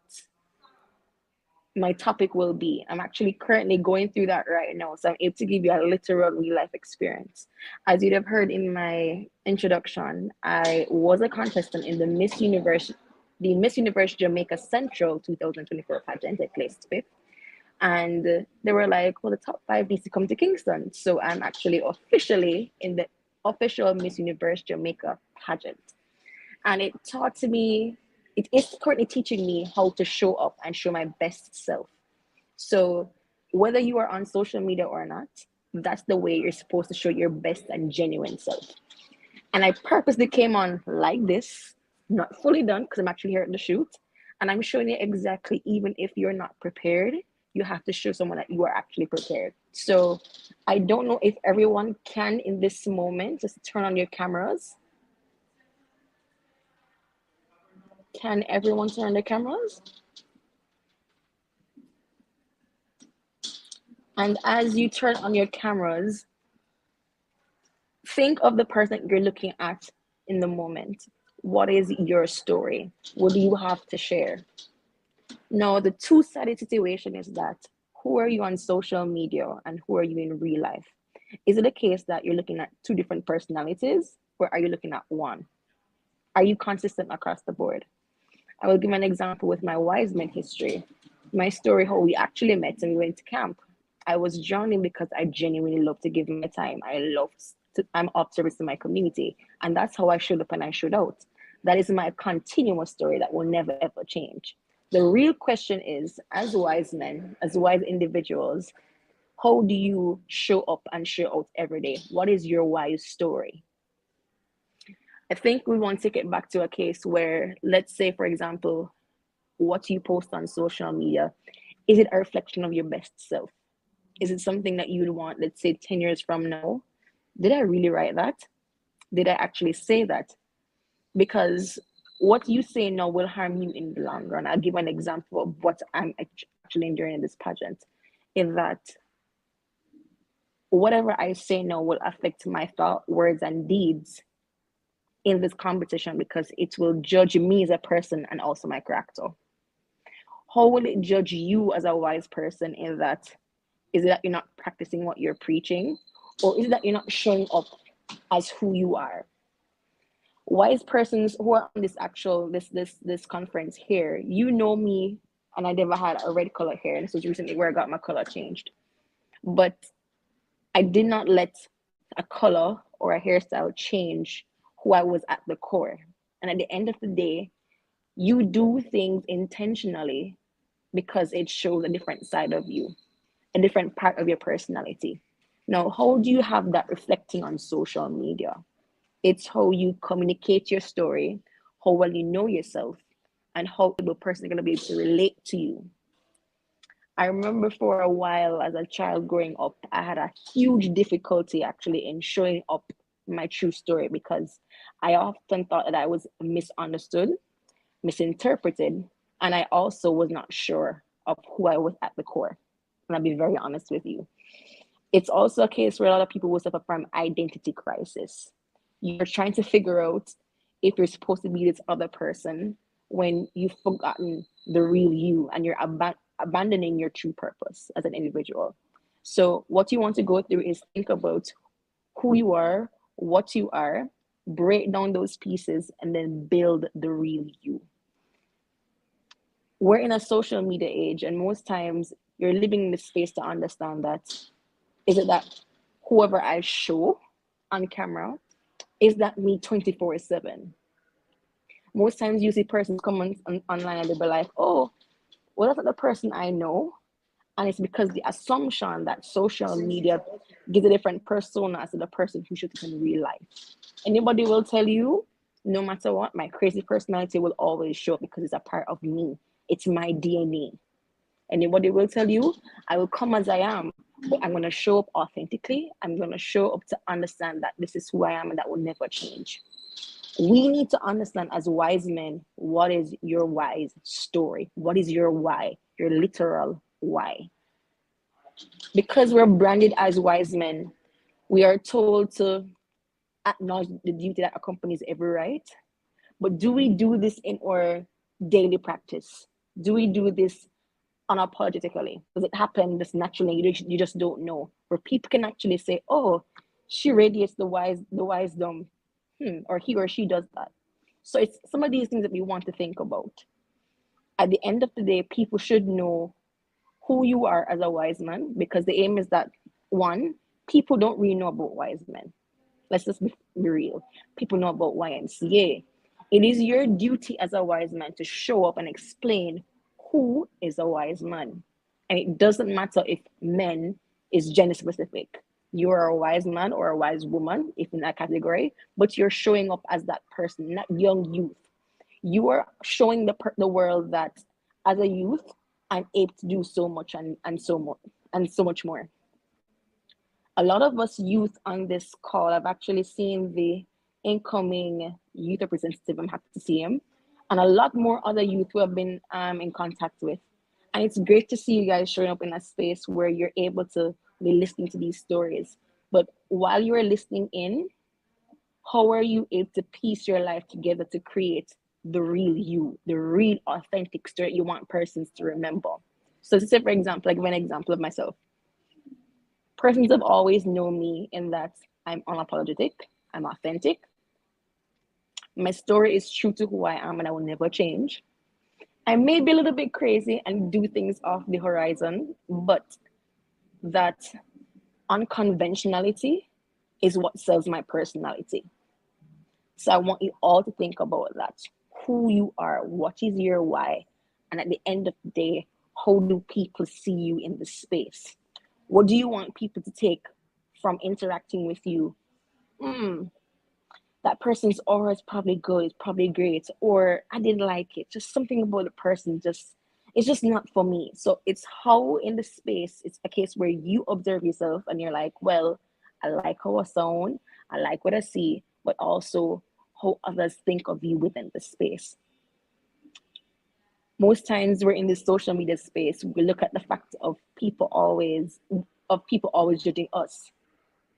my topic will be. I'm actually currently going through that right now, so I'm able to give you a literal real life experience. As you'd have heard in my introduction, I was a contestant in the Miss Universe Jamaica Central 2024 pageant. I placed fifth, and they were like, "Well, the top five needs to come to Kingston." So I'm actually officially in the official Miss Universe Jamaica pageant, and it taught me. It is currently teaching me how to show up and show my best self. So whether you are on social media or not, that's the way you're supposed to show your best and genuine self. And I purposely came on like this, not fully done because I'm actually here at the shoot. And I'm showing you exactly, even if you're not prepared, you have to show someone that you are actually prepared. So I don't know if everyone can in this moment just turn on your cameras. Can everyone turn on their cameras? And as you turn on your cameras, think of the person that you're looking at in the moment. What is your story? What do you have to share? Now, the two-sided situation is that who are you on social media and who are you in real life? Is it a case that you're looking at two different personalities, or are you looking at one? Are you consistent across the board? I will give an example with my wise men history. My story, how we actually met and we went to camp. I was joining because I genuinely love to give my time. I'm of service to my community. And that's how I showed up and I showed out. That is my continuous story that will never ever change. The real question is, as wise men, as wise individuals, how do you show up and show out every day? What is your wise story? I think we want to take it back to a case where, let's say, for example, what you post on social media, is it a reflection of your best self? Is it something that you'd want, let's say, 10 years from now? Did I really write that? Did I actually say that? Because what you say now will harm you in the long run. I'll give an example of what I'm actually enduring in this pageant, in that whatever I say now will affect my thought, words, and deeds in this competition because it will judge me as a person and also my character. How will it judge you as a wise person in that? Is it that you're not practicing what you're preaching? Or is it that you're not showing up as who you are? Wise persons who are on this conference here, you know me, and I never had a red color hair. This was recently where I got my color changed. But I did not let a color or a hairstyle change who I was at the core. And at the end of the day, you do things intentionally because it shows a different side of you, a different part of your personality. Now, how do you have that reflecting on social media? It's how you communicate your story, how well you know yourself, and how the person is going to be able to relate to you. I remember for a while as a child growing up, I had a huge difficulty actually in showing up my true story because I often thought that I was misunderstood, misinterpreted, and I also was not sure of who I was at the core. And I'll be very honest with you. It's also a case where a lot of people will suffer from identity crisis. You're trying to figure out if you're supposed to be this other person when you've forgotten the real you and you're abandoning your true purpose as an individual. So what you want to go through is think about who you are, what you are, break down those pieces, and then build the real you. We're in a social media age, and most times you're living in the space to understand that, is it that whoever I show on camera, is that me 24/7? Most times you see persons come online and they'll be like, oh, well, that's not the person I know. And it's because the assumption that social media gives a different persona to the person who should in real life. Anybody will tell you, no matter what, my crazy personality will always show up because it's a part of me. It's my DNA. Anybody will tell you, I will come as I am, but I'm going to show up authentically. I'm going to show up to understand that this is who I am and that will never change. We need to understand as wise men, what is your wise story? What is your why? Your literal why? Because we're branded as wise men, we are told to acknowledge the duty that accompanies every right. But do we do this in our daily practice? Do we do this unapologetically? Does it happen just naturally? You just don't know. Where people can actually say, oh, she radiates the wisdom, or he or she does that. So it's some of these things that we want to think about. At the end of the day, people should know who you are as a wise man, because the aim is that, one, people don't really know about wise men. Let's just be real. People know about YMCA. It is your duty as a wise man to show up and explain who is a wise man. And it doesn't matter if men is gender specific. You are a wise man or a wise woman, if in that category, but you're showing up as that person, not young youth. You are showing the world that as a youth, I'm able to do so much and so much more. A lot of us youth on this call, I've actually seen the incoming youth representative. I'm happy to see him, and a lot more other youth who have been in contact with. And it's great to see you guys showing up in a space where you're able to be listening to these stories. But while you are listening in, how are you able to piece your life together to create the real you, the real authentic story you want persons to remember? So to say, for example, like one example of myself. Persons have always known me in that I'm unapologetic, I'm authentic. My story is true to who I am and I will never change. I may be a little bit crazy and do things off the horizon, but that unconventionality is what sells my personality. So I want you all to think about that. Who you are, what is your why, and at the end of the day, how do people see you in the space? What do you want people to take from interacting with you? That person's aura is probably good, it's probably great, or I didn't like it. Just something about the person, it's just not for me. So it's how in the space, it's a case where you observe yourself and you're like, well, I like how I sound, I like what I see, but also how others think of you within the space. Most times we're in this social media space, we look at the fact of people always judging us,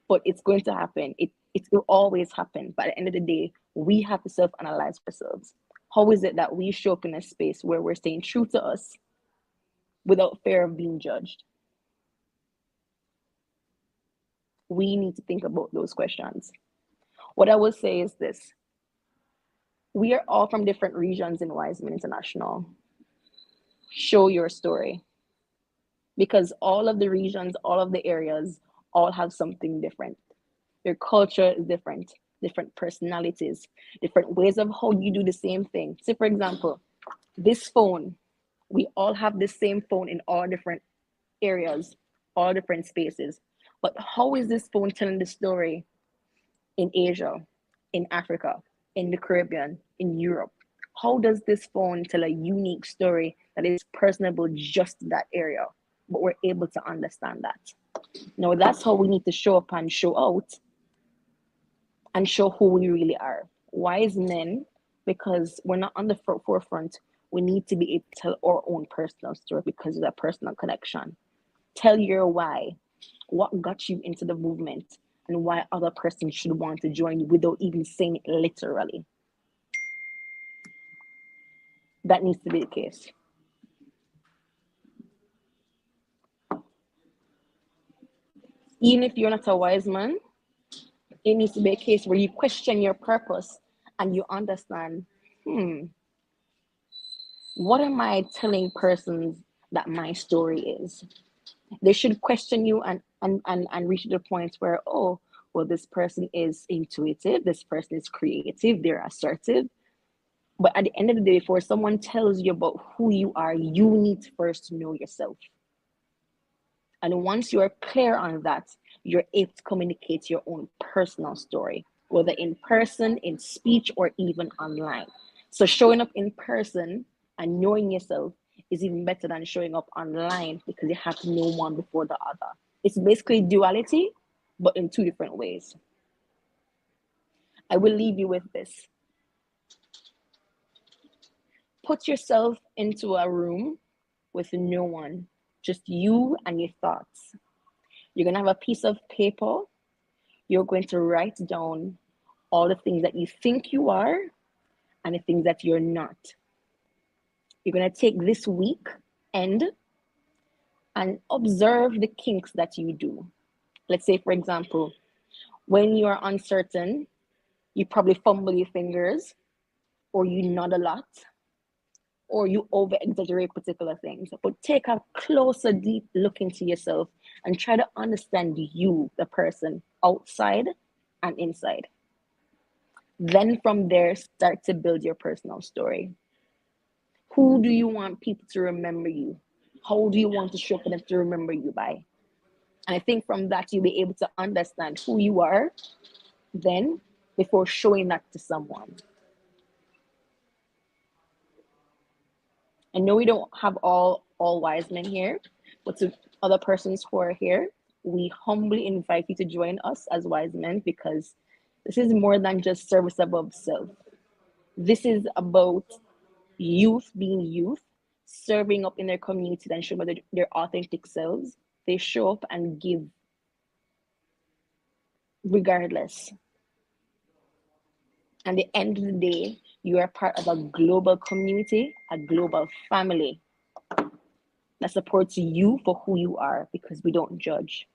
but it's going to happen. It will always happen. But at the end of the day, we have to self-analyze ourselves. How is it that we show up in a space where we're staying true to us without fear of being judged? We need to think about those questions. What I will say is this. We are all from different regions in Wiseman International. Show your story. Because all of the regions, all of the areas, all have something different. Your culture is different personalities, different ways of how you do the same thing. Say, for example, this phone, we all have the same phone in all different areas, all different spaces. But how is this phone telling the story in Asia, in Africa, in the Caribbean, in Europe? How does this phone tell a unique story that is personable just to that area? But we're able to understand that. Now that's how we need to show up and show out and show who we really are. Wise men, because we're not on the forefront, we need to be able to tell our own personal story because of that personal connection. Tell your why, what got you into the movement, and why other persons should want to join you without even saying it literally. That needs to be the case. Even if you're not a wise man, it needs to be a case where you question your purpose and you understand, what am I telling persons that my story is? They should question you and reach to the point where, oh, well, this person is intuitive, this person is creative, they're assertive. But at the end of the day, before someone tells you about who you are, you need to first know yourself. And once you're clear on that, you're able to communicate your own personal story, whether in person, in speech, or even online. So showing up in person and knowing yourself is even better than showing up online, because you have to know one before the other. It's basically duality, but in two different ways. I will leave you with this. Put yourself into a room with no one, just you and your thoughts. You're going to have a piece of paper. You're going to write down all the things that you think you are and the things that you're not. You're going to take this week and observe the kinks that you do. Let's say, for example, when you're uncertain, you probably fumble your fingers, or you nod a lot, or you over exaggerate particular things. But take a closer, deep look into yourself and try to understand you, the person, outside and inside. Then from there, start to build your personal story. Who do you want people to remember you? How do you want to show for them to remember you by? And I think from that, you'll be able to understand who you are then before showing that to someone. I know we don't have all wise men here, but to other persons who are here, we humbly invite you to join us as wise men, because this is more than just service above self. This is about youth being youth, serving up in their community and showing their authentic selves. They show up and give regardless. At the end of the day, you are part of a global community, a global family that supports you for who you are, because we don't judge.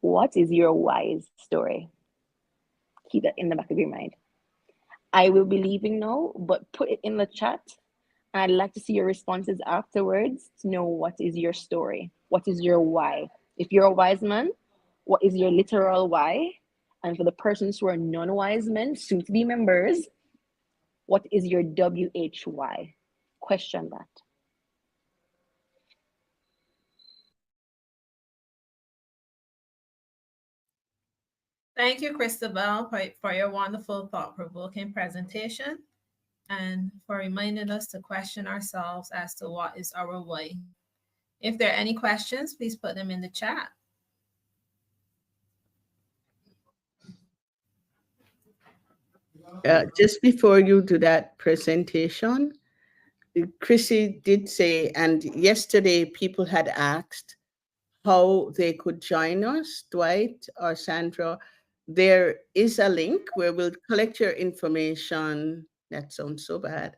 What is your wise story? Keep that in the back of your mind. I will be leaving now, but put it in the chat. And I'd like to see your responses afterwards to know what is your story. What is your why? If you're a wise man, what is your literal why? And for the persons who are non-wise men, soon to be members, what is your WHY? Question that. Thank you, Christabel, for your wonderful, thought-provoking presentation and for reminding us to question ourselves as to what is our why. If there are any questions, please put them in the chat. Just before you do that presentation, Chrissy did say, and yesterday people had asked how they could join us, Dwight or Sandra. There is a link where we'll collect your information. That sounds so bad,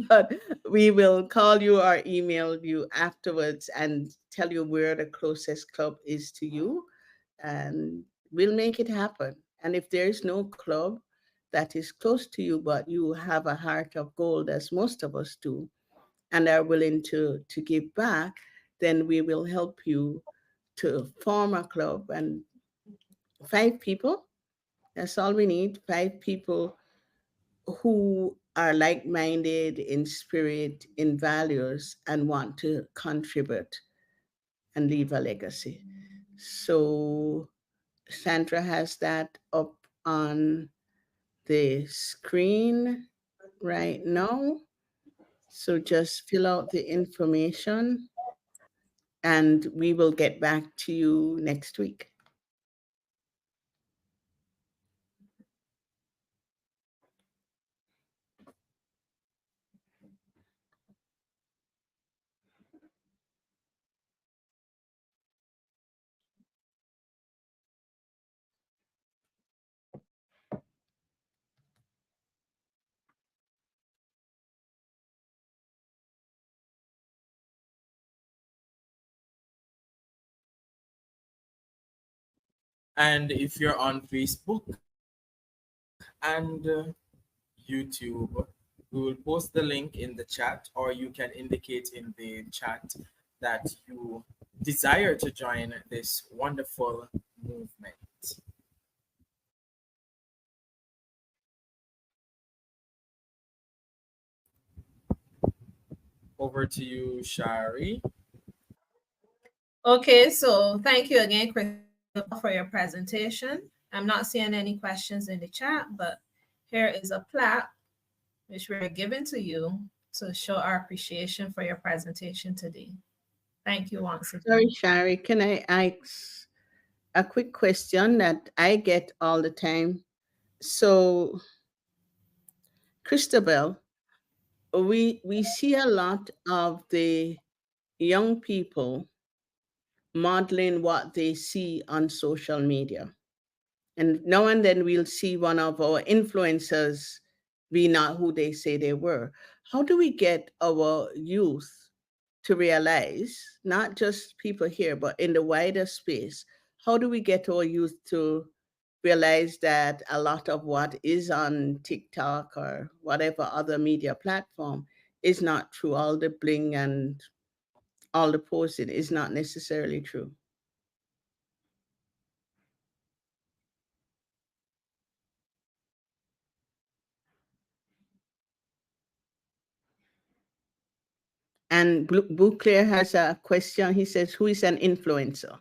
but we will call you or email you afterwards and tell you where the closest club is to you, and we'll make it happen. And if there is no club that is close to you, but you have a heart of gold, as most of us do, and are willing to give back, then we will help you to form a club. And 5 people, that's all we need. 5 people who are like-minded in spirit, in values, and want to contribute and leave a legacy. So Sandra has that up on the screen right now. So just fill out the information and we will get back to you next week. And if you're on Facebook and YouTube, we will post the link in the chat, or you can indicate in the chat that you desire to join this wonderful movement. over to you, Shari. Okay, so thank you again, Chris, for your presentation. I'm not seeing any questions in the chat, but here is a plaque which we're giving to you to show our appreciation for your presentation today. Thank you once again. Sorry, Shari, can I ask a quick question that I get all the time? So, Christabel, we see a lot of the young people modeling what they see on social media. And now and then we'll see one of our influencers be not who they say they were. How do we get our youth to realize, not just people here, but in the wider space, how do we get our youth to realize that a lot of what is on TikTok or whatever other media platform is not true? All the bling and all the posting is not necessarily true. And Bouclair has a question. He says, who is an influencer?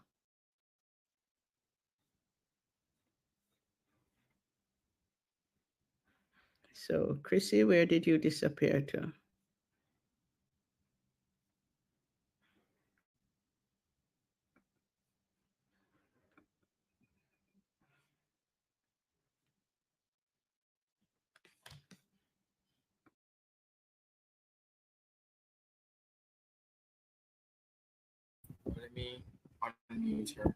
So, Chrissy, where did you disappear to? Let me unmute her.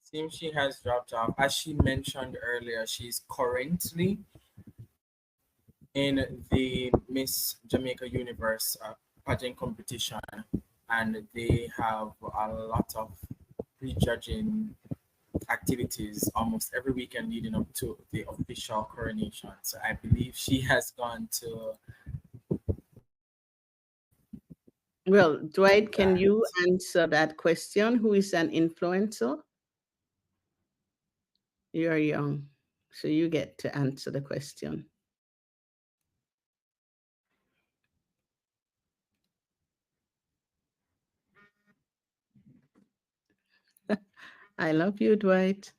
Seems she has dropped off. As she mentioned earlier, she's currently in the Miss Jamaica Universe pageant competition, and they have a lot of prejudging activities almost every weekend leading up to the official coronation. So I believe she has gone to. Well, Dwight, can you answer that question? Who is an influencer? You're young, so you get to answer the question. I love you, Dwight.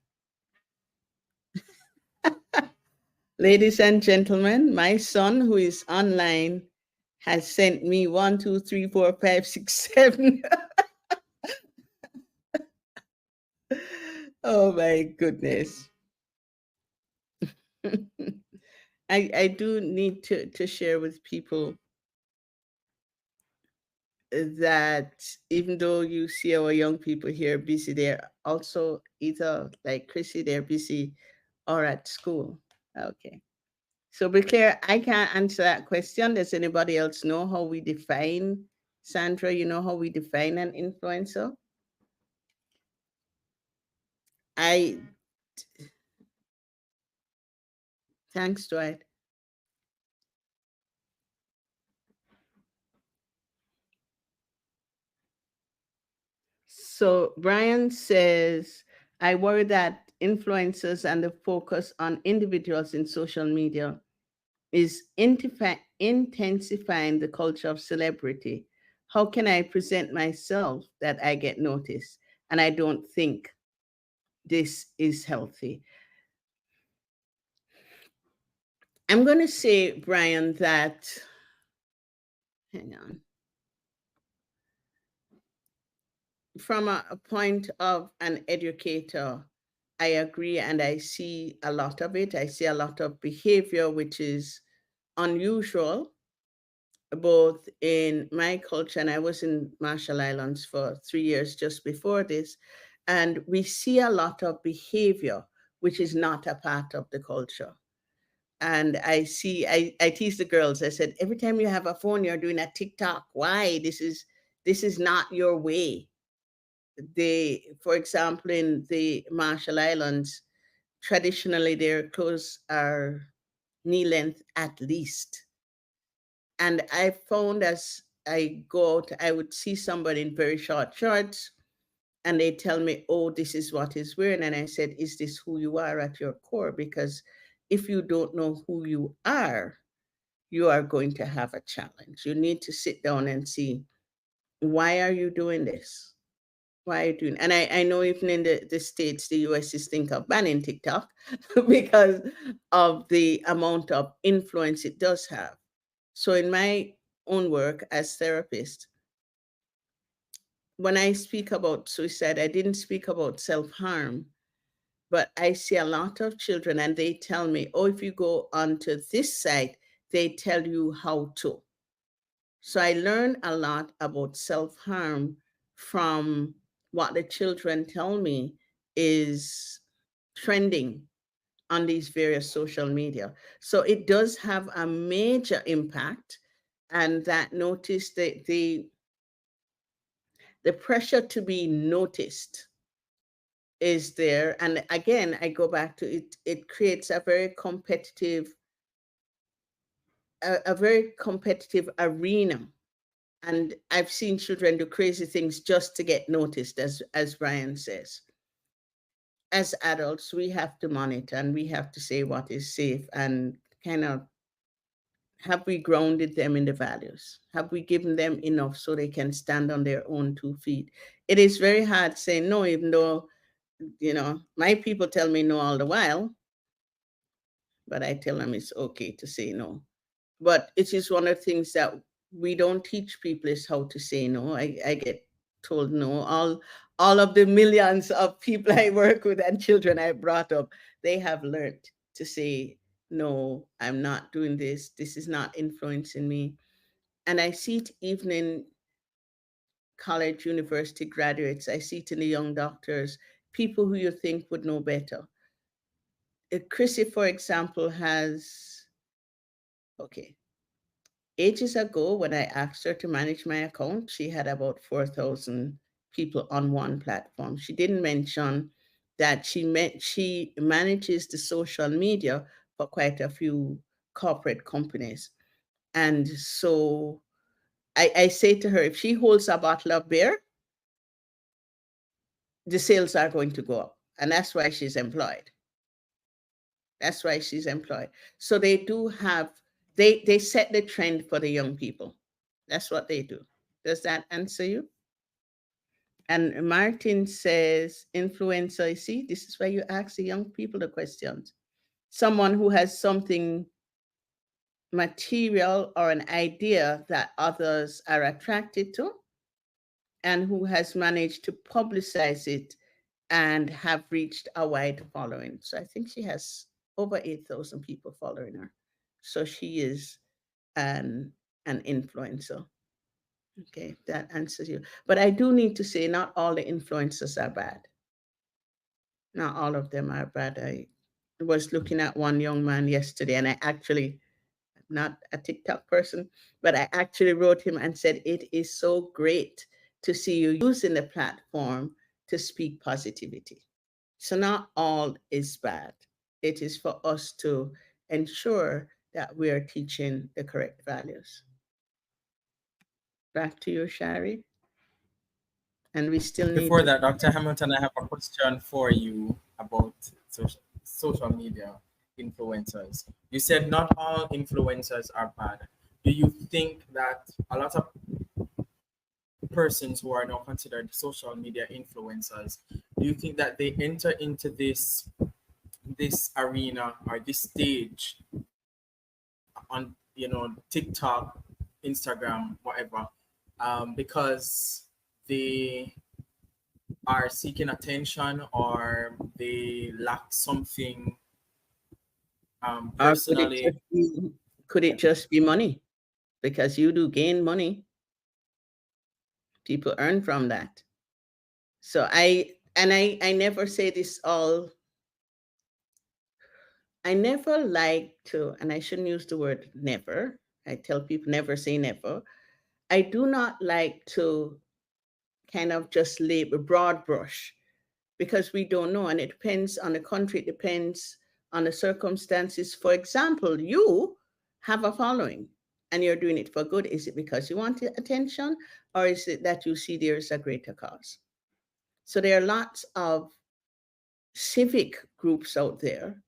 Ladies and gentlemen, my son, who is online, has sent me 1, 2, 3, 4, 5, 6, 7. Oh my goodness. I do need to share with people that even though you see our young people here busy, they're also either like Chrissy, they're busy or at school. Okay. So be clear, I can't answer that question. Does anybody else know how we define, Sandra, you know how we define an influencer? Thanks, Dwight. So Brian says, I worry that influencers and the focus on individuals in social media is intensifying the culture of celebrity. How can I present myself that I get noticed? And I don't think this is healthy. I'm going to say, Brian, that, hang on. From a point of an educator, I agree, and I see a lot of it. I see a lot of behavior which is unusual, both in my culture, and I was in Marshall Islands for 3 years just before this, and we see a lot of behavior which is not a part of the culture. And I tease the girls. I said, every time you have a phone, you're doing a TikTok. Why? This is not your way. For example, in the Marshall Islands, traditionally their clothes are knee length at least. And I found as I go out, I would see somebody in very short shorts and they tell me, oh, this is what he's wearing. And I said, is this who you are at your core? Because if you don't know who you are going to have a challenge. You need to sit down and see, why are you doing this? Why are you doing? And I know even in the States, the US is thinking of banning TikTok because of the amount of influence it does have. So in my own work as therapist, when I speak about suicide, I didn't speak about self-harm, but I see a lot of children and they tell me, oh, if you go onto this site, they tell you how to. So I learn a lot about self-harm from what the children tell me is trending on these various social media. So it does have a major impact, and that notice the pressure to be noticed is there. And again, I go back to it, it creates a very competitive arena. And I've seen children do crazy things just to get noticed, as Brian says. As adults, we have to monitor and we have to say what is safe and kind of, have we grounded them in the values? Have we given them enough so they can stand on their own 2 feet? It is very hard saying no, even though, my people tell me no all the while, but I tell them it's okay to say no. But it is one of the things that we don't teach people is how to say no. I get told no. All of the millions of people I work with and children I brought up, they have learned to say, no, I'm not doing this. This is not influencing me. And I see it even in college, university graduates. I see it in the young doctors, people who you think would know better. Chrissy, for example, ages ago, when I asked her to manage my account, she had about 4,000 people on one platform. She didn't mention that she manages the social media for quite a few corporate companies. And so I say to her, if she holds a bottle of beer, the sales are going to go up. And that's why she's employed. That's why she's employed. So they do have, they set the trend for the young people. That's what they do. Does that answer you? And Martin says, influencer, see, this is why you ask the young people the questions. Someone who has something material or an idea that others are attracted to, and who has managed to publicize it and have reached a wide following. So I think she has over 8,000 people following her. So she is an influencer. Okay, that answers you. But I do need to say, not all the influencers are bad. Not all of them are bad. I was looking at one young man yesterday, and I actually, I'm not a TikTok person, but I actually wrote him and said, it is so great to see you using the platform to speak positivity. So not all is bad. It is for us to ensure that we are teaching the correct values. Back to you, Shari. And we still need Before that, Dr. Hamilton, I have a question for you about social media influencers. You said not all influencers are bad. Do you think that a lot of persons who are now considered social media influencers, do you think that they enter into this arena or this stage on TikTok, Instagram, whatever, because they are seeking attention, or they lack something personally? Could it just be money? Because you do gain money. People earn from that. So I never say this all. I never like to, and I shouldn't use the word never. I tell people never say never. I do not like to kind of just label broad brush because we don't know. And it depends on the country, it depends on the circumstances. For example, you have a following and you're doing it for good. Is it because you want attention, or is it that you see there is a greater cause? So there are lots of civic groups out there.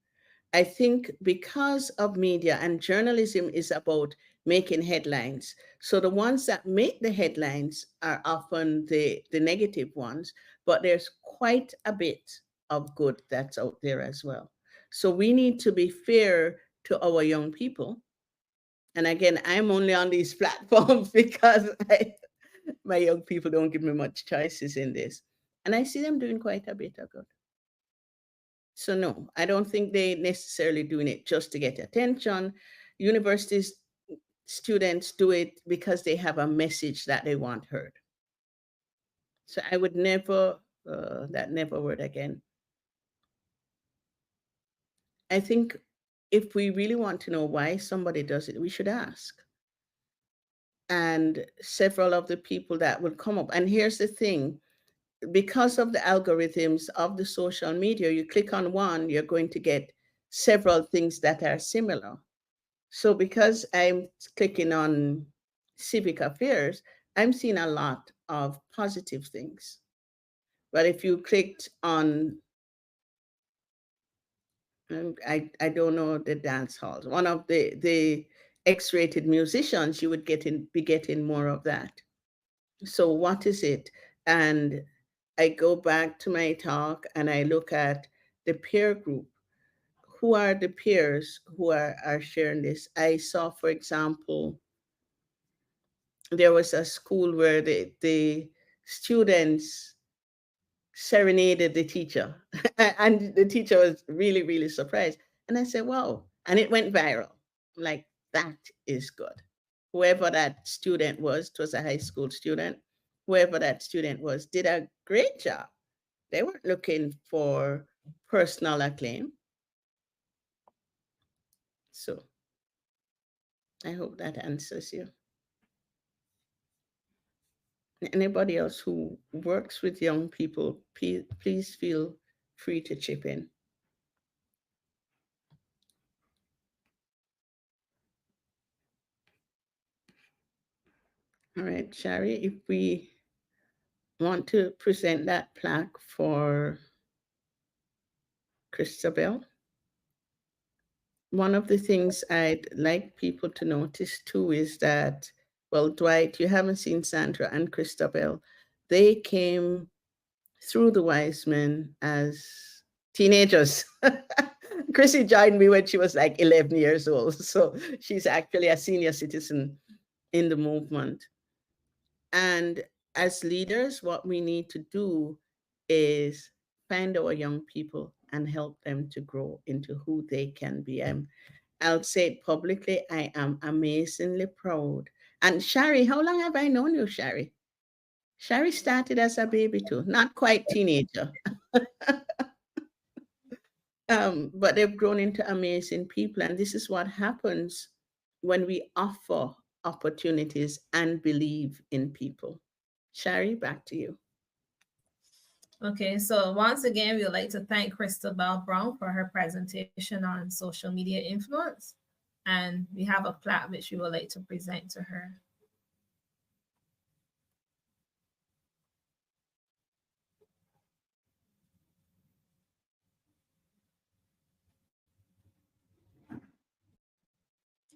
I think because of media, and journalism is about making headlines. So the ones that make the headlines are often the negative ones, but there's quite a bit of good that's out there as well. So we need to be fair to our young people. And again, I'm only on these platforms because my young people don't give me much choices in this. And I see them doing quite a bit of good. So no, I don't think they necessarily doing it just to get attention. Universities students do it because they have a message that they want heard. So I would never, that never word again. I think if we really want to know why somebody does it, we should ask. And several of the people that will come up, and here's the thing, because of the algorithms of the social media, you click on one, you're going to get several things that are similar. So because I'm clicking on civic affairs, I'm seeing a lot of positive things. But if you clicked on, I don't know, the dance halls, one of the X-rated musicians, you would be getting more of that. So what is it? And I go back to my talk and I look at the peer group. Who are the peers who are sharing this? I saw, for example, there was a school where the students serenaded the teacher and the teacher was really, really surprised. And I said, wow. And it went viral. I'm like, that is good. Whoever that student was, it was a high school student, whoever that student was, did a great job. They weren't looking for personal acclaim. So I hope that answers you. Anybody else who works with young people, please feel free to chip in. All right, Shari, if we want to present that plaque for Christabel. One of the things I'd like people to notice too is that, well, Dwight, you haven't seen Sandra and Christabel. They came through the Wiseman as teenagers. Chrissy joined me when she was like 11 years old. So she's actually a senior citizen in the movement. And as leaders, what we need to do is find our young people and help them to grow into who they can be. I'll say it publicly, I am amazingly proud. And Shari, how long have I known you, Shari? Shari started as a baby too, not quite teenager. But they've grown into amazing people. And this is what happens when we offer opportunities and believe in people. Shari, back to you. Okay, so once again, we would like to thank Christabel Brown for her presentation on social media influence. And we have a plaque which we would like to present to her.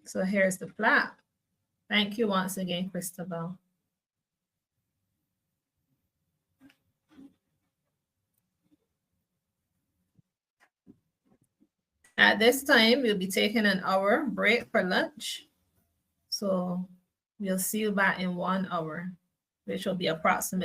So here's the plaque. Thank you once again, Christabel. At this time, we'll be taking an hour break for lunch. So we'll see you back in 1 hour, which will be approximately